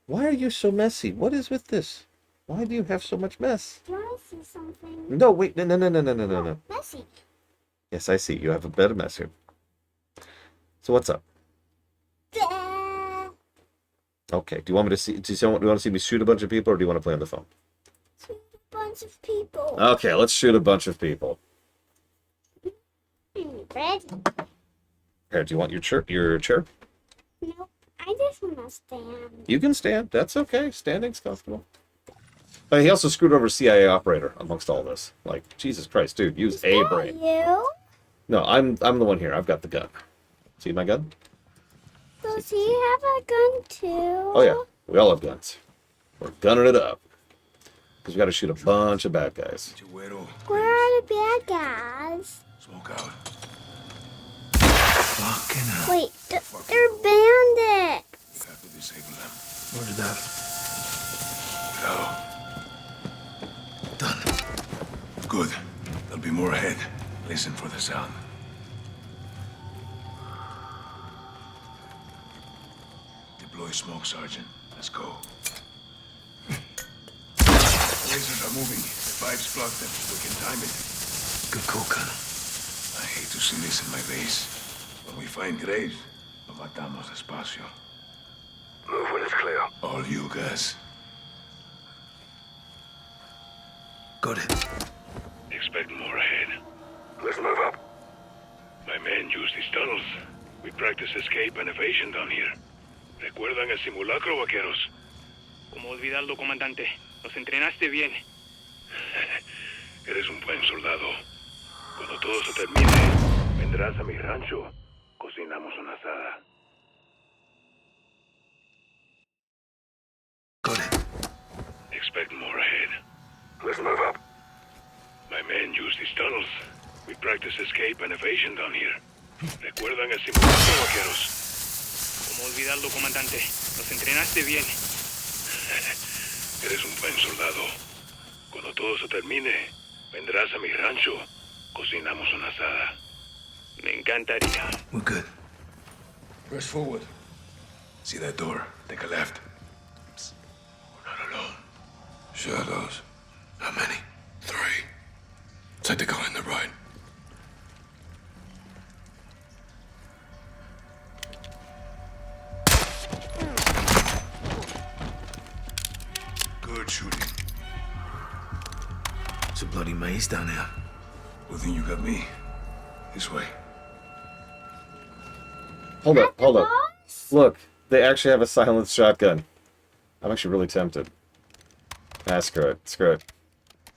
Why are you so messy? What is with this? Why do you have so much mess? Do I see something? No, wait, no. Messy. Yes, I see. You have a bit of mess here. So what's up? Okay. Do you want me to see? Do you want to see me shoot a bunch of people, or do you want to play on the phone? Shoot a bunch of people. Okay, let's shoot a bunch of people. Ready? Here, do you want your chair? Nope. I just want to stand. You can stand. That's okay. Standing's comfortable. He also screwed over a CIA operator amongst all this. Like, Jesus Christ, dude, use a brain. You? No, I'm the one here. I've got the gun. See my gun? Does he have a gun too? Oh yeah, we all have guns. We're gunning it up because we got to shoot a bunch of bad guys. Where are the bad guys? Smoke out. Wait, they're bandits. Have to disable them. Where's that? No. Done. Good. There'll be more ahead. Listen for the sound. Deploy smoke, Sergeant. Let's go. Lasers are moving. The pipes block them. We can time it. Good call, Colonel. I hate to see this in my base. When we find Graves, lo matamos despacio. Move when it's clear. All you guys. Got it. Expect more ahead. Let's move up. My men use these tunnels. We practice escape and evasion down here. ¿Recuerdan el simulacro, vaqueros? ¿Cómo olvidarlo, comandante? Nos entrenaste bien. Eres un buen soldado. Cuando todo se termine, vendrás a mi rancho. Cocinamos una asada. Got it. Expect more ahead. Let's move up. My men use these tunnels. We practice escape and evasion down here. ¿Recuerdan el simulacro, vaqueros? ¿Cómo olvidarlo, comandante? Nos entrenaste bien. Eres un buen soldado. Cuando todo se termine, vendrás a mi rancho. Cocinamos una asada. Me encantaría. We're good. Press forward. See that door? Take a left. We're not alone. Shadows. How many? 3. Take the guy on the right. Good shooting. It's a bloody maze down here. Well, then you got me. This way. Hold up, hold up. Look, they actually have a silenced shotgun. I'm actually really tempted. Ah, screw it. Screw it.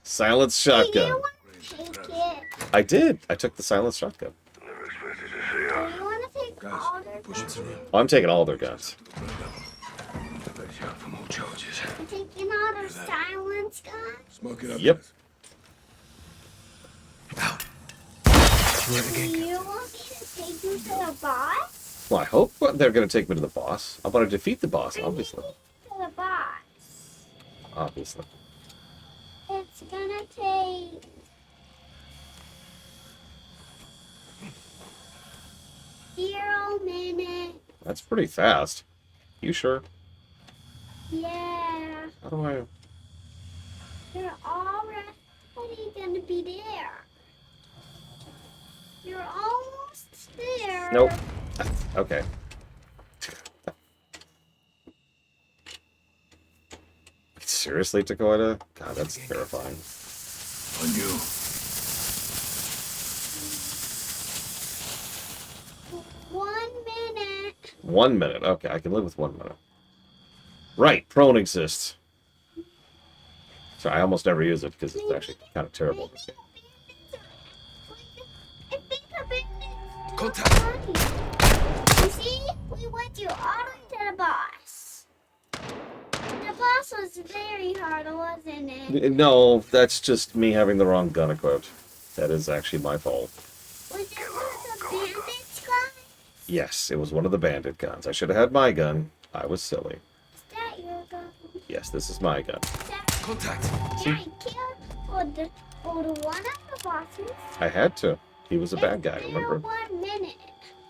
Silenced shotgun. I did. I took the silenced shotgun. Never expected to see us. Oh, I'm taking all their guns. For more charges. Taking all their silence guns? Smoke it up. Yep. Do you want me to take you to the boss? Well, I hope they're going to take me to the boss. I want to defeat the boss, obviously. To the boss. Obviously. It's gonna take 0 minutes. That's pretty fast. You sure? Yeah. How do I... You're already gonna be there. You're almost there. Nope. Okay. Seriously, Dakota? God, that's terrifying. On you. minute. 1 minute. Okay, I can live with 1 minute. Right, prone exists. So I almost never use it because it's actually kind of terrible. Contact. You see, we went you all to the boss. The boss was very hard, wasn't it? No, that's just me having the wrong gun equipped. That is actually my fault. Was it one of the bandits guns? Yes, it was one of the bandit guns. I should have had my gun. I was silly. Is that your gun? Yes, this is my gun. Contact. Yeah, I killed the one of the bosses. I had to. He was a bad guy, It's remember? 1 minute.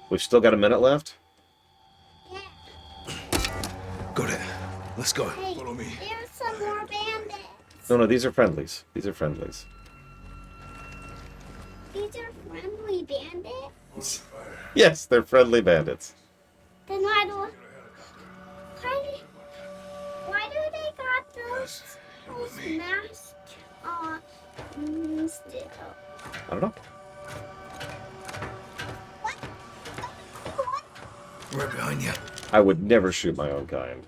We've still got a minute left? Yeah. Got it. Let's go. Hey, Follow me. there's some more bandits. No, these are friendlies. These are friendlies. These are friendly bandits? Yes, they're friendly bandits. Then why do they got those masks on still? I don't know. Right behind you. I would never shoot my own kind.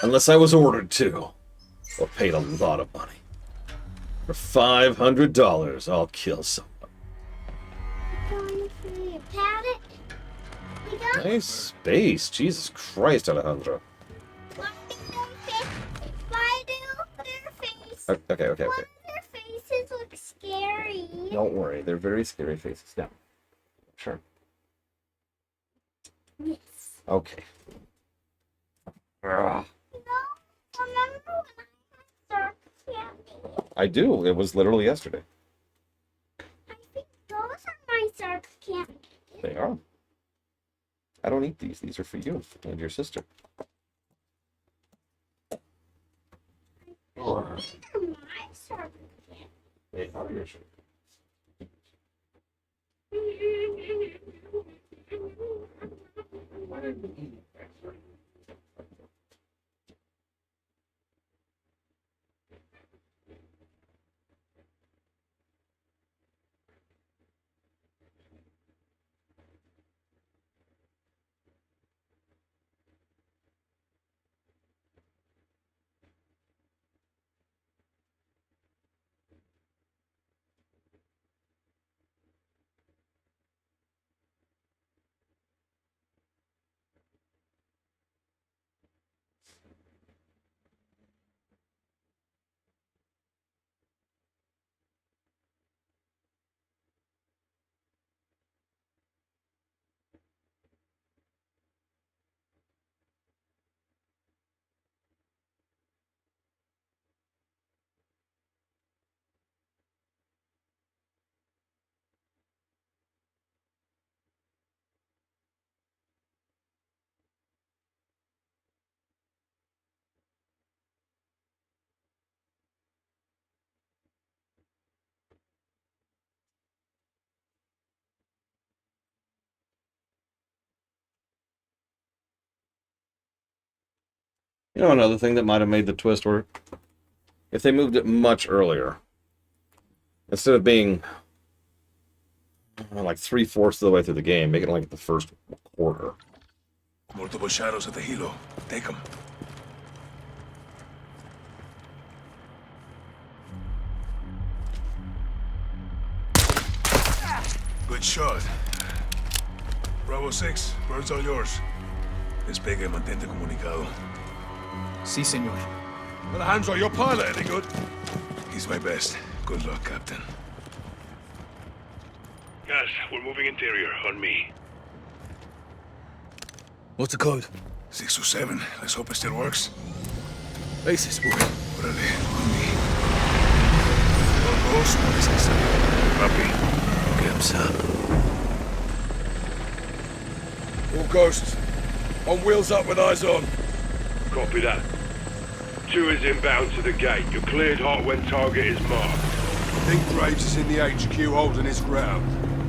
Unless I was ordered to. Or paid a lot of money. For $500, I'll kill someone. Going for you. Pat it. We got Nice space. Jesus Christ, Alejandro. Why do their face? Okay. Why do their faces look scary? Don't worry, they're very scary faces. Now, sure. Yes. Okay. Ugh. Remember when I had candy? I do. It was literally yesterday. I think those are my dark candy. They are. I don't eat these. These are for you and your sister. You know, another thing that might have made the twist work? If they moved it much earlier. Instead of being like 3/4 of the way through the game, make it like the first quarter. Multiple shadows at the helo. Take them. Good shot. Bravo 6, bird's all yours. Despegue, mantente comunicado. Sí, señor. Alejandro, your pilot, any good? He's my best. Good luck, Captain. Guys, we're moving interior. On me. What's the code? 627. Let's hope it still works. Basis, boy. Órale, on me. All goes, Copy. All ghosts. On wheels up with eyes on. Copy that. 2 is inbound to the gate. You're cleared hot when target is marked. Think Graves is in the HQ holding his ground.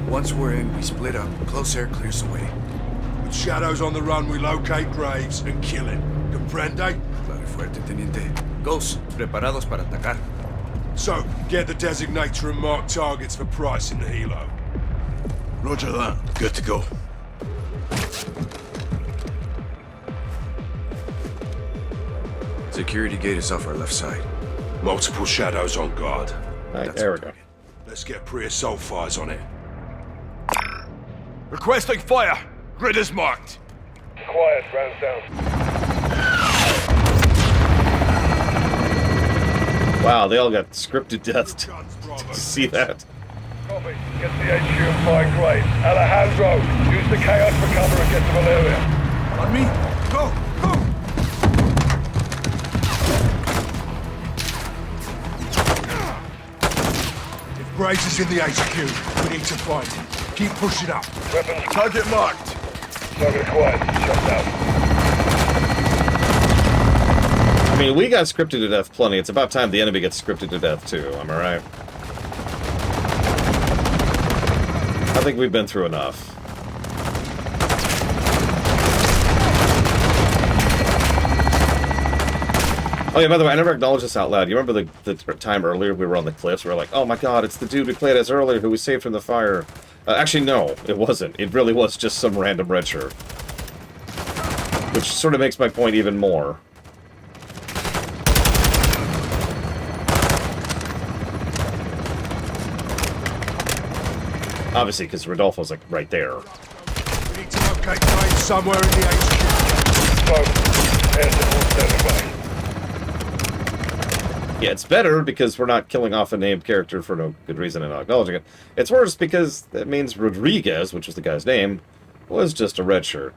Once we're in, we split up. Close air clears the way. With shadows on the run, we locate Graves and kill him. Comprende? Claro y fuerte, teniente. Ghosts, preparados para atacar. So, get the designator and mark targets for Price in the helo. Roger that. Good to go. Security gate is off our left side. Multiple shadows on guard. Alright, there we go. Let's get pre-assault fires on it. Requesting fire. Grid is marked. Quiet, rounds down. Wow, they all got scripted death. Did you see that? Copy. Get to the HQ and find Graves. Alejandro, use the chaos for cover and get to Valeria. On me. Go. Go. If Graves is in the HQ, we need to find him. Keep pushing up. Weapons. Target marked. Target acquired. Shut down. I mean, we got scripted to death plenty. It's about time the enemy gets scripted to death, too. Am I right? I think we've been through enough. Oh yeah, by the way, I never acknowledged this out loud. You remember the time earlier we were on the cliffs? We were like, oh my god, it's the dude we played as earlier who we saved from the fire. Actually, no, it wasn't. It really was just some random red shirt. Which sort of makes my point even more. Obviously, because Rodolfo's like right there. We need to locate Graves somewhere in the HQ. Yeah, it's better because we're not killing off a named character for no good reason and not acknowledging it. It's worse because that means Rodriguez, which was the guy's name, was just a red shirt.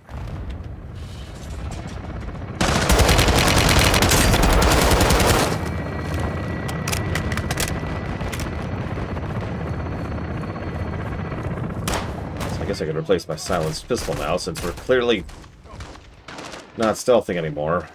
So I guess I could replace my silenced pistol now since we're clearly not stealthing anymore.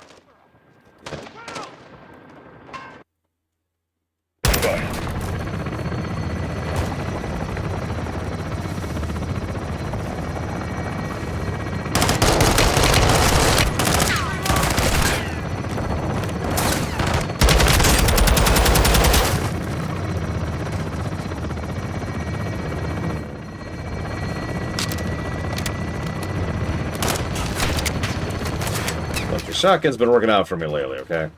shotgun's been working out for me lately, okay?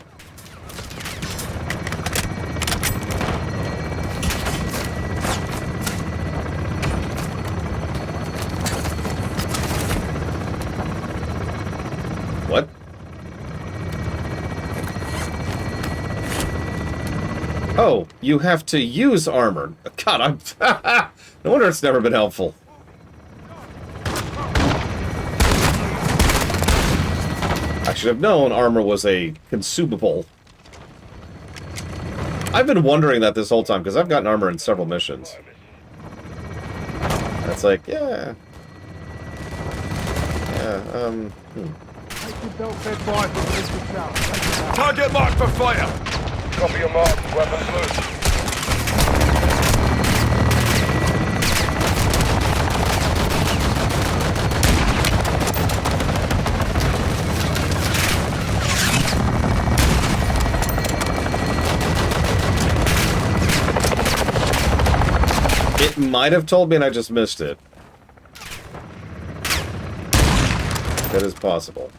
What? Oh, you have to use armor. God, I'm... no wonder it's never been helpful. I should have known armor was a consumable. I've been wondering that this whole time, because I've gotten armor in several missions. That's like, yeah. Yeah, Target marked for fire! Copy your mark, weapons loose. it might have told me and I just missed it. That is possible.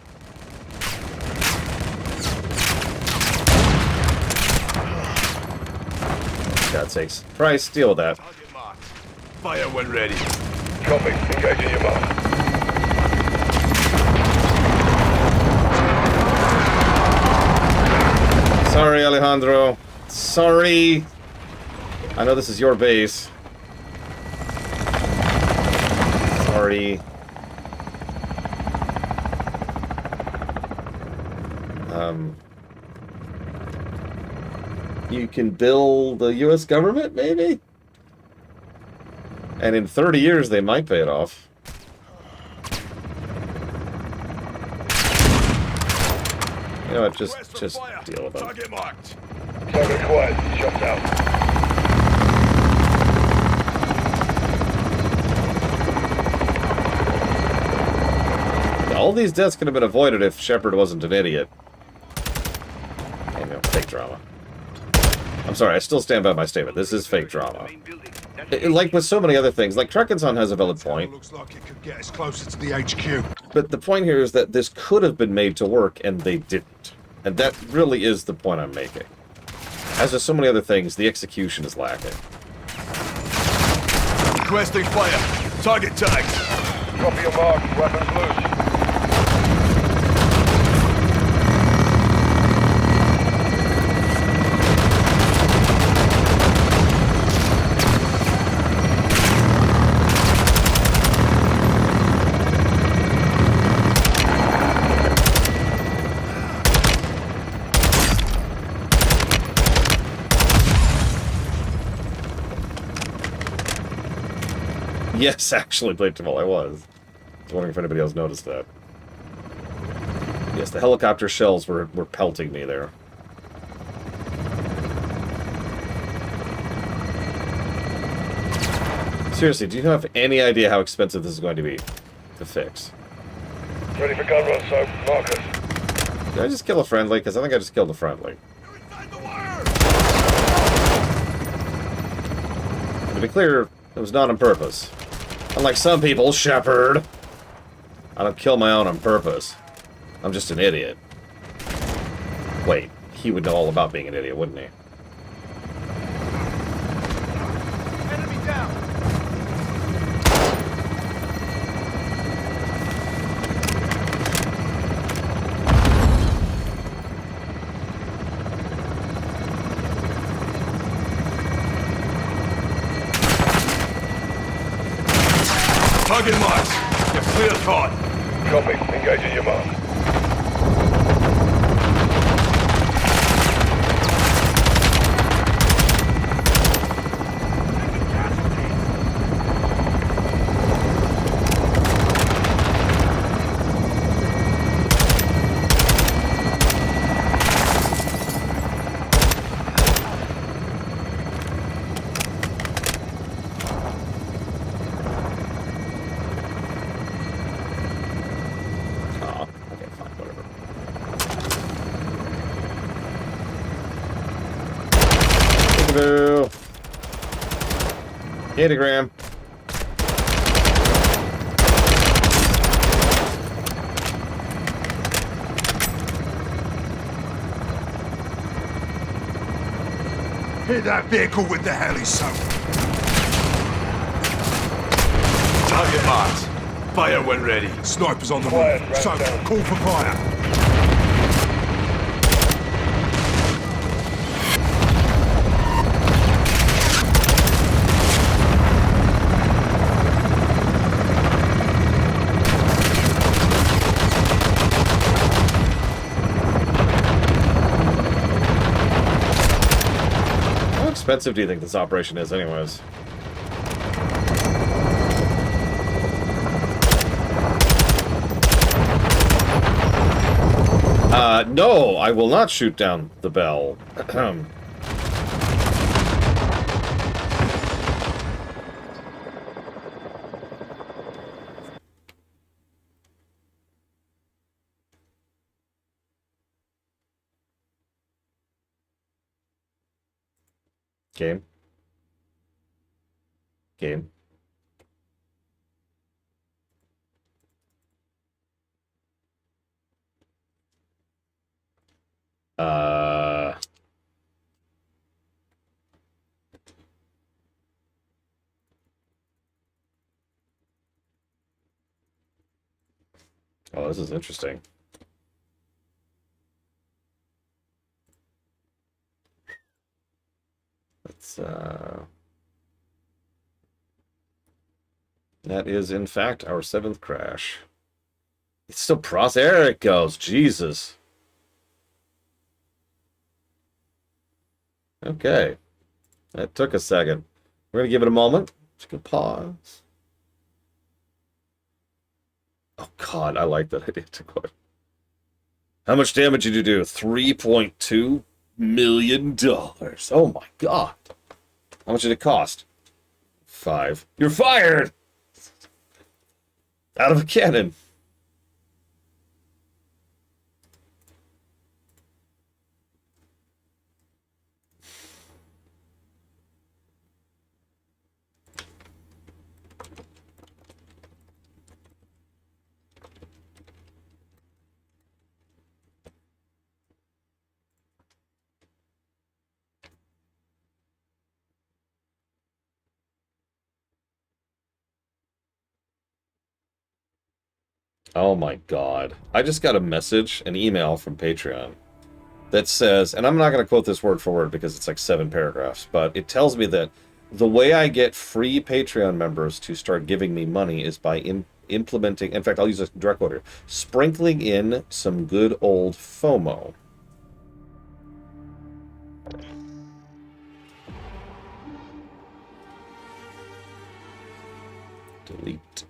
God's sakes. Price, deal with that. Fire when ready. Copy. Engaging your mark. Sorry, Alejandro. Sorry. I know this is your base. Sorry. You can bill the U.S. government, maybe? And in 30 years, they might pay it off. You know what, just deal with it. Target marked. Target quiet. Shots out. All these deaths could have been avoided if Shepard wasn't an idiot. Hang on, fake drama. I'm sorry, I still stand by my statement. This is fake drama. Like with so many other things, like Trekkinson has a valid point. Looks like it could get us closer to the HQ. But the point here is that this could have been made to work, and they didn't. And that really is the point I'm making. As with so many other things, the execution is lacking. Requesting fire. Target tagged. Copy your mark. Weapons loose. Yes, actually, Blateville, I was. I was wondering if anybody else noticed that. Yes, the helicopter shells were pelting me there. Seriously, do you have any idea how expensive this is going to be to fix? Ready for gun run, so markers. Did I just kill a friendly? Because I think I just killed a friendly. To be clear, it was not on purpose. Unlike some people, Shepard. I don't kill my own on purpose. I'm just an idiot. Wait, he would know all about being an idiot, wouldn't he? Enemy down. Target marked. You're clear thought. Copy. Engaging your mark. Datagram. Hit that vehicle with the heli, son. Target marked. Fire when ready. Snipers on the move. So, call for fire. How expensive do you think this operation is, anyways? No, I will not shoot down the bell. Game. Game. Oh, this is interesting. Let's, that is, in fact, our 7th crash. It's still there it goes. Jesus. Okay. That took a second. We're going to give it a moment. Just gonna pause. Oh, God, I like that idea. How much damage did you do? $3.2 million. Oh, my God. How much did it cost? 5. You're fired! Out of a cannon. Oh my God. I just got a message, an email from Patreon that says, and I'm not going to quote this word for word because it's like 7 paragraphs, but it tells me that the way I get free Patreon members to start giving me money is by implementing, in fact, I'll use a direct quote here, sprinkling in some good old FOMO. Delete.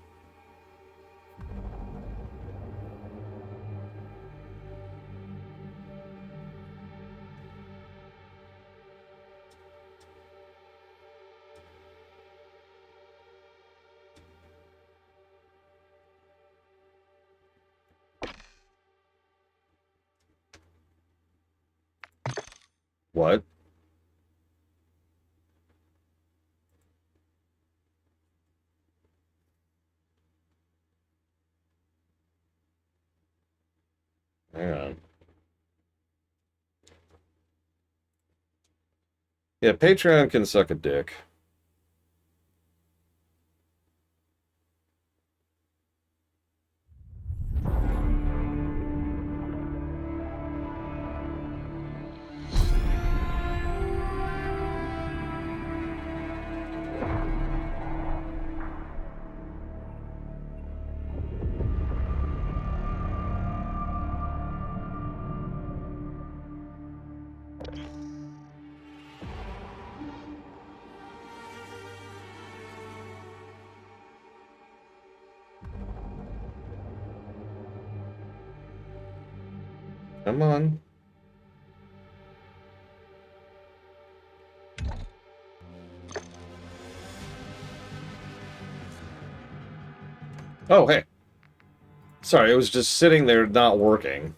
What? Hang on. Yeah, Patreon can suck a dick. Come on. Oh, hey. Sorry, it was just sitting there not working.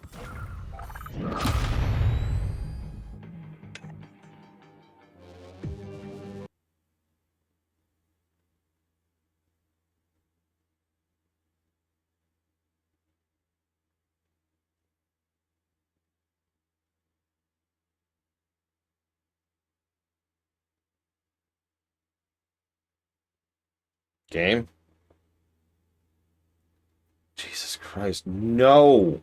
Game? Jesus Christ, no!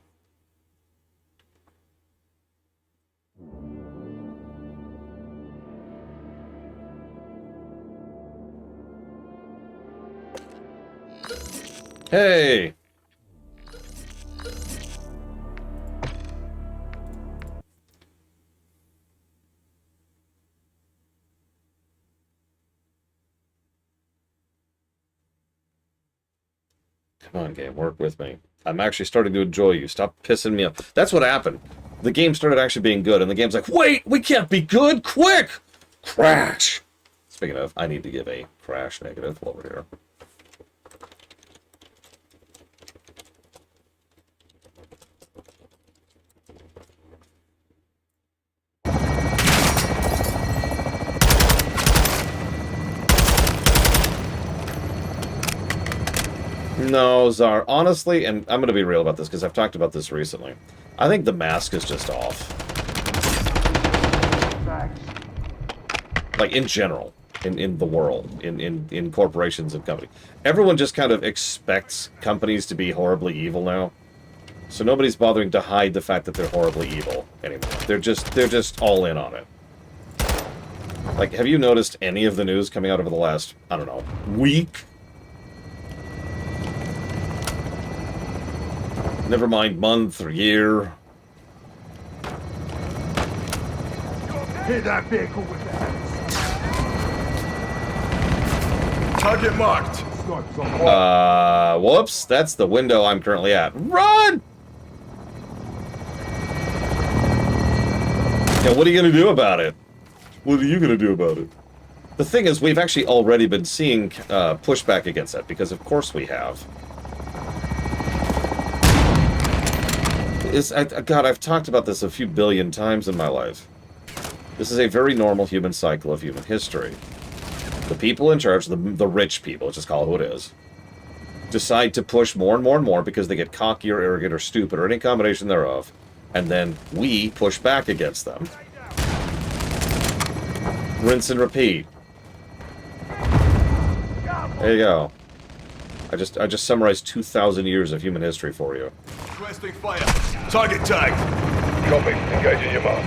Hey! Come on, game, work with me. I'm actually starting to enjoy you. Stop pissing me off. That's what happened. The game started actually being good, and the game's like, wait, we can't be good! Quick! Crash! Speaking of, I need to give a crash negative over here. No, Czar. Honestly, and I'm going to be real about this because I've talked about this recently. I think the mask is just off. Like, in general. In the world. In corporations and companies. Everyone just kind of expects companies to be horribly evil now. So nobody's bothering to hide the fact that they're horribly evil anymore. They're just all in on it. Like, have you noticed any of the news coming out over the last, I don't know, week? Never mind month or year. Hit that vehicle with that. Target marked. Whoops. That's the window I'm currently at. Run! Yeah, what are you going to do about it? What are you going to do about it? The thing is, we've actually already been seeing pushback against that, because of course we have. God, I've talked about this a few billion times in my life. This is a very normal human cycle of human history. The people in charge, the rich people, let's just call it who it is, decide to push more and more and more because they get cocky or arrogant or stupid or any combination thereof, and then we push back against them. Rinse and repeat. There you go. I just summarized 2,000 years of human history for you. Requesting fire. Target tagged. Copy. Engaging your mark.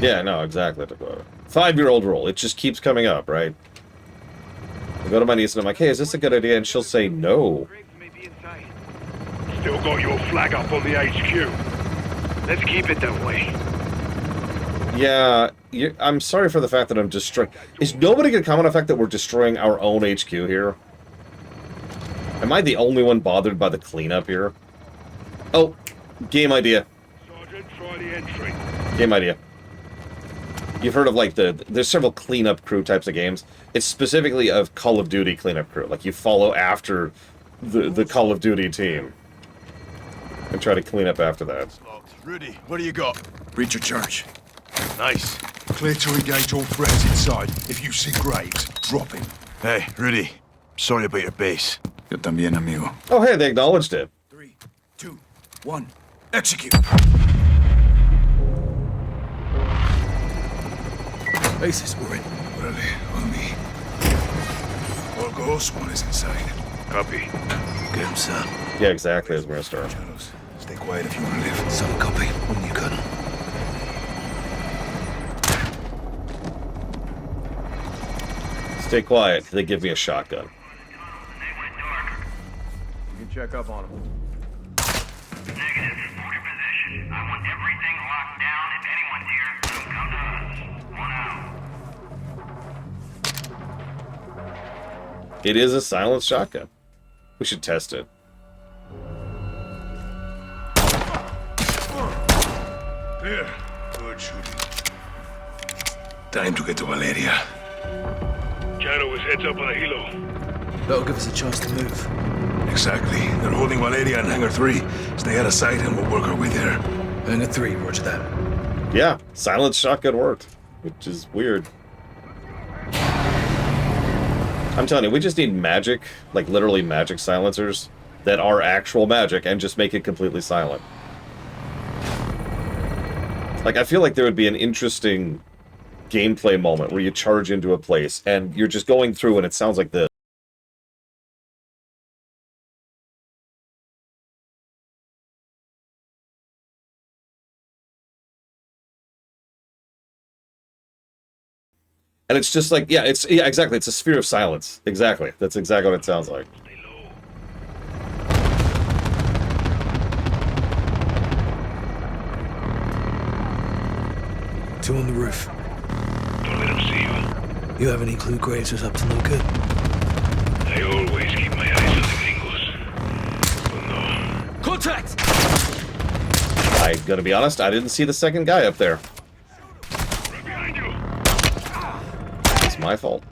Yeah, no, exactly. 5-year-old rule. It just keeps coming up, right? I go to my niece and I'm like, hey, is this a good idea? And she'll say no. Still got your flag up on the HQ. Let's keep it that way. Yeah, I'm sorry for the fact that I'm destroying... Is nobody going to comment on the fact that we're destroying our own HQ here? Am I the only one bothered by the cleanup here? Oh, game idea. Sergeant, try the entry. Game idea. You've heard of, like, there's several cleanup crew types of games. It's specifically of Call of Duty cleanup crew. Like, you follow after the Call of Duty team. And try to clean up after that. Rudy, what do you got? Breach of charge. Nice. Clear to engage all threats inside. If you see Graves, drop him. Hey, Rudy. Sorry about your base. Yo también, amigo. Oh, hey, they acknowledged it. 3, 2, 1. Execute. Bases, we're in. Orale, on me. All goes, one is inside. Copy. Get him, sir. Yeah, exactly, as we're gonna start. Shadows, stay quiet if you want to live. Some copy. On you, Colonel. Stay quiet. They give me a shotgun. You can check up on him. Negative. Hold your position. I want everything locked down. If anyone's here, come to us. 1 out. It is a silenced shotgun. We should test it. Clear. Good shooting. Time to get to Valeria. Shadow is heads up on a helo. That'll give us a chance to move. Exactly. They're holding Valeria and Hangar 3. Stay out of sight and we'll work our way there. Hangar 3, roger that. Yeah, silent shotgun worked, which is weird. I'm telling you, we just need magic, like literally magic silencers that are actual magic and just make it completely silent. Like, I feel like there would be an interesting gameplay moment where you charge into a place and you're just going through and it sounds like this. And it's just like, yeah, exactly. It's a sphere of silence. Exactly. That's exactly what it sounds like. Two on the roof. Don't let him see you. You have any clue Graves was up to no good? I always keep my eyes on the gringos. But no. Contact! I'm gonna be honest, I didn't see the second guy up there. Right behind you. It's my fault.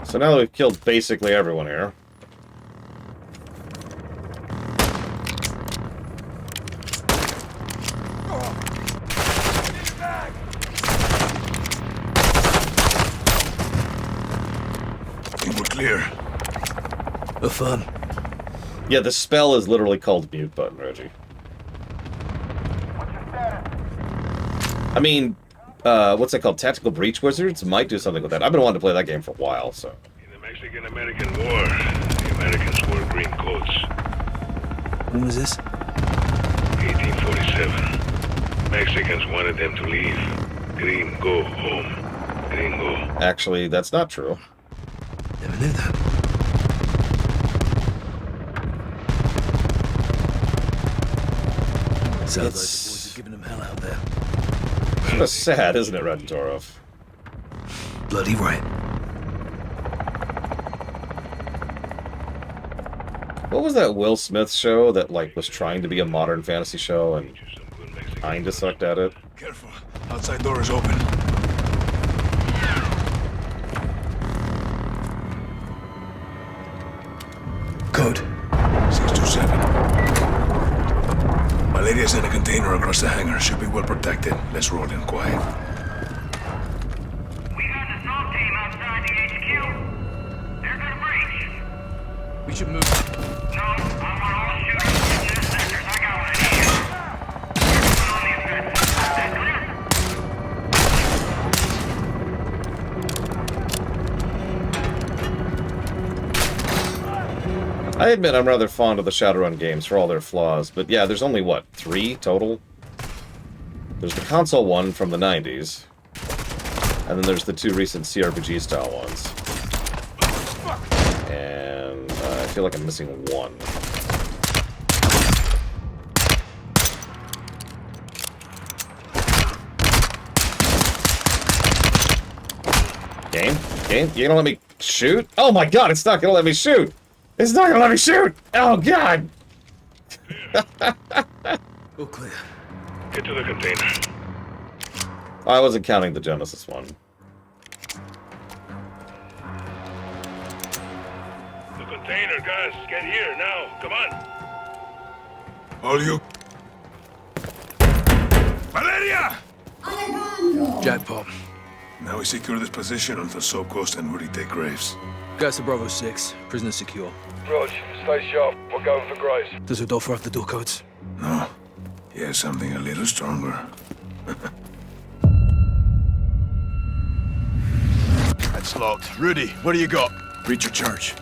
So now that we've killed basically everyone here. I think we're clear. Affirm. Yeah, the spell is literally called mute button, Reggie. I mean, what's that called? Tactical Breach Wizards might do something with that. I've been wanting to play that game for a while, so. In the Mexican-American War, the Americans wore green coats. When was this? 1847. Mexicans wanted them to leave. Green, go home. Gringo. Actually, that's not true. Never knew that. Sounds like the boys are giving them hell out there. Kind of sad, isn't it, Radentorov? Bloody right. What was that Will Smith show that, like, was trying to be a modern fantasy show and kinda sucked at it? Careful. Outside door is open. Code. 627. Valeria's in a container across the hangar. Should be well protected. Let's roll in quiet. We got the SWAT team outside the HQ. They're gonna breach. We should move. No, I want all shooters in this sectors. I got one in here. Everyone on the offensive. That clear? I admit I'm rather fond of the Shadowrun games for all their flaws, but yeah, there's only, what, 3 total? There's the console one from the 90s, and then there's the 2 recent CRPG-style ones. And I feel like I'm missing one. Game? You gonna let me shoot? Oh my god, it's not gonna let me shoot! It's not gonna let me shoot! Oh god! All clear. Get to the container. I wasn't counting the Genesis one. The container, guys. Get here now. Come on. All you. Valeria! Jackpot. Now we secure this position until Soap Ghost and Woody take Graves. Guys to Bravo 6. Prisoner secure. Rog, stay sharp. We're going for Graves. Does Rodolfo have the door codes? No. He has something a little stronger. That's locked. Rudy, what do you got? Breach of charge.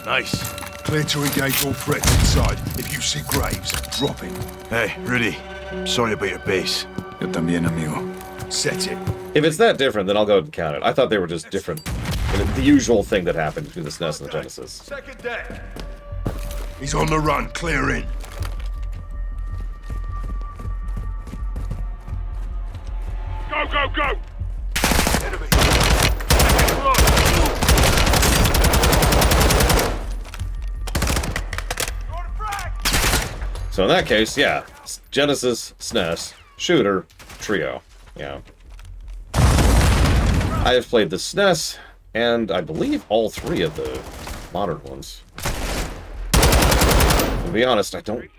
Nice. Clear to engage all threats inside. If you see Graves, drop him. Hey, Rudy. Sorry about your base. Yo también, amigo. Set it. If it's that different, then I'll go ahead and count it. I thought they were just different. The usual thing that happened between the SNES and the Genesis. Second deck. He's on the run. Clear in. Go, go, go! Enemy. So in that case, yeah, Genesis, SNES, shooter, trio. Yeah. I have played the SNES, and I believe all three of the modern ones. To be honest, I don't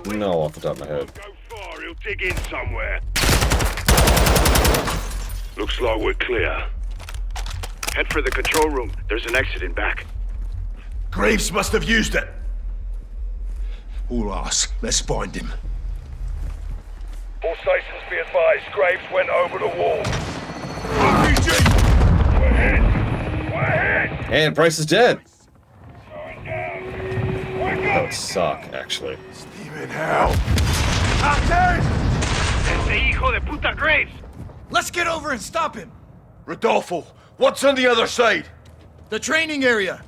know off the top of my head. Go far, he'll dig in somewhere. Looks like we're clear. Head for the control room. There's an exit in back. Graves must have used it. All us. Let's find him. All stations be advised. Graves went over the wall. RPG! We're hit! We're hit! And Price is dead. Wake That up! would suck, actually. Steven, hell. Ese hijo de puta Graves! Let's get over and stop him! Rodolfo, what's on the other side? The training area!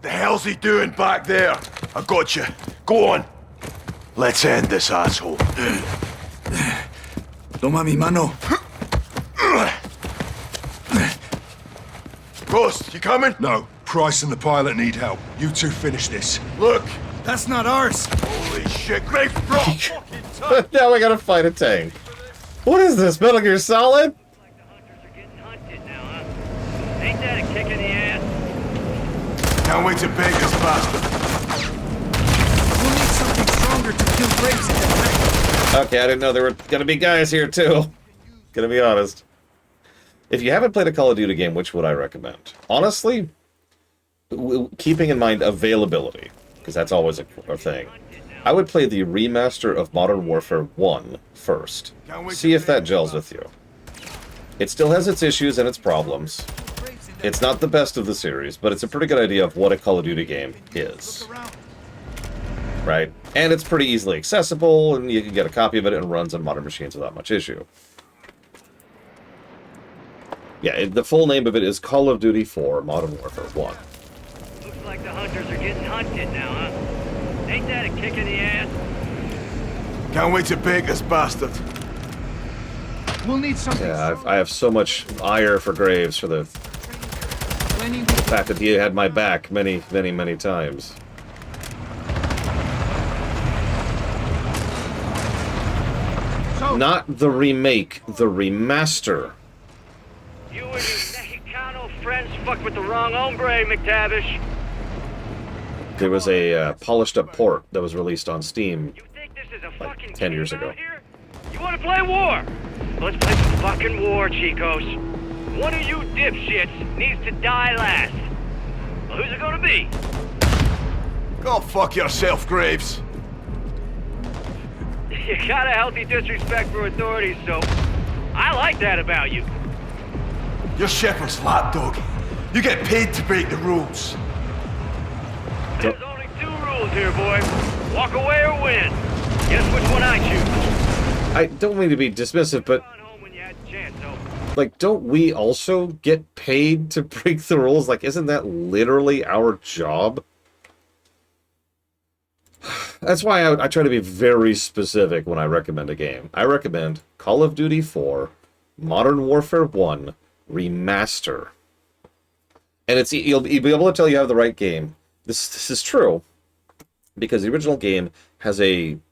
The hell's he doing back there? I got you. Go on. Let's end this asshole. Toma mi mano. Ghost, you coming? No. Price and the pilot need help. You two finish this. Look. That's not ours! Holy shit, Graves brought a fucking tank. Now we gotta fight a tank. What is this, Metal Gear Solid? Ain't that a kick in the ass? Can't wait to beg this bastard. We'll need something stronger to kill Graves and get back. Okay, I didn't know there were gonna be guys here too. Gonna be honest. If you haven't played a Call of Duty game, which would I recommend? Honestly, keeping in mind availability, because that's always a thing. I would play the remaster of Modern Warfare 1 first. See if that gels with you. It still has its issues and its problems. It's not the best of the series, but it's a pretty good idea of what a Call of Duty game is. Right? And it's pretty easily accessible, and you can get a copy of it, and it runs on modern machines without much issue. Yeah, the full name of it is Call of Duty 4 Modern Warfare 1. Looks like the hunters are getting hunted now, huh? Ain't that a kick in the ass? Can't wait to beg this bastard. We'll need something Yeah, I have so much ire for Graves for the fact that he had my back many, many, many times. Not the remake, the remaster. You and your Mexicano friends fucked with the wrong hombre, McTavish. There was a polished-up port that was released on Steam like 10 years ago. You want to play war? Let's play some fucking war, Chicos. One of you dipshits needs to die last. Well, who's it gonna be? Go fuck yourself, Graves. You got a healthy disrespect for authorities, so I like that about you. You're Shepard's lapdog. You get paid to break the rules. There's only two rules here, boy. Walk away or win. Guess which one I choose. I don't mean to be dismissive, but like, don't we also get paid to break the rules? Like, isn't that literally our job? That's why I try to be very specific when I recommend a game. I recommend Call of Duty 4 Modern Warfare 1 Remaster. And you'll be able to tell you have the right game. This is true, because the original game has Arabic?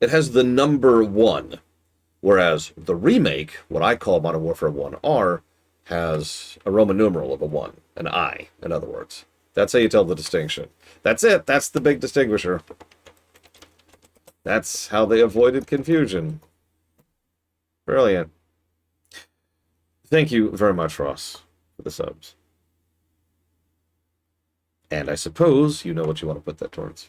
It has the number 1, whereas the remake, what I call Modern Warfare 1R, has a Roman numeral of a 1, an I, in other words. That's how you tell the distinction. That's it. That's the big distinguisher. That's how they avoided confusion. Brilliant. Thank you very much, Ross, for the subs. And I suppose you know what you want to put that towards.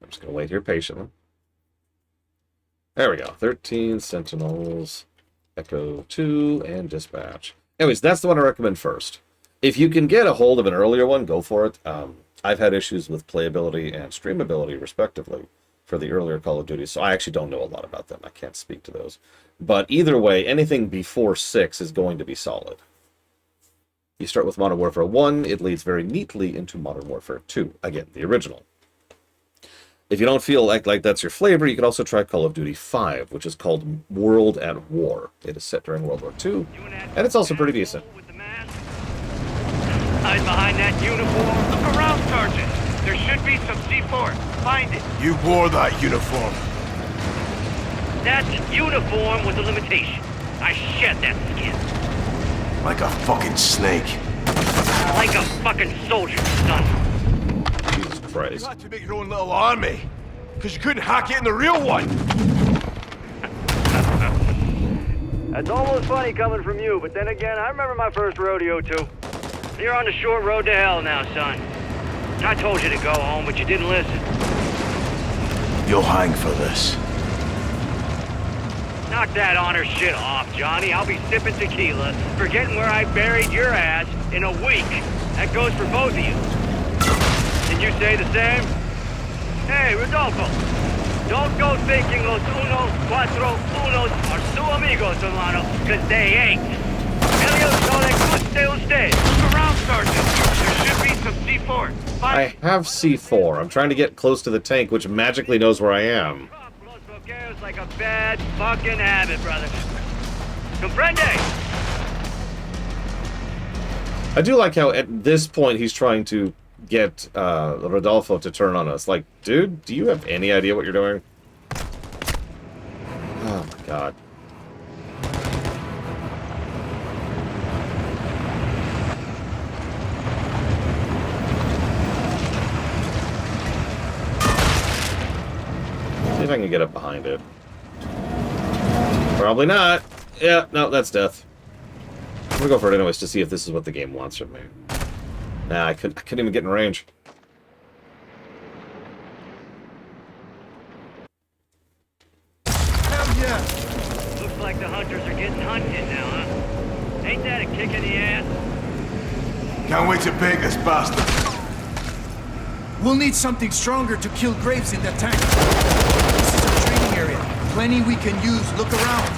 I'm just going to wait here patiently. There we go. 13 Sentinels, Echo 2, and Dispatch. Anyways, that's the one I recommend first. If you can get a hold of an earlier one, go for it. I've had issues with playability and streamability, respectively, for the earlier Call of Duty, so I actually don't know a lot about them. I can't speak to those. But either way, anything before 6 is going to be solid. You start with Modern Warfare 1, it leads very neatly into Modern Warfare 2. Again, the original. If you don't feel like that's your flavor, you could also try Call of Duty 5, which is called World at War. It is set during World War II, and it's also pretty decent. Hide behind that uniform. Look around, Sergeant. There should be some C4. Find it. You wore that uniform. That uniform was a limitation. I shed that skin. Like a fucking snake. Like a fucking soldier, son. Jesus Christ. You had to make your own little army. Because you couldn't hack it in the real one. That's almost funny coming from you, but then again, I remember my first rodeo, too. You're on the short road to hell now, son. I told you to go home, but you didn't listen. You'll hang for this. Knock that honor shit off, Johnny. I'll be sipping tequila, forgetting where I buried your ass in a week. That goes for both of you. Did you say the same? Hey, Rodolfo. Don't go thinking los unos, cuatro unos are su amigos, hermano, because they ain't. Ellos no le guste usted. Look around, Sergeant. There should be some C4. I have C4. I'm trying to get close to the tank, which magically knows where I am. It's like a bad fucking habit, brother. Comprende? I do like how at this point he's trying to get Rodolfo to turn on us. Like, dude, do you have any idea what you're doing? Oh my god. See if I can get up behind it. Probably not. Yeah, no, that's death. I'm gonna go for it anyways to see if this is what the game wants from me. Nah, I couldn't even get in range. Hell yeah! Looks like the hunters are getting hunted now, huh? Ain't that a kick in the ass? Can't wait to bake this bastard. We'll need something stronger to kill Graves in that tank. This is our training area. Plenty we can use. Look around.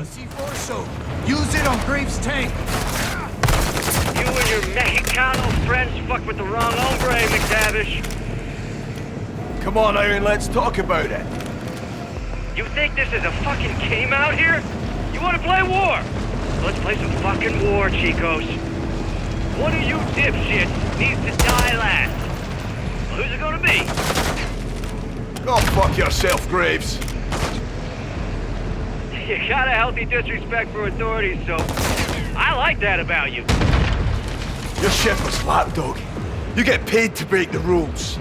C4 so use it on Graves' tank. You and your Mexicano friends fucked with the wrong hombre, McTavish. Come on, Iron, let's talk about it. You think this is a fucking game out here? You want to play war? Let's play some fucking war, Chicos. One of you dipshits needs to die last. Well, who's it gonna be? Go fuck yourself, Graves. You got a healthy disrespect for authorities, so I like that about you. Your ship was lapdog. You get paid to break the rules.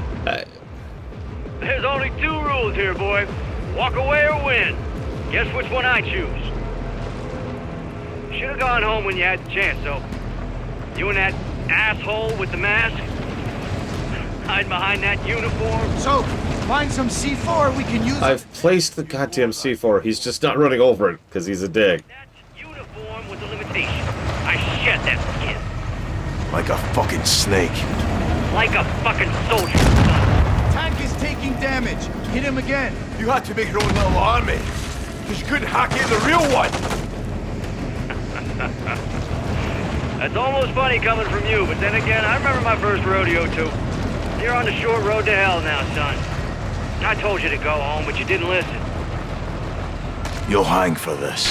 There's only 2 rules here, boy. Walk away or win. Guess which one I choose. Should've gone home when you had the chance, though. You and that asshole with the mask? Hide behind that uniform? So, find some C4 we can use. I've placed the goddamn C4. He's just not running over it, because he's a dick. That uniform was a limitation. I shed that skin. Like a fucking snake. Like a fucking soldier, son. Tank is taking damage. Hit him again. You had to make your own little army. Because you couldn't hack it in the real one. That's almost funny coming from you, but then again, I remember my first rodeo, too. You're on the short road to hell now, son. I told you to go home, but you didn't listen. You'll hang for this.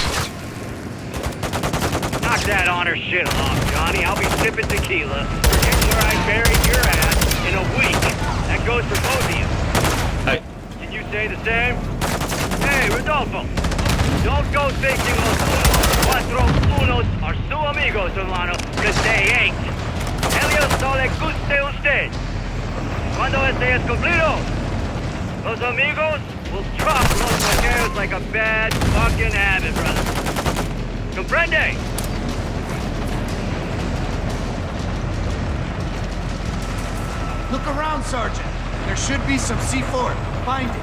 Knock that honor shit off, Johnny. I'll be sipping tequila, forgetting where I buried your ass in a week. That goes for both of you. Hey. Did you say the same? Hey, Rodolfo. Don't go thinking los cuatro unos are su amigos, hermano, because they ain't. Ellos no le guste usted. Cuando este es cumplido, los amigos will drop los vaqueros like a bad fucking habit, brother. Comprende? Look around, Sergeant. There should be some C4. Find it.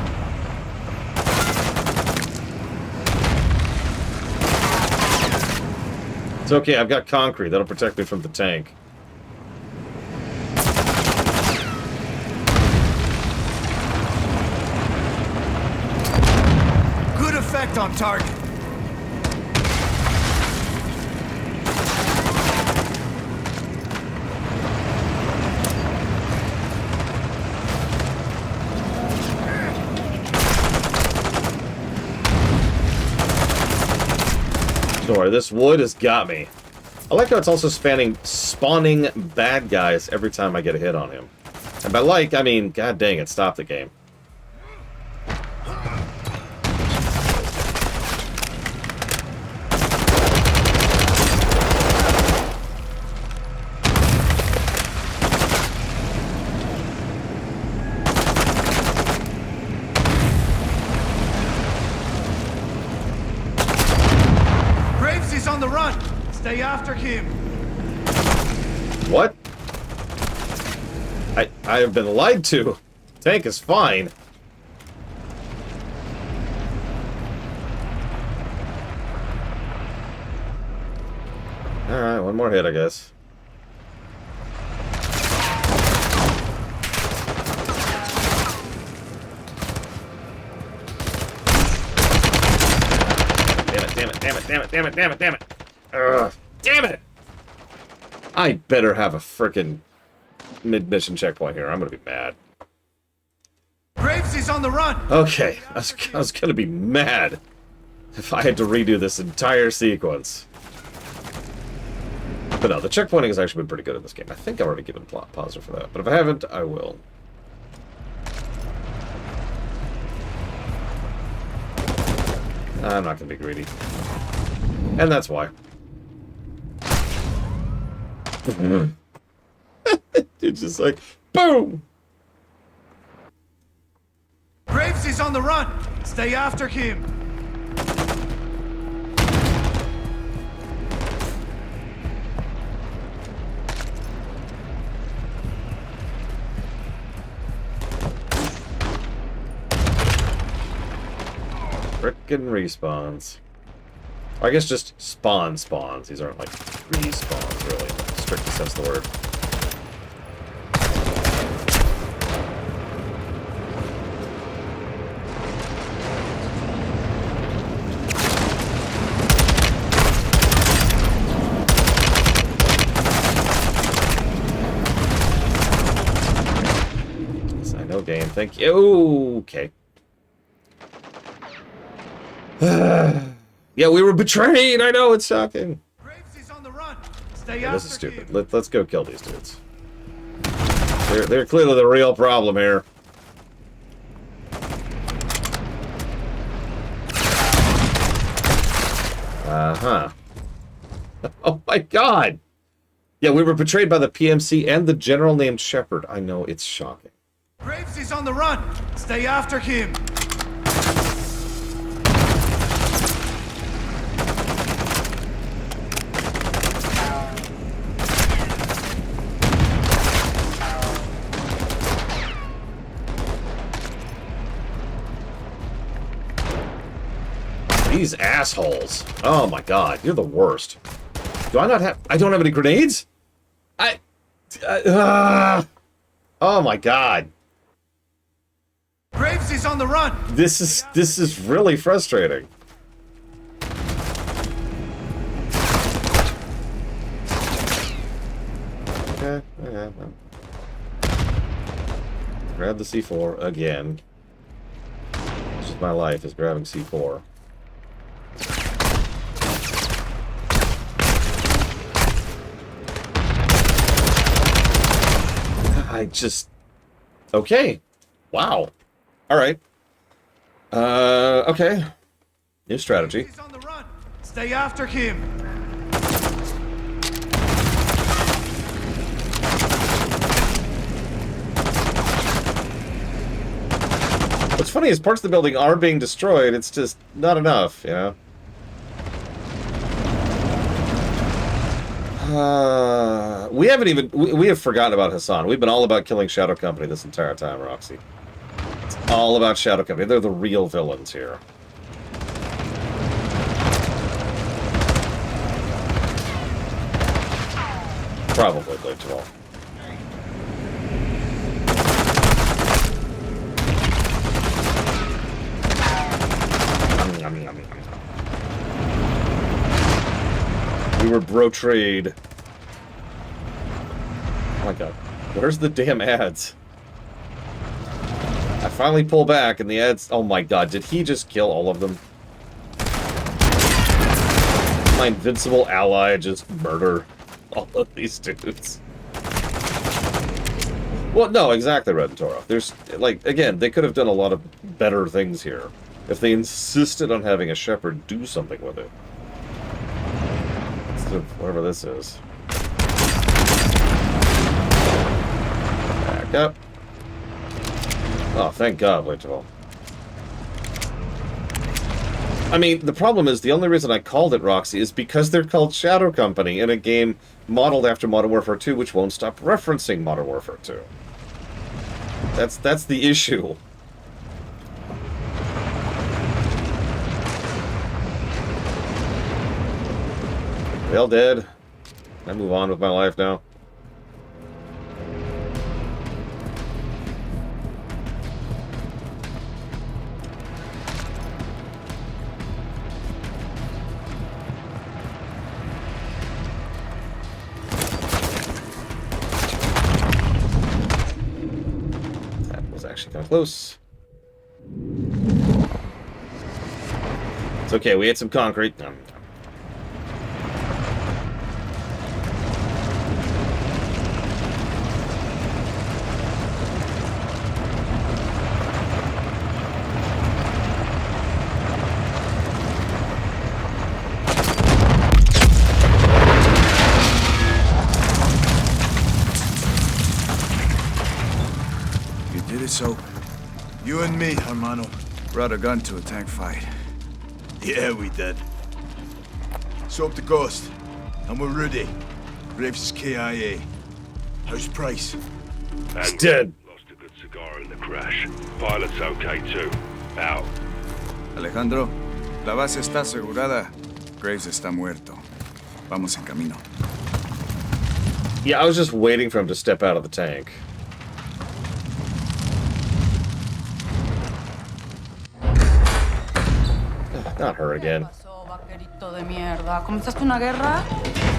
It's okay, I've got concrete. That'll protect me from the tank. effect on target. Don't worry, this wood has got me. I like how it's also spawning bad guys every time I get a hit on him. And by like, I mean, god dang it, stop the game. Graves is on the run. Stay after him. What? I have been lied to. Tank is fine. Alright, one more hit, I guess. Damn it. Ugh, damn it! I better have a frickin' mid-mission checkpoint here. I'm gonna be mad. Graves is on the run. Okay, I was gonna be mad if I had to redo this entire sequence. But no, the checkpointing has actually been pretty good in this game. I think I've already given plot positive for that, but if I haven't, I will. I'm not gonna be greedy. And that's why. It's just like, boom! Graves is on the run. Stay after him. Frickin' respawns. I guess just spawns. These aren't like respawns, really, in the strictest sense of the word. Yes, I know, game. Thank you. Okay. Yeah, we were betrayed. I know, it's shocking. Graves is on the run. Stay Yeah, after this is stupid. him. Let's go kill these dudes. They're clearly the real problem here. Uh-huh. Oh my god! Yeah, we were betrayed by the PMC and the general named Shepard. I know, it's shocking. Graves is on the run. Stay after him. These assholes. Oh my god, you're the worst. Do I not have... I don't have any grenades? Oh my god. Graves is on the run. This is really frustrating. Okay. Grab the C4 again. It's just my life is grabbing C4. I just... Okay. Wow. Alright. Okay. New strategy. He's on the run. Stay after him. What's funny is parts of the building are being destroyed, it's just not enough, you know? We haven't even... We have forgotten about Hassan. We've been all about killing Shadow Company this entire time, Roxy. It's all about Shadow Company. They're the real villains here. Probably, Blade Jamal. consumer bro trade. Oh my god. Where's the damn ads? I finally pull back and the ads... Oh my god, did he just kill all of them? My invincible ally just murder all of these dudes. Well, no, exactly, Red and Toro. There's, like, again, they could have done a lot of better things here if they insisted on having a shepherd do something with it. Instead of whatever this is. Back up. Oh, thank God, Leitval. I mean, the problem is, the only reason I called it Roxy is because they're called Shadow Company in a game modeled after Modern Warfare 2, which won't stop referencing Modern Warfare 2. That's the issue. They all dead. Can I move on with my life now? Kind of close. It's okay, we hit some concrete. So, you and me, hermano, brought a gun to a tank fight. Yeah, we did. So up the coast, and we're ready. Graves is KIA. How's Price? He's dead. Lost a good cigar in the crash. Pilot's okay too. Out. Alejandro, la base está asegurada. Graves está muerto. Vamos en camino. Yeah, I was just waiting for him to step out of the tank. Not her again. De mierda. ¿Comenzaste una guerra?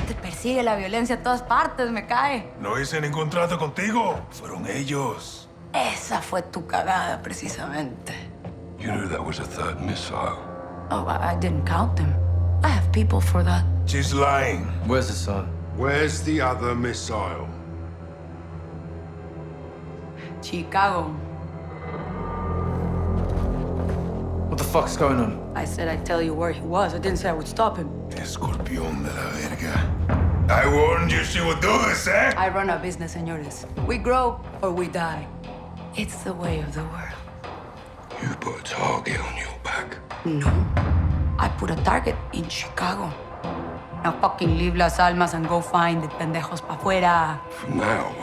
Te persigue la violencia a todas partes, me cae. No hice ningún trato contigo. Fueron ellos. Esa fue tu cagada, precisamente. You knew that was a third missile. Oh, I didn't count them. I have people for that. She's lying. Where's Hassan? Where's the other missile? Chicago. What the fuck's going on? I said I'd tell you where he was. I didn't say I would stop him. Escorpión de la verga. I warned you she would do this, eh? I run a business, señores. We grow or we die. It's the way of the world. You put a target on your back. No. I put a target in Chicago. Now fucking leave Las Almas and go find the pendejos pa' fuera. From now,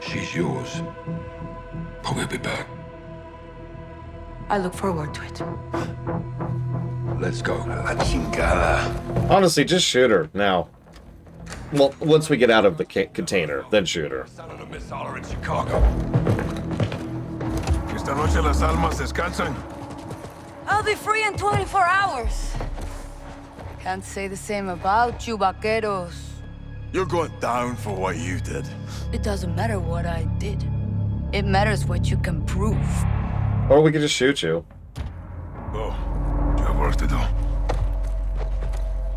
she's yours. But we'll be back. I look forward to it. Let's go. La chingada. Honestly, just shoot her now. Well, once we get out of the container, then shoot her. On a missile in Chicago. Esta noche las almas descansan. I'll be free in 24 hours. Can't say the same about you, vaqueros. You're going down for what you did. It doesn't matter what I did. It matters what you can prove. Or we could just shoot you. Go. You have work to do.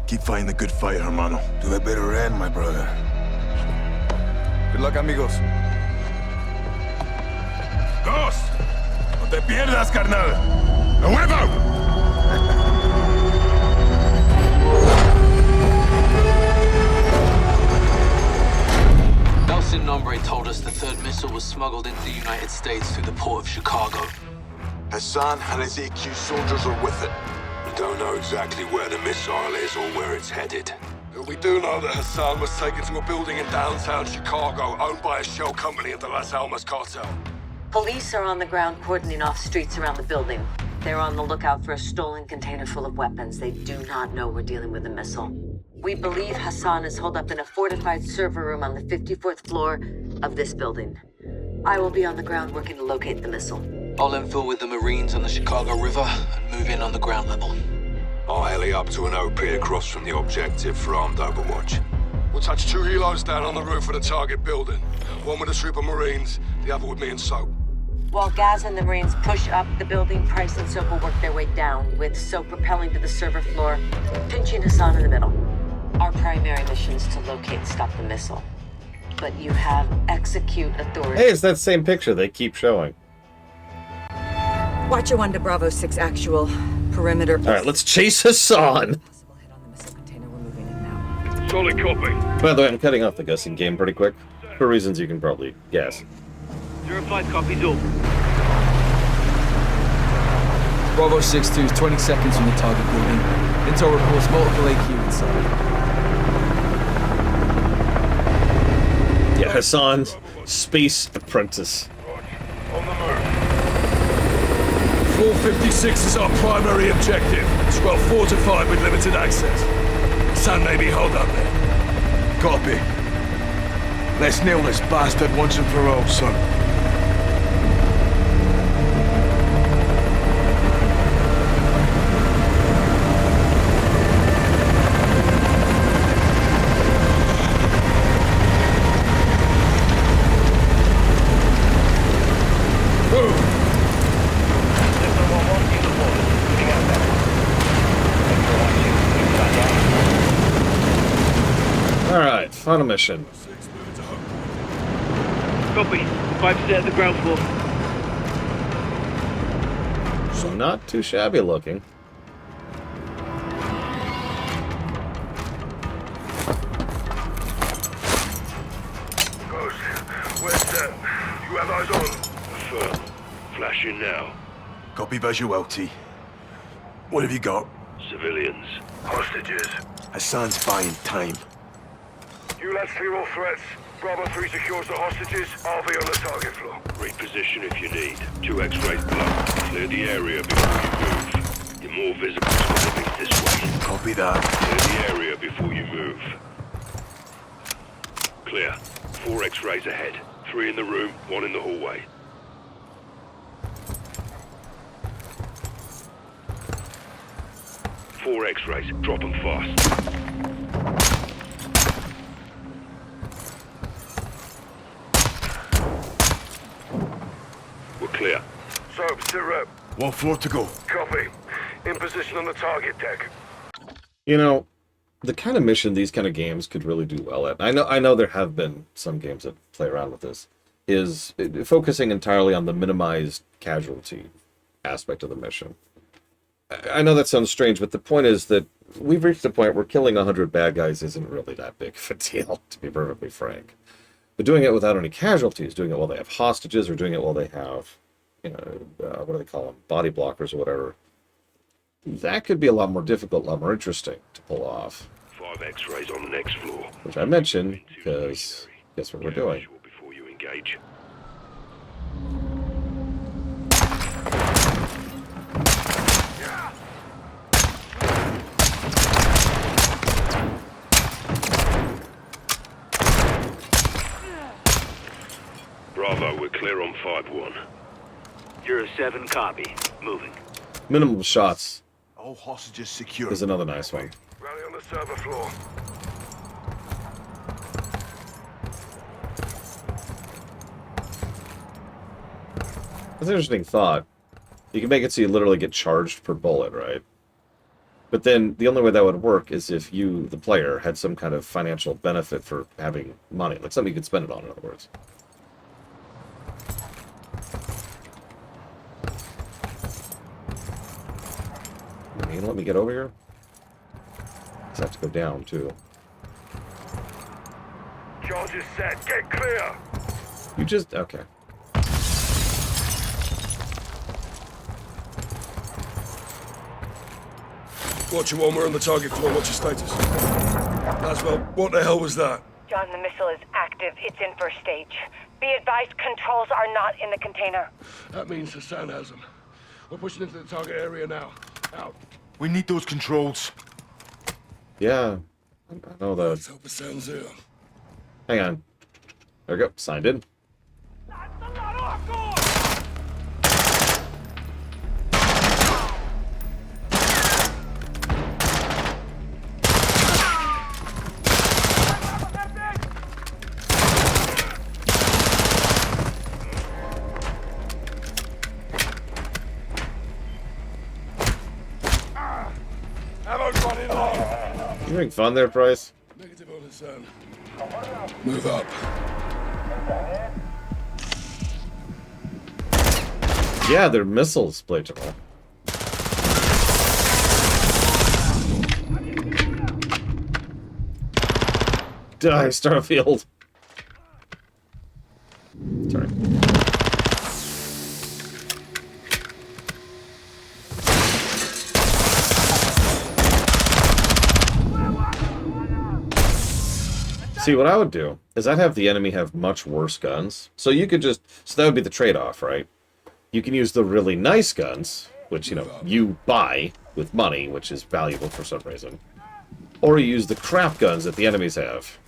Keep fighting the good fight, hermano. To a better end, my brother. Good luck, amigos. Ghost! No te pierdas, carnal. ¡A huevo! Nelson Nombre told us the third missile was smuggled into the United States through the port of Chicago. Hassan and his EQ soldiers are with it. We don't know exactly where the missile is or where it's headed. But we do know that Hassan was taken to a building in downtown Chicago owned by a shell company of the Las Almas cartel. Police are on the ground cordoning off streets around the building. They're on the lookout for a stolen container full of weapons. They do not know we're dealing with a missile. We believe Hassan is holed up in a fortified server room on the 54th floor of this building. I will be on the ground working to locate the missile. I'll infill with the Marines on the Chicago River and move in on the ground level. I'll heli up to an OP across from the objective for armed overwatch. We'll touch 2 helos down on the roof of the target building. One with a troop of Marines, the other with me and Soap. While Gaz and the Marines push up the building, Price and Soap will work their way down, with Soap propelling to the server floor, pinching Hassan in the middle. Our primary mission is to locate and stop the missile. But you have execute authority. Hey, it's that same picture they keep showing. Watcher 1 to Bravo 6 actual. Perimeter. Alright, let's chase Hassan! Solid copy. By the way, I'm cutting off the guessing game pretty quick, for reasons you can probably guess. 05 copies all. Bravo 6-2 is 20 seconds from the target building. Intel reports multiple AQ inside. Yeah, Hassan's space apprentice. On the move. 456 is our primary objective. It's well fortified with limited access. Sun may be hold up there. Copy. Let's nail this bastard once and for all, son. Alright, final mission. Copy. 5 set at the ground floor. So not too shabby looking. Ghost, where's that? You have eyes on? Affirm. Flashing now. Copy visual, T. What have you got? Civilians. Hostages. Hassan's buying time. You lads clear all threats. Bravo 3 secures the hostages. I'll be on the target floor. Reposition if you need. 2 X-rays below. Clear the area before you move. You're more visible swimming this way. Copy that. Clear the area before you move. Clear. 4 X-rays ahead. 3 in the room, 1 in the hallway. Four X-rays. Drop them fast. We're clear. Soap, sit rep. 1 floor to go. Copy. In position on the target deck. You know, the kind of mission these kind of games could really do well at, I know there have been some games that play around with this, is focusing entirely on the minimized casualty aspect of the mission. I know that sounds strange, but the point is that we've reached a point where killing 100 bad guys isn't really that big of a deal, to be perfectly frank. But doing it without any casualties, doing it while they have hostages, or doing it while they have, you know, what do they call them, body blockers or whatever, that could be a lot more difficult, a lot more interesting to pull off. 5 X-rays on the next floor. Which I mentioned, because guess what we're doing? Before you engage. Bravo, we're clear on 5-1. You're a 7 copy. Moving. Minimal shots All hostages secure. is another nice one. Rally on the server floor. That's an interesting thought. You can make it so you literally get charged per bullet, right? But then the only way that would work is if you, the player, had some kind of financial benefit for having money. Like something you could spend it on, in other words. You gonna let me get over here? I have to go down, too. Charges set. Get clear. You just... okay. Watcher 1, we're on the target floor. What's your status? Laswell, what the hell was that? John, the missile is active. It's in first stage. Be advised, controls are not in the container. That means Hassan has them. We're pushing into the target area now. Out. We need those controls. Yeah, I know that. Let's hope Hassan's here. Hang on. There we go. Signed in. You having fun there, Price? Negative on Hassan. Move up. Yeah, they're missiles, Blatable. Die, Starfield. Sorry. See, what I would do is I'd have the enemy have much worse guns. So you could just... So that would be the trade-off, right? You can use the really nice guns, which, you know, you buy with money, which is valuable for some reason. Or you use the crap guns that the enemies have.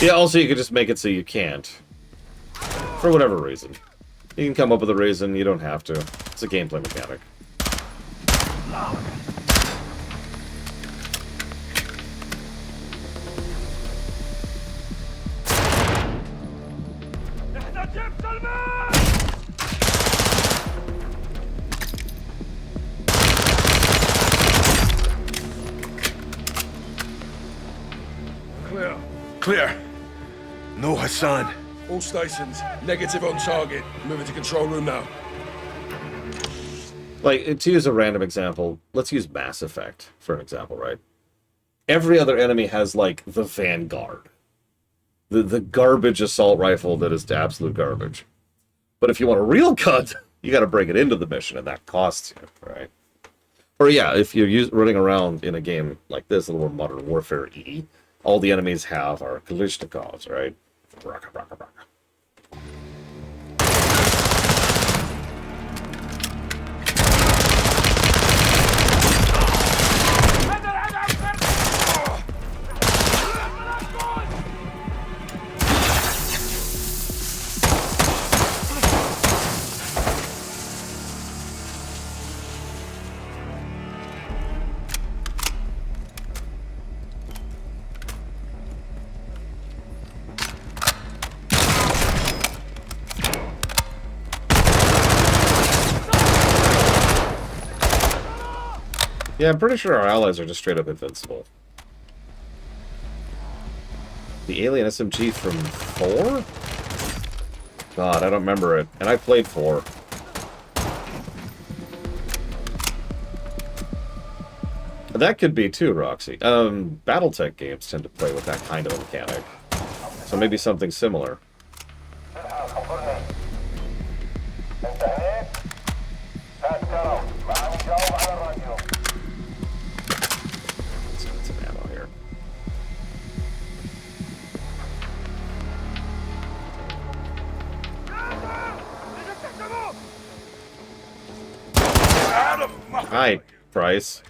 Yeah, also you could just make it so you can't. For whatever reason. You can come up with a reason, you don't have to. It's a gameplay mechanic. Clear. Clear. No Hassan. All stations, negative on target. Moving to control room now. Like, to use a random example, let's use Mass Effect for an example, right? Every other enemy has, like, the Vanguard. The garbage assault rifle that is absolute garbage. But if you want a real gun, you gotta bring it into the mission, and that costs you, right? Or yeah, if you're running around in a game like this, a little more Modern Warfare E, all the enemies have are Kalishnikovs, right? Raka, raka, raka. Yeah, I'm pretty sure our allies are just straight up invincible. The alien SMG from 4? God, I don't remember it. And I played 4. That could be too, Roxy. Battletech games tend to play with that kind of a mechanic. So maybe something similar. Hi, Price.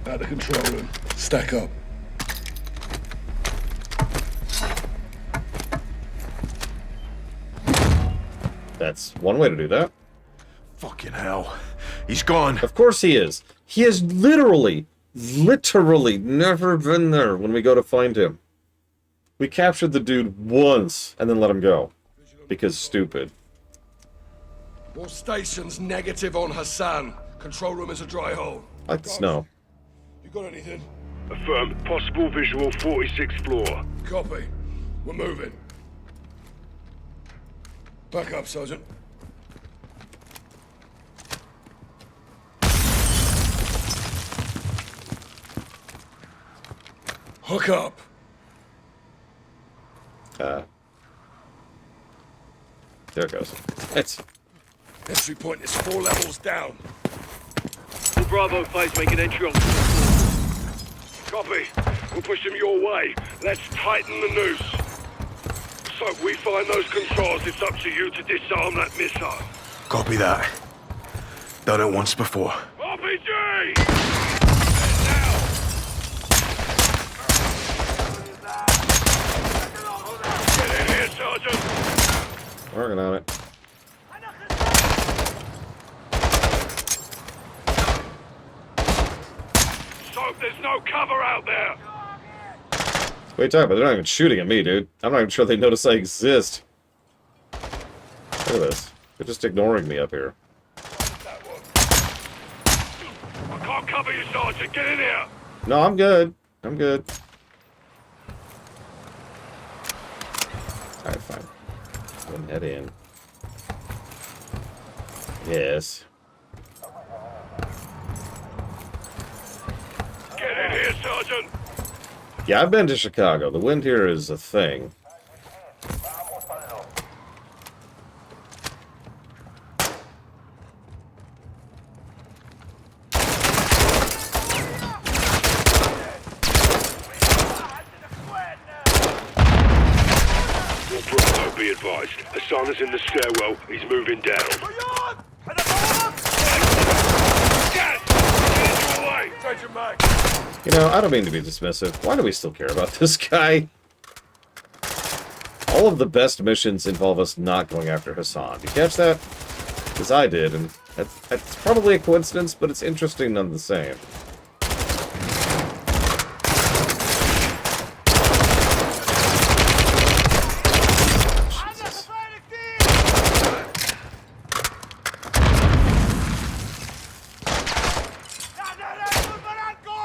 At the control room. Stack up. That's one way to do that. Fucking hell. He's gone. Of course he is. He has literally never been there when we go to find him. We captured the dude once and then let him go. Because stupid. All stations negative on Hassan. Control room is a dry hole. I like the snow. You got anything? Affirm. Possible visual 46th floor. Copy. We're moving. Back up, Sergeant. Hook up. There it goes. It's... Entry point is 4 levels down. All Bravo 5's making entry on. Copy. We'll push them your way. Let's tighten the noose. So we find those controls, it's up to you to disarm that missile. Copy that. Done it once before. RPG! Get in here, Sergeant! Working on it. So there's no cover out there! What are you talking about? They're not even shooting at me, dude. I'm not even sure they notice I exist. Look at this. They're just ignoring me up here. I can't cover you, Sergeant. Get in here! No, I'm good. I'm good. Alright, fine. Go and head in. Yes. Get in here, Sergeant! Yeah, I've been to Chicago. The wind here is a thing. Bravo, be advised. Hassan is in the stairwell. He's moving down. You know, I don't mean to be dismissive. Why do we still care about this guy? All of the best missions involve us not going after Hassan. You catch that? Because I did, and it's probably a coincidence, but it's interesting none the same.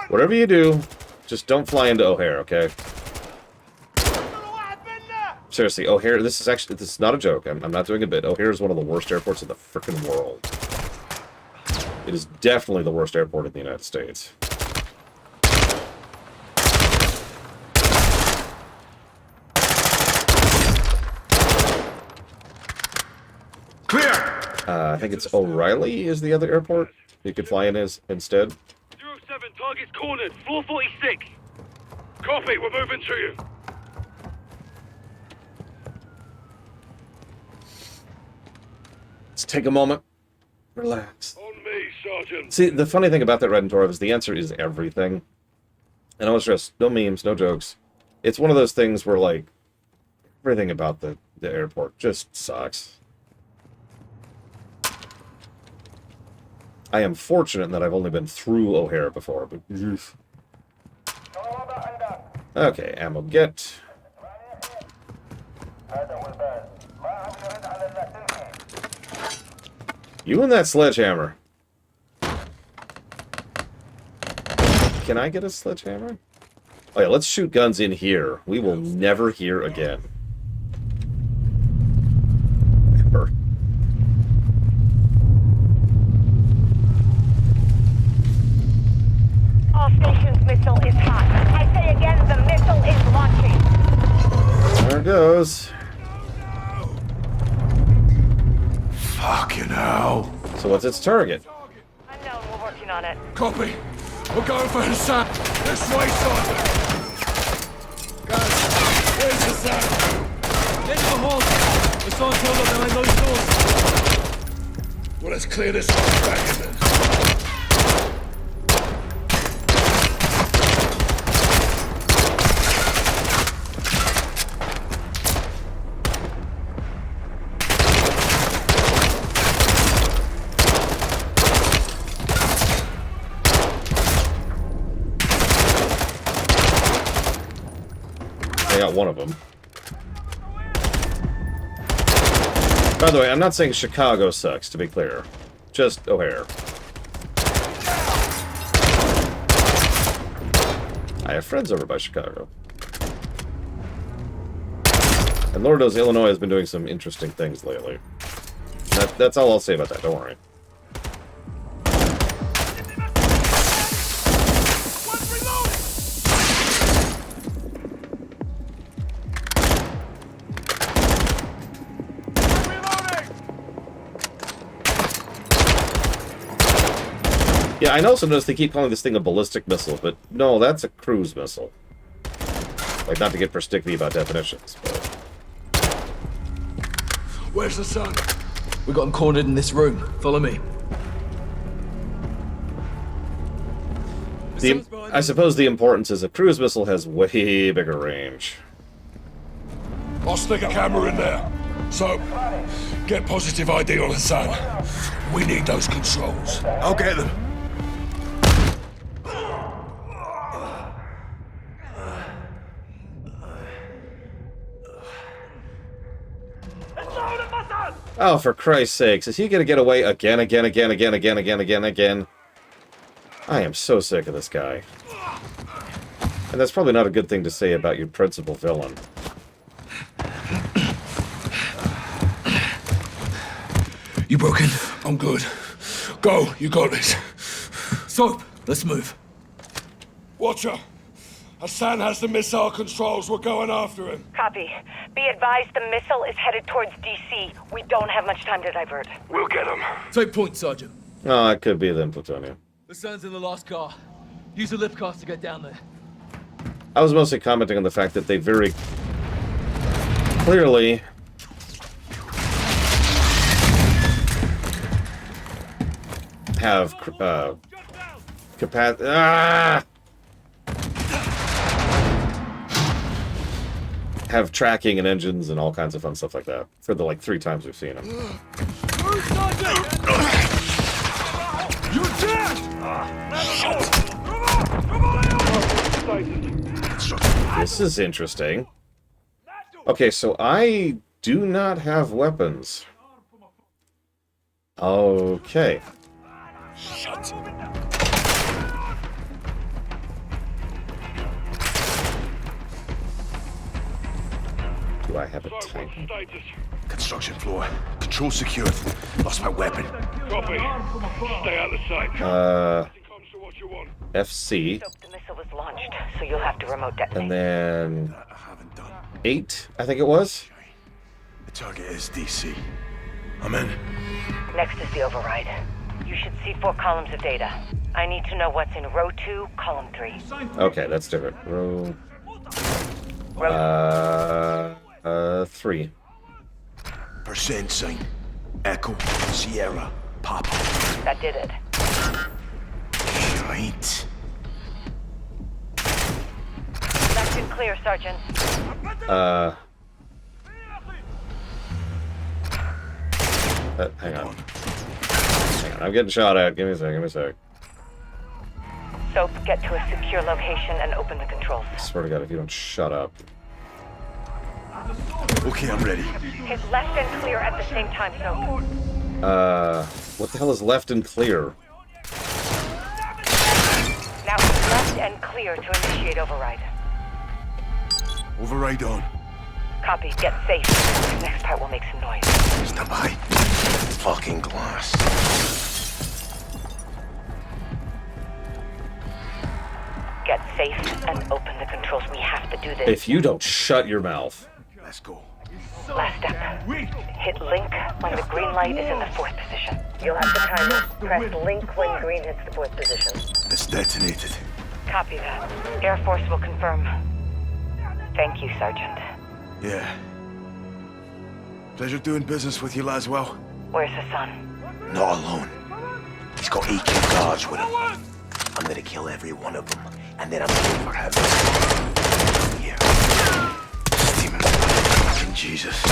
Whatever you do, just don't fly into O'Hare, okay? Seriously, O'Hare, this is not a joke. I'm not doing a bit. O'Hare is one of the worst airports in the frickin' world. It is definitely the worst airport in the United States. Clear! I think it's O'Reilly is the other airport you could fly in instead. 07, target's cornered. Floor 46. Copy, we're moving to you. Let's take a moment. Relax. On me, Sergeant. See, the funny thing about that Red and Torov is the answer is everything. And I want to stress, no memes, no jokes. It's one of those things where, like, everything about the airport just sucks. I am fortunate in that I've only been through O'Hare before, but... Okay, ammo get. You and that sledgehammer. Can I get a sledgehammer? Oh yeah, let's shoot guns in here. We will never hear again. Ever. All stations' missile is hot. I say again, the missile is launching. There it goes. Fucking hell. So what's its target? Unknown, we're working on it. Copy. We're going for Hassan. This way, Sergeant. Guys, where's Hassan? Get in the hall. It's on cover behind those doors. Well, let's clear this off back in then. I got one of them. By the way, I'm not saying Chicago sucks, to be clear. Just O'Hare. I have friends over by Chicago. And Lord knows Illinois has been doing some interesting things lately. That's all I'll say about that, don't worry. Yeah, I also noticed they keep calling this thing a ballistic missile, but no, that's a cruise missile. Like, not to get sticky about definitions, but... Where's the sun? We got him cornered in this room. Follow me. I suppose the importance is a cruise missile has way bigger range. I'll stick a camera in there. So, get positive ID on Hassan. We need those controls. I'll get them. Oh, for Christ's sakes, is he gonna get away again? I am so sick of this guy. And that's probably not a good thing to say about your principal villain. You broken? I'm good. Go, you got this. Soap, let's move. Watcher, Hassan has the missile controls. We're going after him. Copy. Be advised the missile is headed towards DC. We don't have much time to divert. We'll get him. Take point, Sergeant. Oh, it could be then, Plutonium. The sun's in the last car. Use the lift cars to get down there. I was mostly commenting on the fact that they very clearly have capacity. Have tracking and engines and all kinds of fun stuff like that for the 3 times we've seen them. You're dead! This is interesting. Okay, so I do not have weapons. Okay. Shut. Do I have a tank? Construction floor. Control secured. Lost my weapon. Copy. Stay out of sight. FC. The missile was launched, so you'll have to remote detonate. And then 8, I think it was. The target is DC. I'm in. Next is the override. You should see 4 columns of data. I need to know what's in row 2, column 3. Okay, that's different. Row 3. Percent sign. Echo, Sierra, Papa. That did it. Right. Left and clear, Sergeant. Hang on. I'm getting shot at. Give me a sec. Soap, get to a secure location and open the controls. I swear to God, if you don't shut up. Okay, I'm ready. Hit left and clear at the same time, Soap. What the hell is left and clear? Now hit left and clear to initiate override. Override on. Copy, get safe. This next part will make some noise. Stand by. Fucking glass. Get safe and open the controls. We have to do this. If you don't shut your mouth. Let's go. Last step. Hit link when the green light is in the 4th position. You'll have the timer. Press link when green hits the 4th position. It's detonated. Copy that. Air Force will confirm. Thank you, Sergeant. Yeah. Pleasure doing business with you, Laswell. Where's Hassan? Not alone. He's got EQ guards with him. I'm gonna kill every one of them, and then I'm going for heaven. Here. Steam. Fucking Jesus.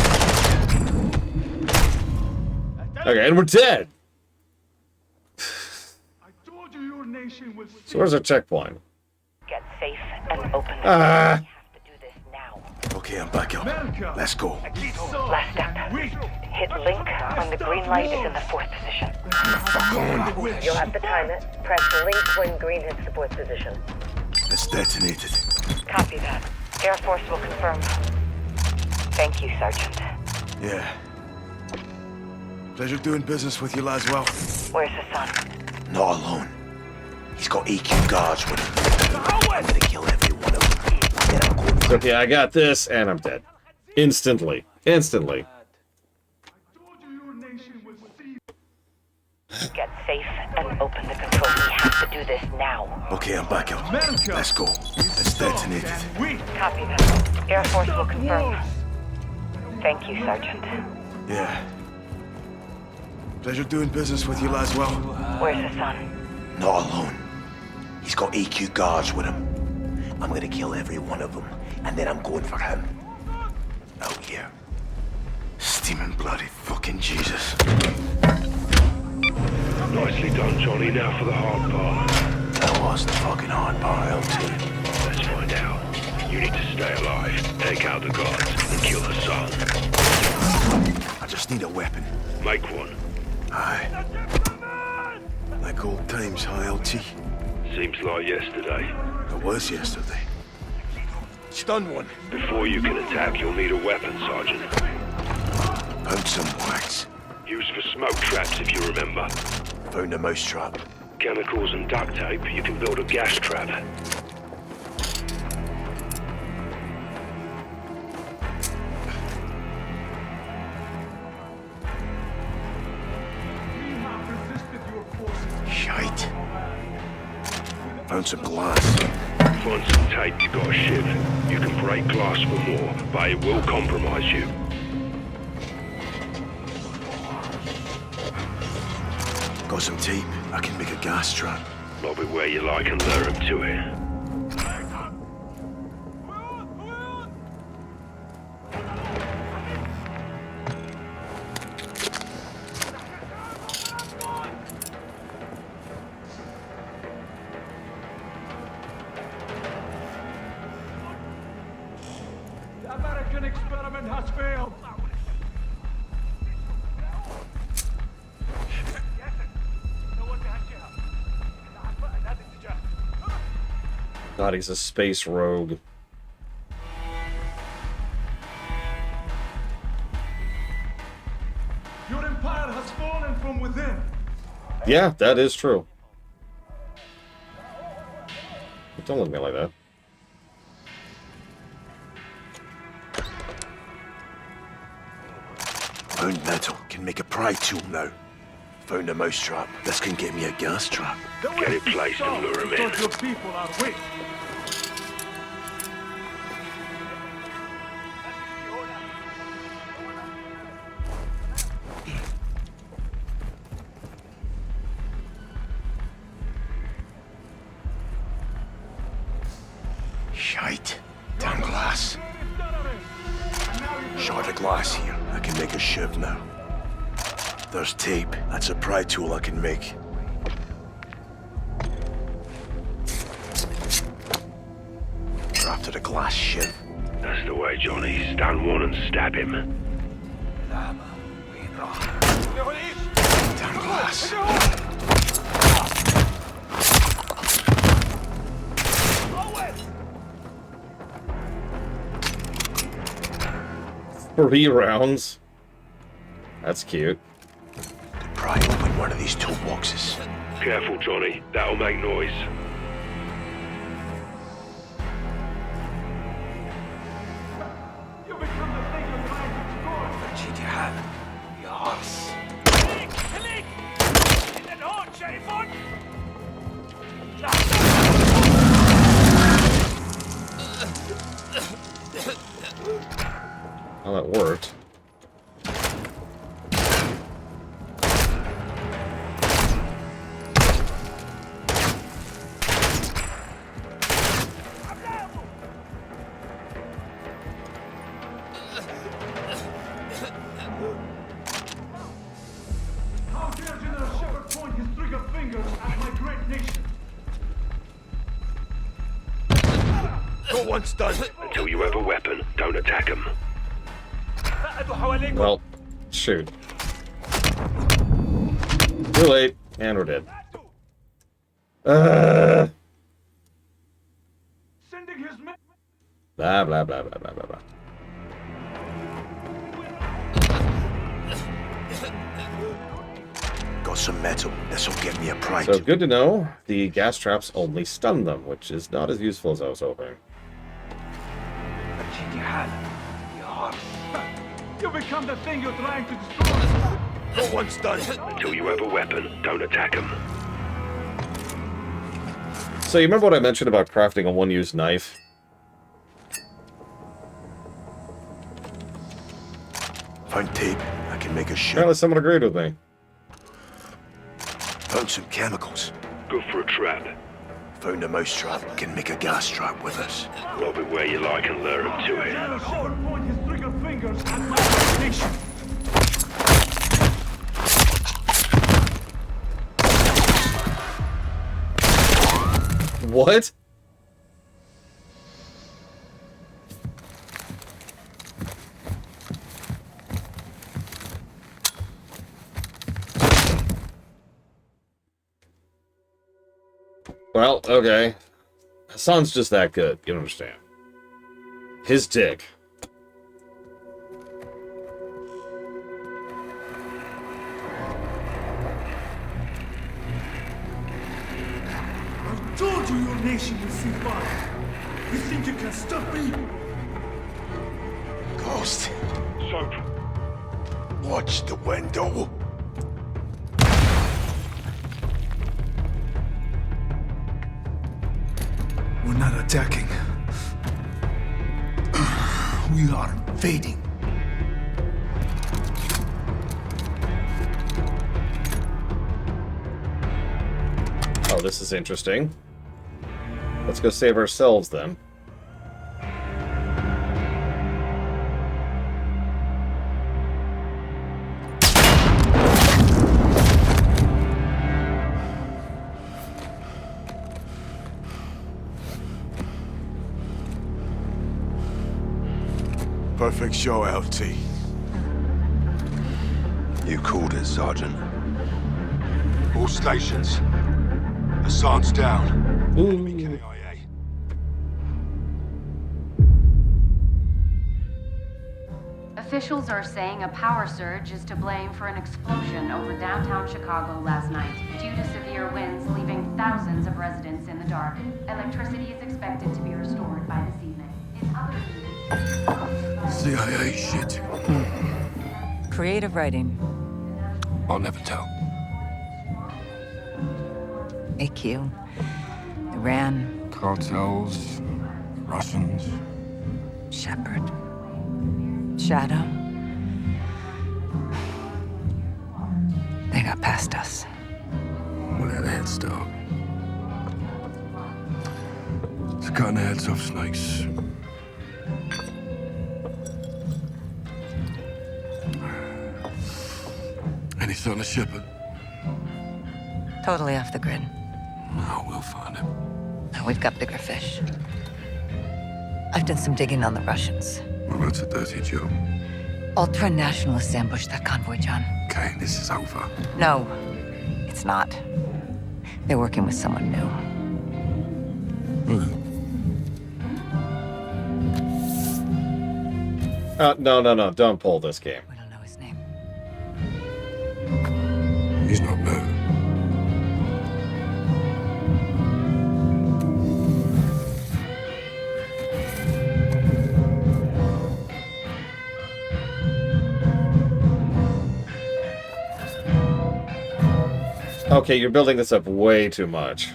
Okay, and we're dead. So where's our checkpoint? Get safe and open the controls. We have to do this now. Okay, I'm back up. Let's go. Last step. Hit link when the green light is in the 4th position. Fuck on. You'll have to time it. Press link when green hits the 4th position. It's detonated. Copy that. Air Force will confirm. Thank you, Sergeant. Yeah. Pleasure doing business with you, Laswell. Where's Hassan? Not alone. He's got EQ guards with him. I'm gonna kill every one of them. Then I'm going for Okay, I got this, and I'm dead. Instantly. Instantly. Get safe and open the controls. We have to do this now. Okay, I'm back up. Let's go. It's detonated. Copy that. Air Force will confirm. Thank you, Sergeant. Yeah. Pleasure doing business with you, Laswell. Where's Hassan? Not alone. He's got AQ guards with him. I'm gonna kill every one of them, and then I'm going for him. Out here. Steaming bloody fucking Jesus. Nicely done, Johnny. Now for the hard part. That was the fucking hard part, LT. Let's find out. You need to stay alive, take out the guards, and kill Hassan. I just need a weapon. Make one. Aye. Like old times, huh, LT? Seems like yesterday. It was yesterday. Stun one. Before you can attack, you'll need a weapon, Sergeant. Found some wax. Used for smoke traps, if you remember. Found a mousetrap. Chemicals and duct tape, you can build a gas trap. Shite. Found some glass. Find some tape, you got a shiv. You can break glass for more, but it will compromise you. Got some tape. I can make a gas trap. Lob it where you like and lure him to it. The American experiment has failed. God, he's a space rogue. Your empire has fallen from within. Yeah, that is true. Don't look at me like that. Found metal. Can make a pry tool now. Found a mousetrap. This can get me a gas trap. Get it placed and lure him in. Because your people are weak. Shite. Damn glass. Shard of glass here. I can make a shiv now. There's tape. That's a pry tool I can make. Crafted a glass shiv. That's the way, Johnny. Stand one and stab him. Damn glass. Three rounds. That's cute. Pry open one of these toolboxes. Careful, Johnny. That'll make noise. Well, that worked. How dare General Shepard point his trigger fingers at my great nation? Got one stun. Until you have a weapon, don't attack him. Well, shoot. Too late, and we're dead. Blah, blah, blah, blah, blah, blah, blah. Got some metal. This'll get me a pry So tool. good to know, the gas traps only stun them, which is not as useful as I was hoping. You become the thing you're trying to destroy. Got one stun. Until you have a weapon, don't attack him. So you remember what I mentioned about crafting a one-use knife? Found tape. I can make a ship. Apparently someone agreed with me. Found some chemicals. Go for a trap. Found a mousetrap. Can make a gas trap with us. Lob it where you like and lure him to it. Point his trigger fingers at my destination. What? Well, okay. Hassan's just that good. You don't understand. His dick. I told you your nation will see fire. You think you can stop me? Ghost. Soap. Watch the window. We're not attacking. We are invading. Oh, this is interesting. Let's go save ourselves then. Perfect show, LT. You called it, Sergeant. All stations. Hassan's down. Officials are saying a power surge is to blame for an explosion over downtown Chicago last night, due to severe winds leaving thousands of residents in the dark. Electricity is expected to be restored by this evening. In other news, CIA shit. Creative writing. I'll never tell. AQ. Iran. Cartels. Russians. Shepard. Shadow. They got past us. We had a head start. It's cutting the heads off snakes. Any sign of Shepard? Totally off the grid. No, we'll find him. Now we've got bigger fish. I've done some digging on the Russians. Well, that's a dirty job. Ultra-nationalists ambushed that convoy, John. Okay, this is over. No, it's not. They're working with someone new. No, don't pull this game. We don't know his name. He's not new. Okay, you're building this up way too much.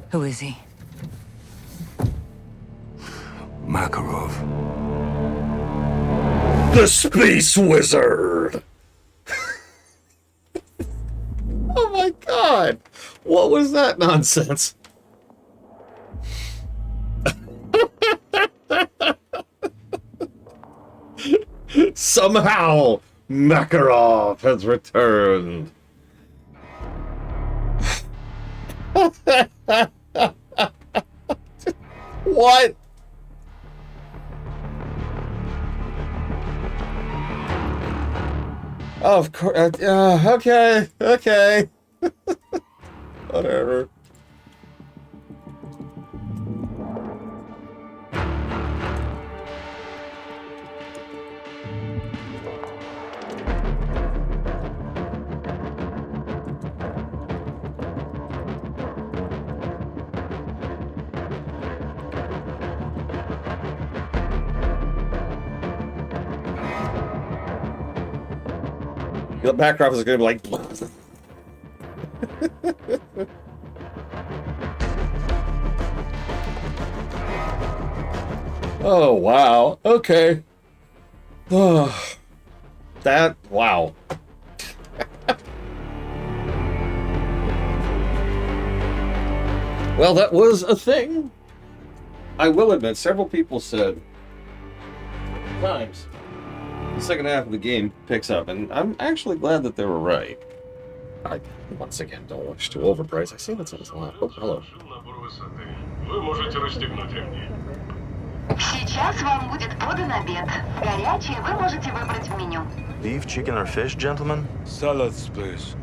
Who is he? Makarov. The Space Wizard! Oh my god! What was that nonsense? Somehow, Makarov has returned. What? Of course. Okay. Whatever. The backdrop is going to be like... Oh, wow. Okay. That... Wow. Well, that was a thing. I will admit, several people said times the second half of the game picks up, and I'm actually glad that they were right. I, once again, don't wish to overprice. I say that sounds a lot. Oh, hello. Сейчас вам будет подан обед. Горячий вы можете выбрать в меню. Beef, chicken, or fish, gentlemen? Salads, please.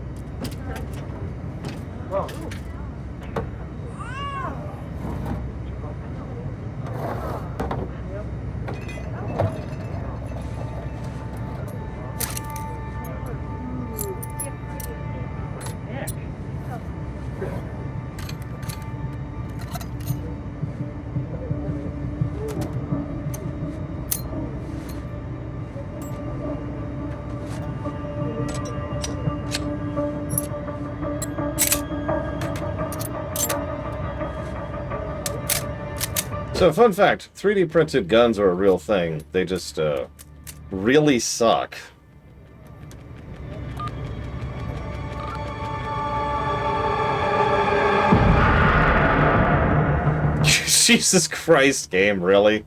So, fun fact, 3D printed guns are a real thing. They just, really suck. Jesus Christ, game, really?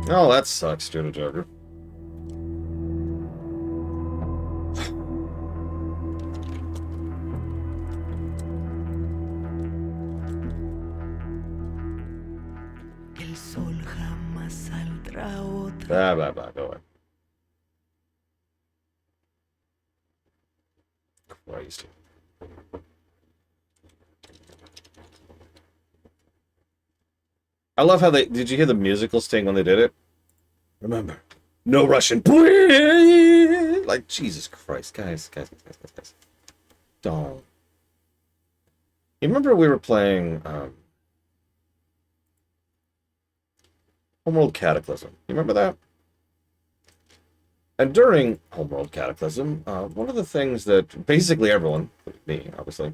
Oh, that sucks, Judo Joker. Blah, go away. Christ. I love how they... Did you hear the musical sting when they did it? Remember, no Russian. Like, Jesus Christ. Guys. Don't. You remember we were playing... Homeworld Cataclysm. You remember that? And during Homeworld Cataclysm, one of the things that basically everyone, me obviously,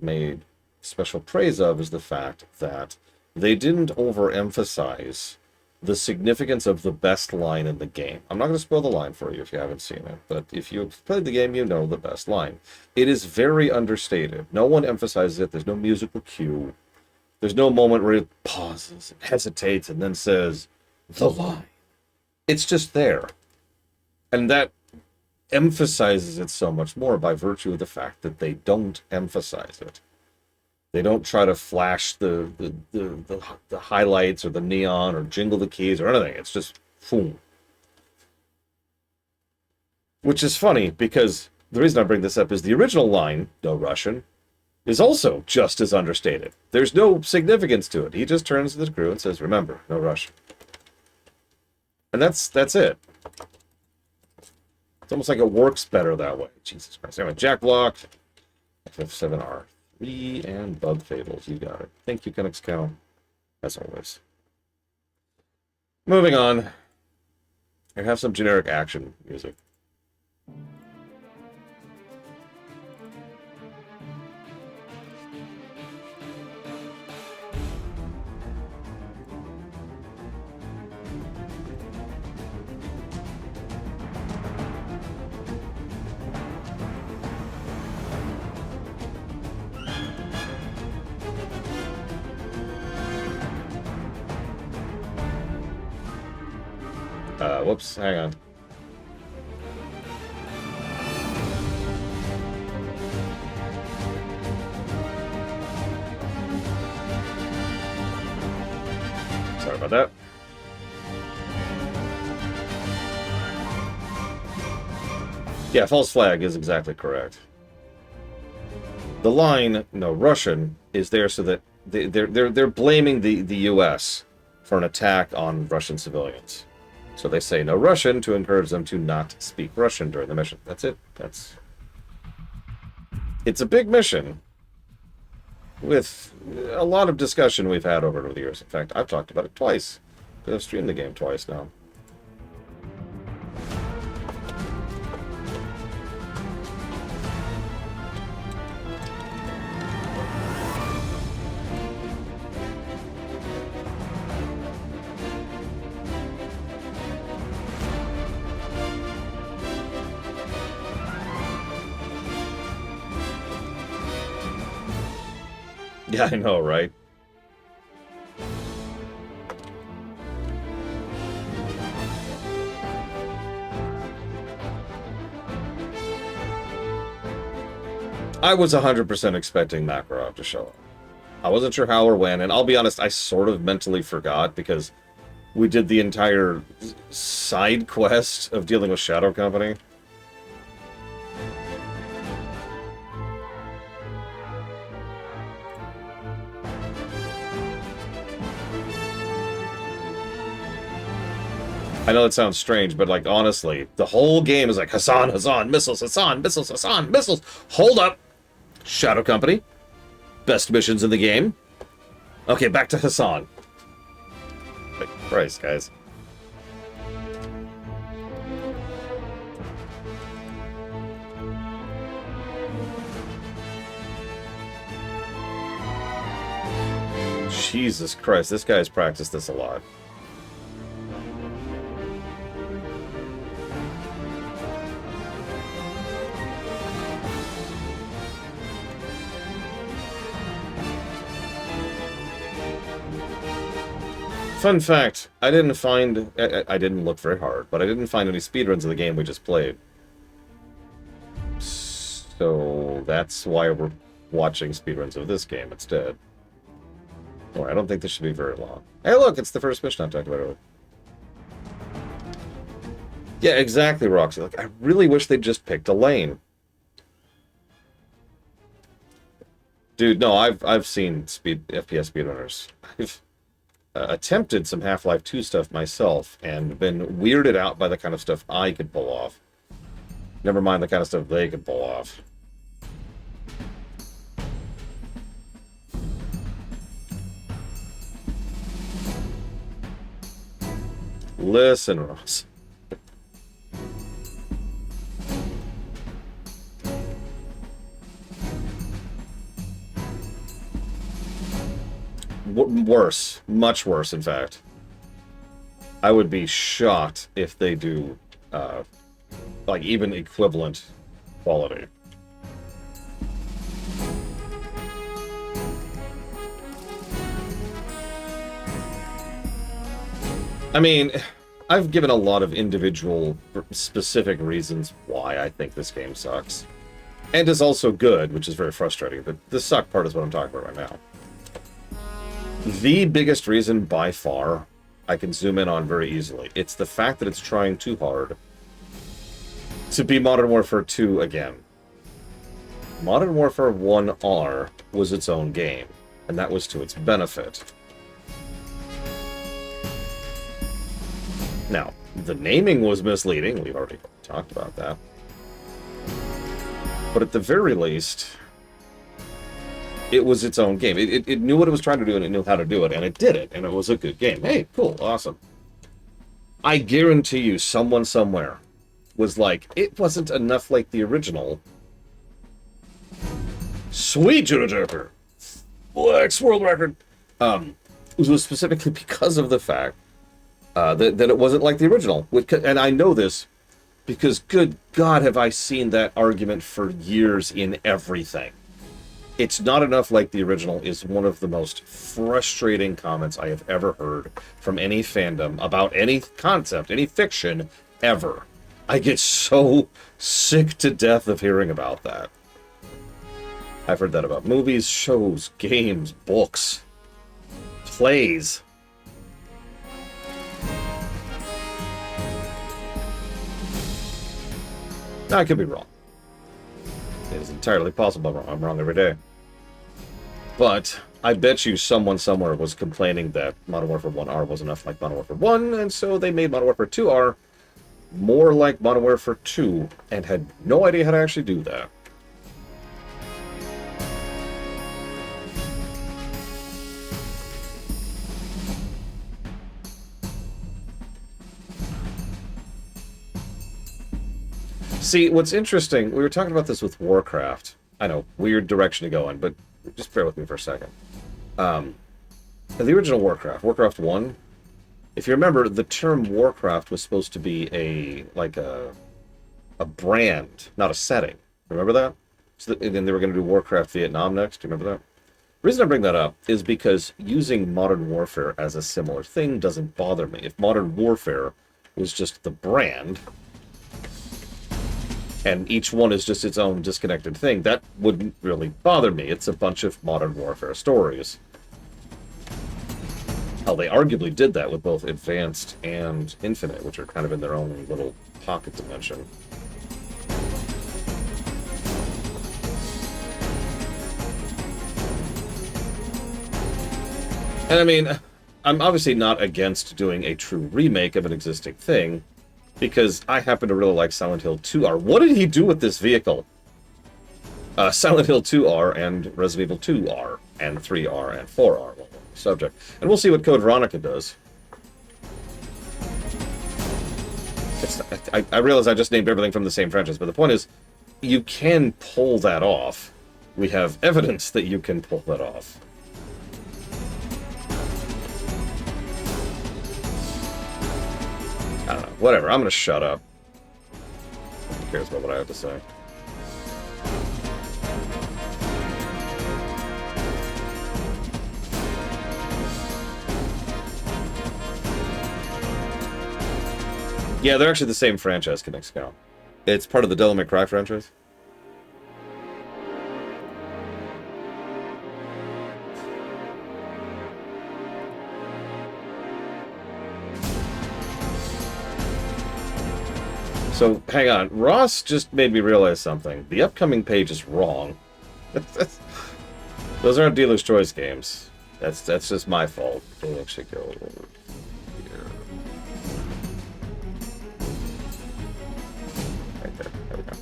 made special praise of is the fact that they didn't overemphasize the significance of the best line in the game. I'm not going to spoil the line for you if you haven't seen it, but if you've played the game, you know the best line. It is very understated. No one emphasizes it. There's no musical cue. There's no moment where it pauses, and hesitates, and then says, the line. It's just there. And that emphasizes it so much more by virtue of the fact that they don't emphasize it. They don't try to flash the highlights or the neon or jingle the keys or anything. It's just boom. Which is funny because the reason I bring this up is the original line, no Russian, is also just as understated. There's no significance to it. He just turns to the crew and says, remember, no Russian. And that's it. It's almost like it works better that way. Jesus Christ. Anyway, Jack Block, FF7R. And Bug Fables, you got it. Thank you, Canucks Cow, as always. Moving on. I have some generic action music. Whoops, hang on. Sorry about that. Yeah, false flag is exactly correct. The line, no Russian, is there so that they're blaming the U.S. for an attack on Russian civilians. So they say no Russian to encourage them to not speak Russian during the mission. That's it. It's a big mission with a lot of discussion we've had over the years. In fact, I've talked about it twice. I've streamed the game twice now. Yeah, I know, right? I was 100% expecting Makarov to show up. I wasn't sure how or when, and I'll be honest, I sort of mentally forgot because we did the entire side quest of dealing with Shadow Company. I know it sounds strange, but, like, honestly, the whole game is like, Hassan, Hassan, missiles, Hassan, missiles, Hassan, missiles. Hold up. Shadow Company. Best missions in the game. Okay, back to Hassan. Like, Christ, guys. Jesus Christ, this guy's practiced this a lot. Fun fact, I didn't find... I didn't look very hard, but I didn't find any speedruns of the game we just played. So that's why we're watching speedruns of this game instead. Oh, I don't think this should be very long. Hey, look, it's the first mission I talked about earlier. Yeah, exactly, Roxy. Like, I really wish they'd just picked a lane. Dude, no, I've seen FPS speedrunners. I've attempted some Half-Life 2 stuff myself and been weirded out by the kind of stuff I could pull off. Never mind the kind of stuff they could pull off. Listen, Ross. Worse. Much worse, in fact. I would be shocked if they do, like, even equivalent quality. I mean, I've given a lot of individual, specific reasons why I think this game sucks. And is also good, which is very frustrating, but the suck part is what I'm talking about right now. The biggest reason, by far, I can zoom in on very easily. It's the fact that it's trying too hard to be Modern Warfare 2 again. Modern Warfare 1R was its own game, and that was to its benefit. Now, the naming was misleading. We've already talked about that. But at the very least, it was its own game. It knew what it was trying to do, and it knew how to do it, and it did it, and it was a good game. Hey, cool, awesome. I guarantee you someone somewhere was like, it wasn't enough like the original. Sweet Judo Joker! Flex world record! It was specifically because of the fact that it wasn't like the original. And I know this because, good God, have I seen that argument for years in everything. It's not enough like the original is one of the most frustrating comments I have ever heard from any fandom about any concept, any fiction, ever. I get so sick to death of hearing about that. I've heard that about movies, shows, games, books, plays. Now, I could be wrong. It is entirely possible I'm wrong every day. But I bet you someone somewhere was complaining that Modern Warfare 1R was enough like Modern Warfare 1, and so they made Modern Warfare 2R more like Modern Warfare 2, and had no idea how to actually do that. See, what's interesting, we were talking about this with Warcraft. I know, weird direction to go in, but just bear with me for a second. The original Warcraft, Warcraft 1, if you remember, the term Warcraft was supposed to be a brand, not a setting. Remember that? So and then they were going to do Warcraft Vietnam next. Do you remember that? The reason I bring that up is because using Modern Warfare as a similar thing doesn't bother me. If Modern Warfare was just the brand, and each one is just its own disconnected thing, that wouldn't really bother me. It's a bunch of Modern Warfare stories. Hell, they arguably did that with both Advanced and Infinite, which are kind of in their own little pocket dimension. And I mean, I'm obviously not against doing a true remake of an existing thing, because I happen to really like Silent Hill 2R. What did he do with this vehicle? Silent Hill 2R and Resident Evil 2R and 3R and 4R. Subject. And we'll see what Code Veronica does. I realize I just named everything from the same franchise, but the point is, you can pull that off. We have evidence that you can pull that off. I don't know. Whatever. I'm going to shut up. Who cares about what I have to say? Yeah, they're actually the same franchise, Kinexco. It's part of the Devil May Cry franchise. So, hang on. Ross just made me realize something. The upcoming page is wrong. Those aren't Dealer's Choice games. That's just my fault. They actually go over here. Right there. There we go.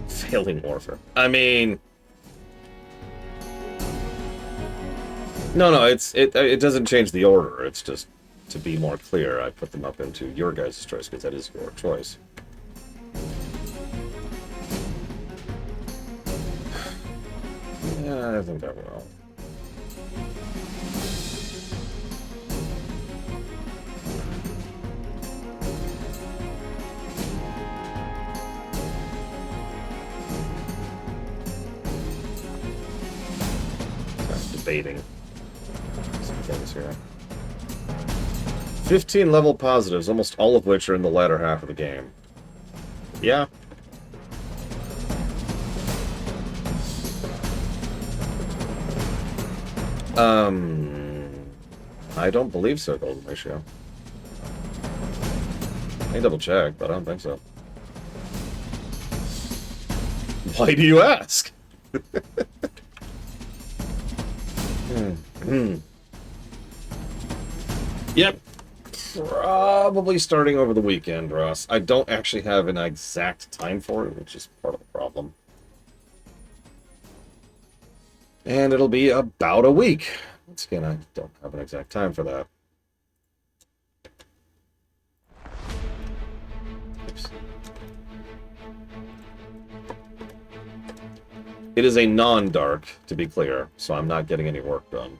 Failing Warfare. I mean... No, it doesn't change the order. It's just, to be more clear, I put them up into your guys' choice, because that is your choice. Yeah, I think that will. I'm debating. Here. 15 level positives, almost all of which are in the latter half of the game. Yeah. I don't believe so, Golden Ratio. I can double check, but I don't think so. Why do you ask? Yep. Probably starting over the weekend, Ross. I don't actually have an exact time for it, which is part of the problem. And it'll be about a week. Once again, I don't have an exact time for that. Oops. It is a non-dark, to be clear, so I'm not getting any work done.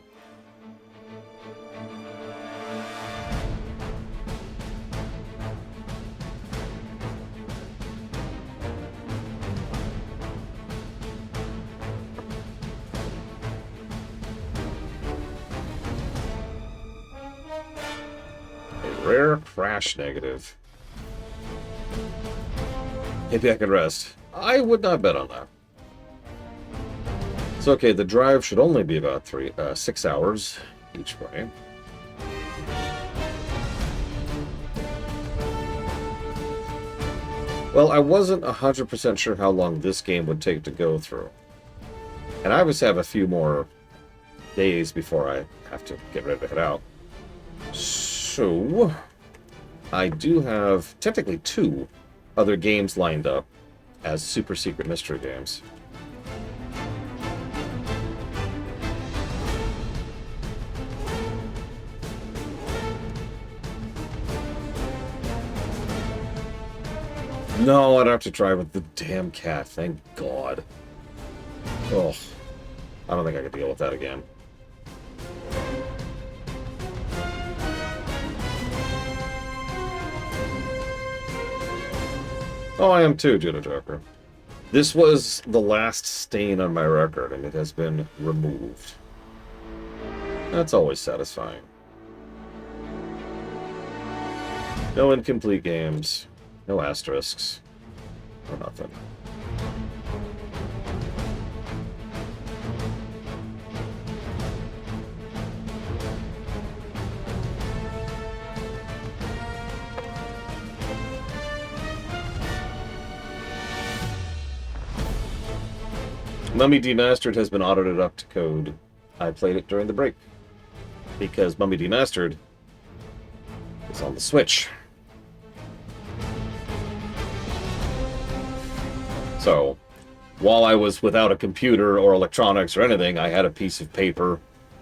Rare crash negative. Maybe I could rest. I would not bet on that. So, okay, the drive should only be about 6 hours each way. Well, I wasn't 100% sure how long this game would take to go through. And I always have a few more days before I have to get ready to head out. So, I do have, technically, 2 other games lined up as super secret mystery games. No, I don't have to drive with the damn cat, thank God. Oh, I don't think I can deal with that again. Oh, I am too, Judo Joker. This was the last stain on my record, and it has been removed. That's always satisfying. No incomplete games. No asterisks. Or nothing. Mummy Demastered has been audited up to code. I played it during the break. Because Mummy Demastered is on the Switch. So, while I was without a computer or electronics or anything, I had a piece of paper,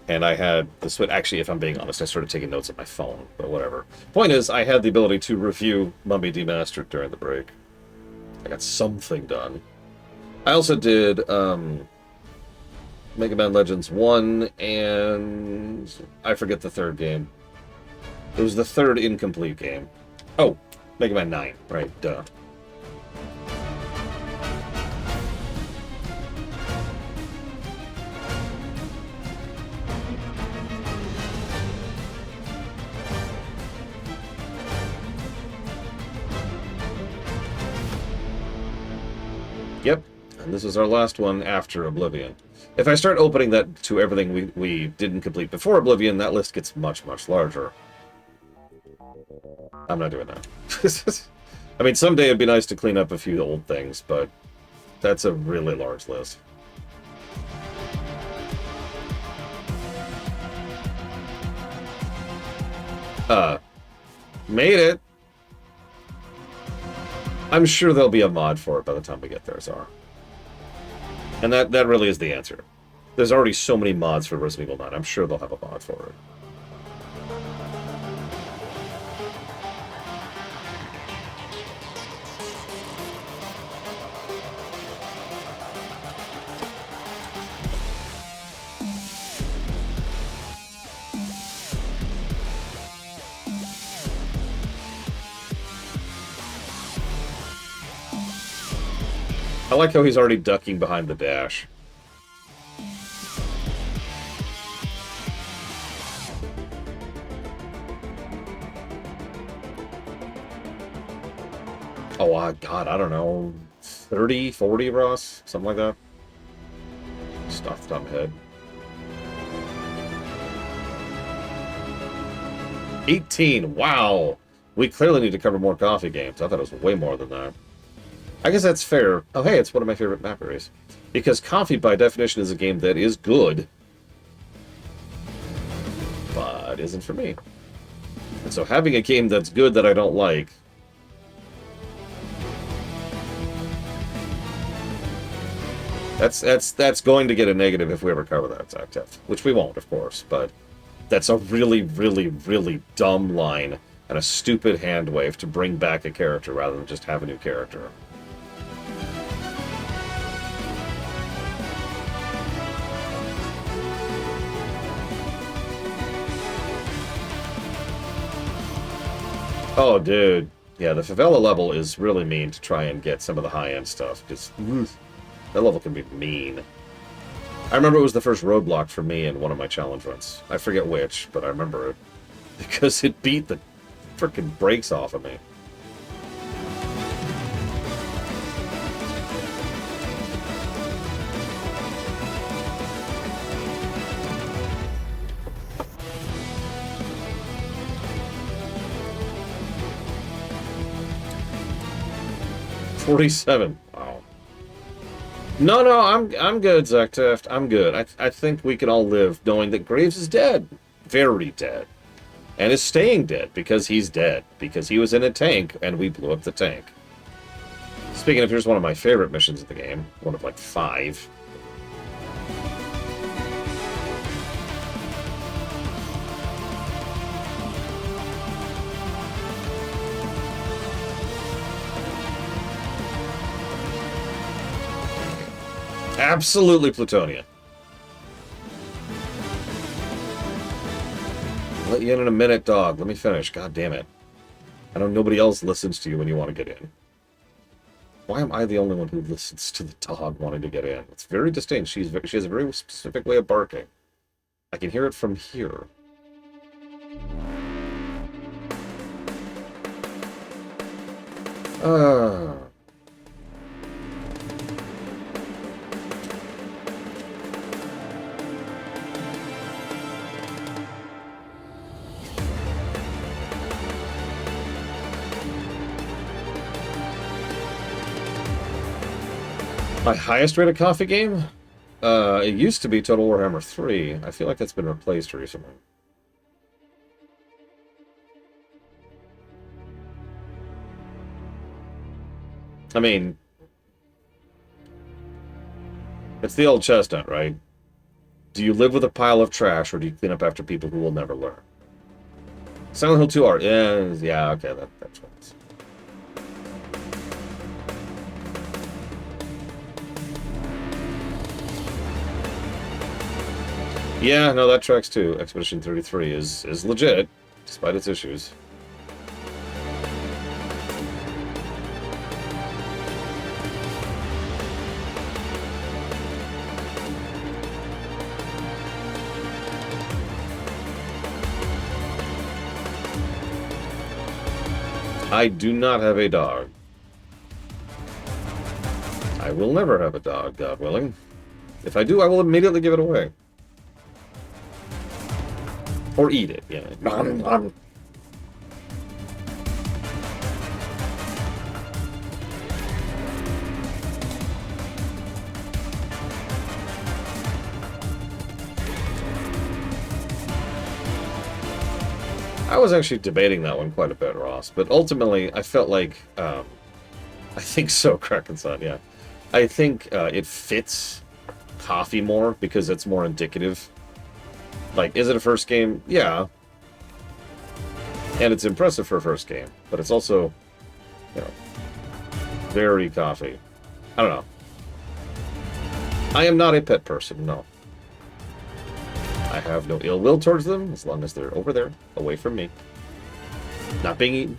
and I had the Switch. Actually, if I'm being honest, I started taking notes on my phone, but whatever. Point is, I had the ability to review Mummy Demastered during the break. I got something done. I also did Mega Man Legends 1, and I forget the third game. It was the third incomplete game. Oh, Mega Man 9, right, duh. Yep, and this is our last one after Oblivion. If I start opening that to everything we didn't complete before Oblivion, that list gets much, much larger. I'm not doing that. I mean, someday it'd be nice to clean up a few old things, but that's a really large list. Made it! I'm sure there'll be a mod for it by the time we get there, Zara. And that really is the answer. There's already so many mods for Resident Evil 9. I'm sure they'll have a mod for it. I like how he's already ducking behind the dash. Oh, God, I don't know. 30, 40, Ross? Something like that? Just off the top of my head. 18, wow! We clearly need to cover more coffee games. I thought it was way more than that. I guess that's fair. Oh, hey, it's one of my favorite map areas. Because Coffee, by definition, is a game that is good, but isn't for me. And so having a game that's good that I don't like... That's going to get a negative if we ever cover that exact test. Which we won't, of course, but that's a really, really, really dumb line and a stupid hand wave to bring back a character rather than just have a new character. Oh, dude. Yeah, the favela level is really mean to try and get some of the high-end stuff. Because that level can be mean. I remember it was the first roadblock for me in one of my challenge runs. I forget which, but I remember it. Because it beat the frickin' brakes off of me. 47. Wow. No, I'm good, Zektaft. I'm good. I think we can all live knowing that Graves is dead. Very dead. And is staying dead because he's dead. Because he was in a tank and we blew up the tank. Speaking of, here's one of my favorite missions of the game. One of like 5. Absolutely Plutonia. Let you in a minute, dog. Let me finish. God damn it. I know nobody else listens to you when you want to get in. Why am I the only one who listens to the dog wanting to get in? It's very distinct. She has a very specific way of barking. I can hear it from here. My highest rated coffee game? It used to be Total Warhammer 3. I feel like that's been replaced recently. I mean, it's the old chestnut, right? Do you live with a pile of trash, or do you clean up after people who will never learn? Silent Hill 2 art. Yeah, okay, that's right. Yeah, no, that tracks too. Expedition 33 is legit, despite its issues. I do not have a dog. I will never have a dog, God willing. If I do, I will immediately give it away. Or eat it, yeah. I was actually debating that one quite a bit, Ross, but ultimately I felt like, I think so, Krakenson, yeah. I think it fits coffee more because it's more indicative. Like, is it a first game? Yeah. And it's impressive for a first game, but it's also, you know, very coffee. I don't know. I am not a pet person, no. I have no ill will towards them, as long as they're over there, away from me. Not being eaten.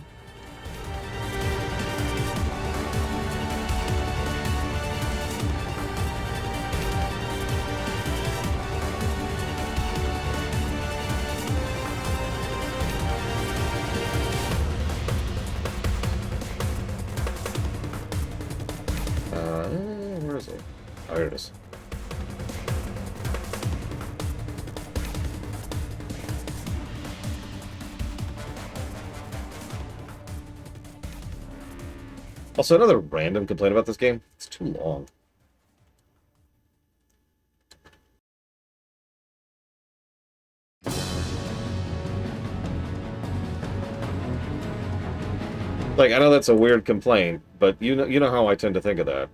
Where is it? Oh, here it is. Also, another random complaint about this game. It's too long. Like, I know that's a weird complaint, but you know how I tend to think of that.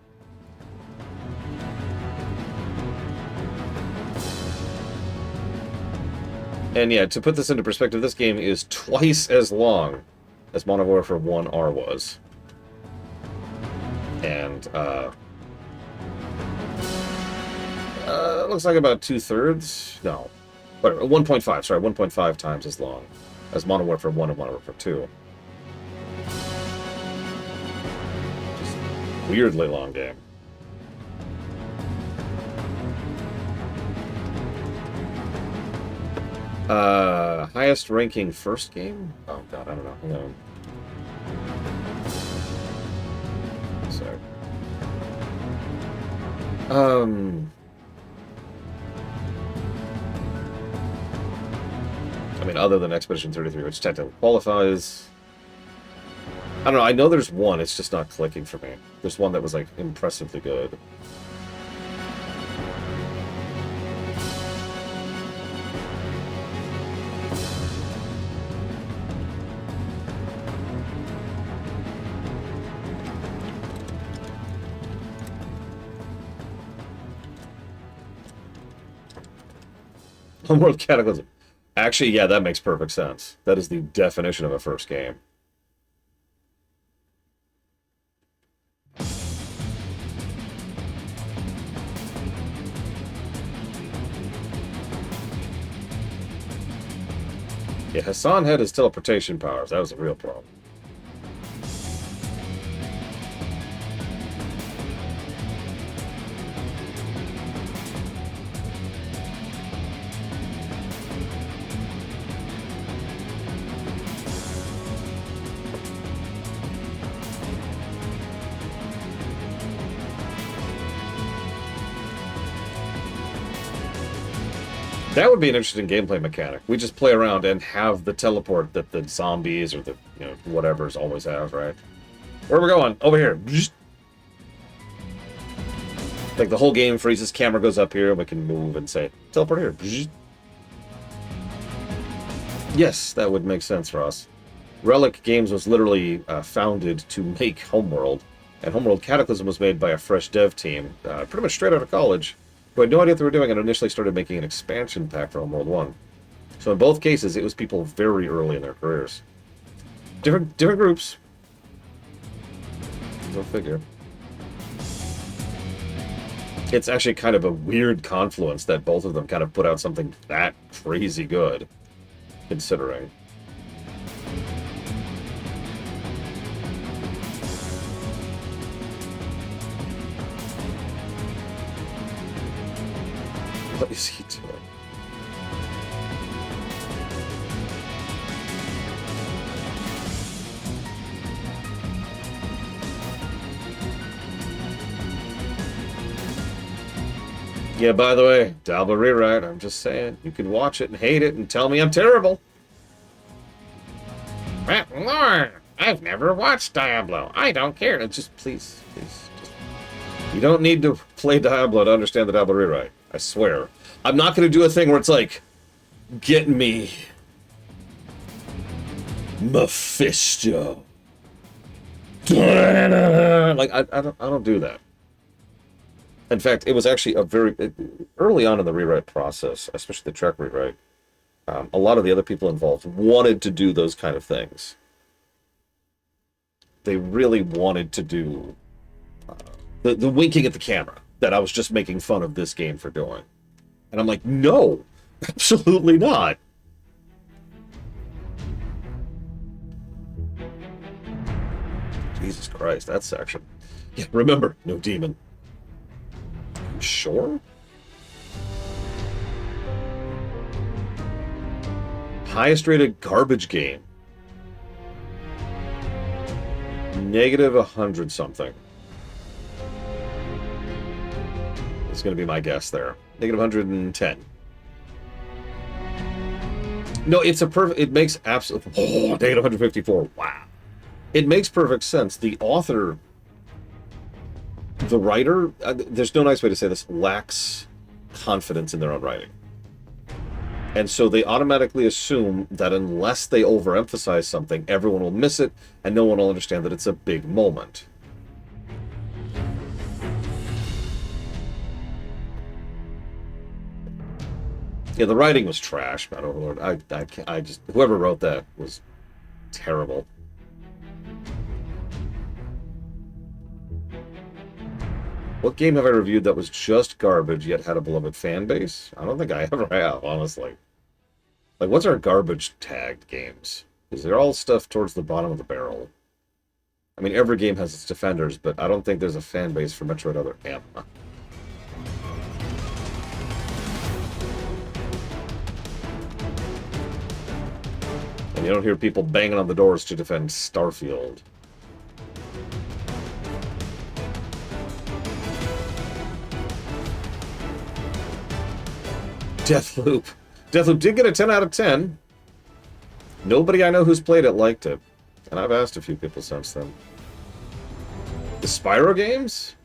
And yeah, to put this into perspective, this game is twice as long as Modern Warfare 1R was. And, it looks like about 2/3? No. Whatever, 1.5, sorry, 1.5 times as long as Modern Warfare 1 and Modern Warfare 2. Just weirdly long game. Highest ranking first game? Oh god, I don't know. Hang on. Sorry. I mean, other than Expedition 33, which technically qualifies. I don't know, I know there's one, it's just not clicking for me. There's one that was, like, impressively good. Homeworld Cataclysm. Actually, yeah, that makes perfect sense. That is the definition of a first game. Yeah, Hassan had his teleportation powers. That was a real problem. That would be an interesting gameplay mechanic. We just play around and have the teleport that the zombies or the, you know, whatever's always have, right? Where are we going? Over here. Like the whole game freezes, camera goes up here, and we can move and say, teleport here. Yes, that would make sense for us. Relic Games was literally founded to make Homeworld, and Homeworld Cataclysm was made by a fresh dev team, pretty much straight out of college, who had no idea what they were doing and initially started making an expansion pack for Homeworld 1. So in both cases, it was people very early in their careers. Different groups. Go figure. It's actually kind of a weird confluence that both of them kind of put out something that crazy good, considering. What is he doing? Yeah, by the way, Diablo Rewrite, I'm just saying, you can watch it and hate it and tell me I'm terrible. Lord, I've never watched Diablo. I don't care. Just please, just... You don't need to play Diablo to understand the Diablo Rewrite. I swear. I'm not going to do a thing where it's like, get me Mephisto. Like, I don't do that. In fact, it was actually a very... early on in the rewrite process, especially the Trek rewrite, a lot of the other people involved wanted to do those kind of things. They really wanted to do the winking at the camera that I was just making fun of this game for doing. And I'm like, no, absolutely not. Jesus Christ, that section. Yeah, remember, no demon. Sure? Highest rated garbage game. Negative 100 something. It's going to be my guess there. Negative 110. No, it's a perfect... It makes absolute... Oh, negative 154. Wow. It makes perfect sense. The author... The writer... there's no nice way to say this. Lacks confidence in their own writing. And so they automatically assume that unless they overemphasize something, everyone will miss it, and no one will understand that it's a big moment. Yeah, the writing was trash, man, Overlord. I just... Whoever wrote that was terrible. What game have I reviewed that was just garbage yet had a beloved fan base? I don't think I ever have, honestly. Like, what's our garbage tagged games? Because they're all stuff towards the bottom of the barrel. I mean, every game has its defenders, but I don't think there's a fan base for Metroid Other M. And you don't hear people banging on the doors to defend Starfield. Deathloop. Deathloop did get a 10 out of 10. Nobody I know who's played it liked it. And I've asked a few people since then. The Spyro games?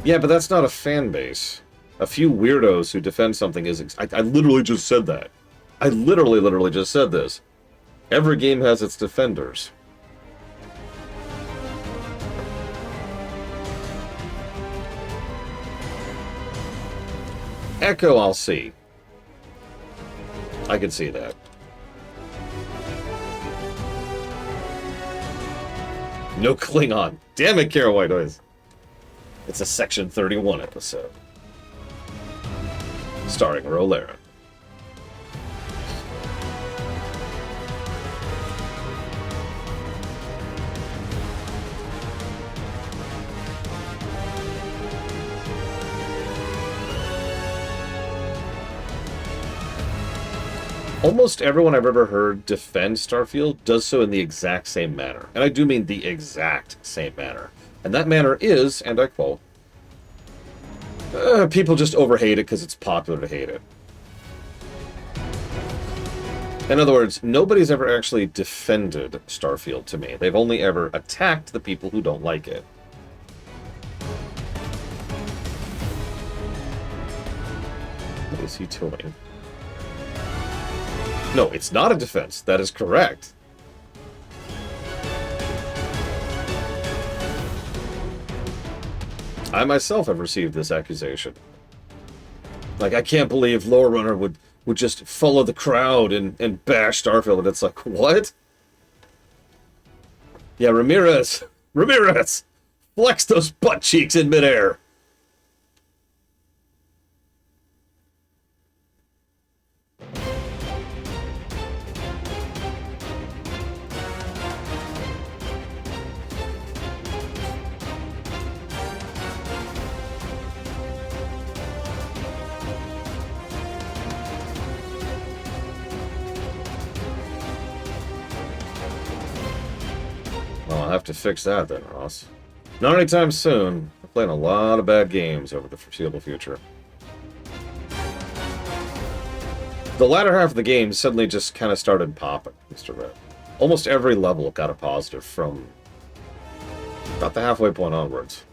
Yeah, but that's not a fan base. A few weirdos who defend something is... I literally just said that. I literally just said this. Every game has its defenders. Echo, I'll see. I can see that. No Klingon. Damn it, Kara White Noise. It's a Section 31 episode. Starring Rolera. Almost everyone I've ever heard defend Starfield does so in the exact same manner. And I do mean the exact same manner. And that manner is, and I quote, people just overhate it because it's popular to hate it. In other words, nobody's ever actually defended Starfield to me. They've only ever attacked the people who don't like it. What is he doing? No, it's not a defense. That is correct. I myself have received this accusation. Like, I can't believe Lore Runner would just follow the crowd and bash Starfield. And it's like, what? Yeah, Ramirez! Flex those butt cheeks in midair! Well, I'll have to fix that then, Ross. Not anytime soon. I'm playing a lot of bad games over the foreseeable future. The latter half of the game suddenly just kind of started popping, Mr. Red. Almost every level got a positive from about the halfway point onwards.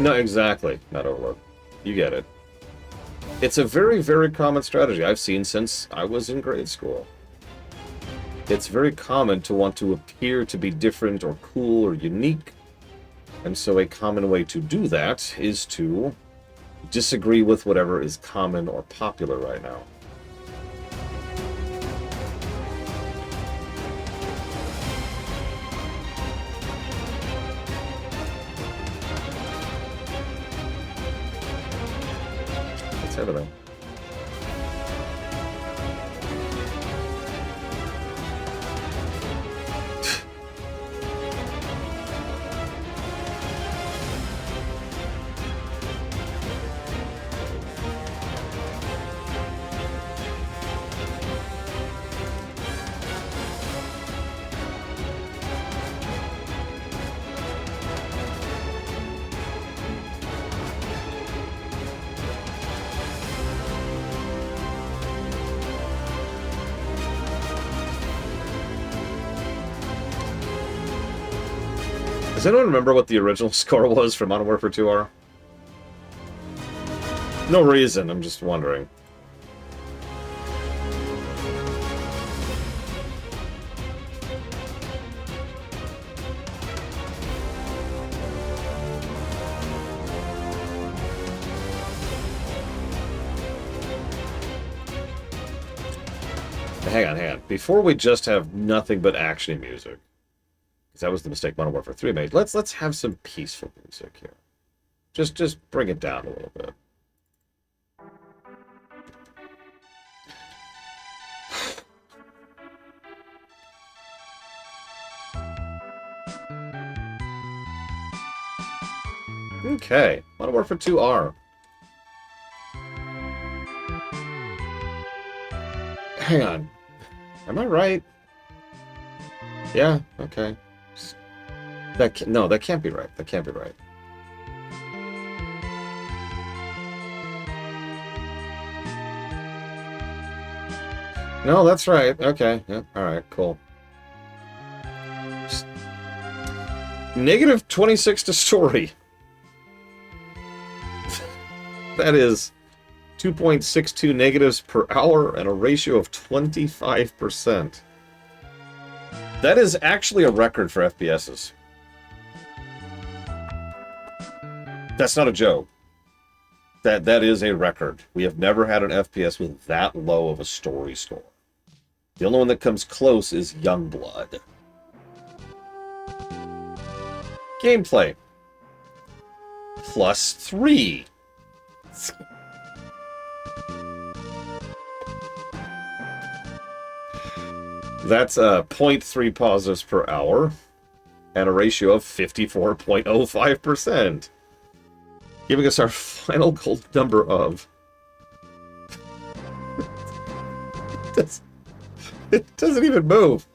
No, exactly, not Overlord. You get it. It's a very, very common strategy I've seen since I was in grade school. It's very common to want to appear to be different or cool or unique. And so a common way to do that is to disagree with whatever is common or popular right now. That's everything. Does anyone remember what the original score was for Modern Warfare 2R? No reason, I'm just wondering. Hang on. Before we just have nothing but action music, because that was the mistake Modern Warfare 3 made. Let's have some peaceful music here. Just bring it down a little bit. Okay, Modern Warfare 2R. Hang on. Am I right? Yeah, okay. No, that can't be right. That can't be right. No, that's right. Okay. Yeah. All right. Cool. Negative 26 to story. That is 2.62 negatives per hour and a ratio of 25%. That is actually a record for FPSs. That's not a joke. That is a record. We have never had an FPS with that low of a story score. The only one that comes close is Youngblood. Gameplay. +3. That's 0.3 positives per hour and a ratio of 54.05%. Giving us our final gold number of... It doesn't even move.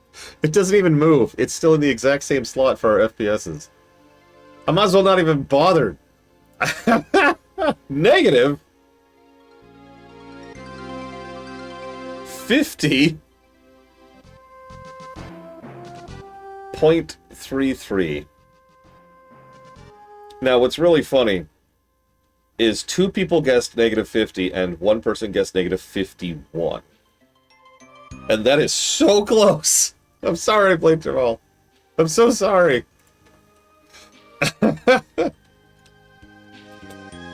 It doesn't even move. It's still in the exact same slot for our FPSs. I might as well not even bother. Negative 50.33. Now, what's really funny is 2 people guessed negative 50 and 1 person guessed negative 51. And that is so close. I'm sorry I played Jamal. I'm so sorry.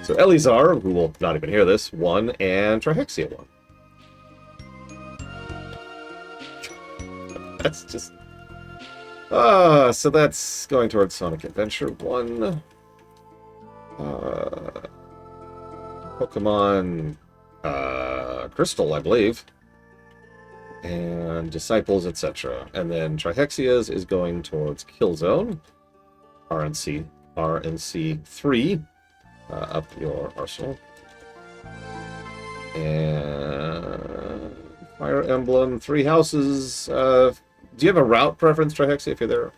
So Elizar, who will not even hear this, 1, and Trihexia 1. That's just... so that's going towards Sonic Adventure 1. Pokemon Crystal, I believe. And Disciples, etc. And then Trihexia's is going towards Killzone. RNC 3. Up your arsenal. And Fire Emblem, 3 houses. Do you have a route preference, Trihexia, if you're there?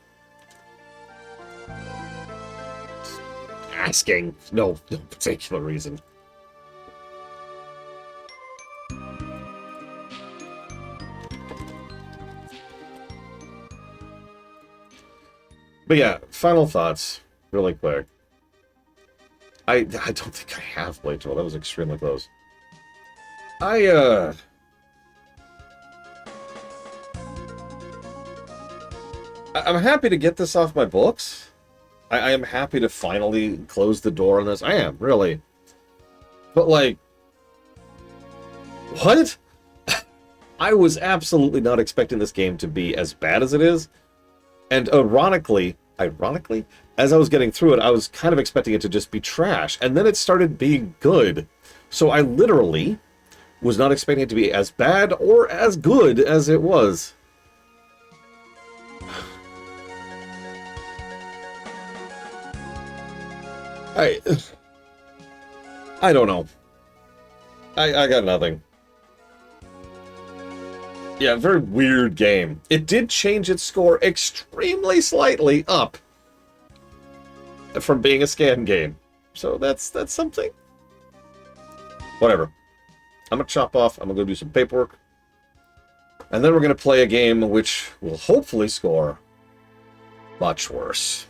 Asking. No particular reason. But yeah, final thoughts, really quick. I don't think I have played Joel. That was extremely close. I'm happy to get this off my books. I am happy to finally close the door on this. I am, really. But, like... What? I was absolutely not expecting this game to be as bad as it is. And ironically, as I was getting through it, I was kind of expecting it to just be trash. And then it started being good. So I literally was not expecting it to be as bad or as good as it was. I don't know. I got nothing. Yeah, very weird game. It did change its score extremely slightly up from being a scan game. So that's something. Whatever. I'm gonna chop off. I'm gonna go do some paperwork. And then we're gonna play a game which will hopefully score much worse.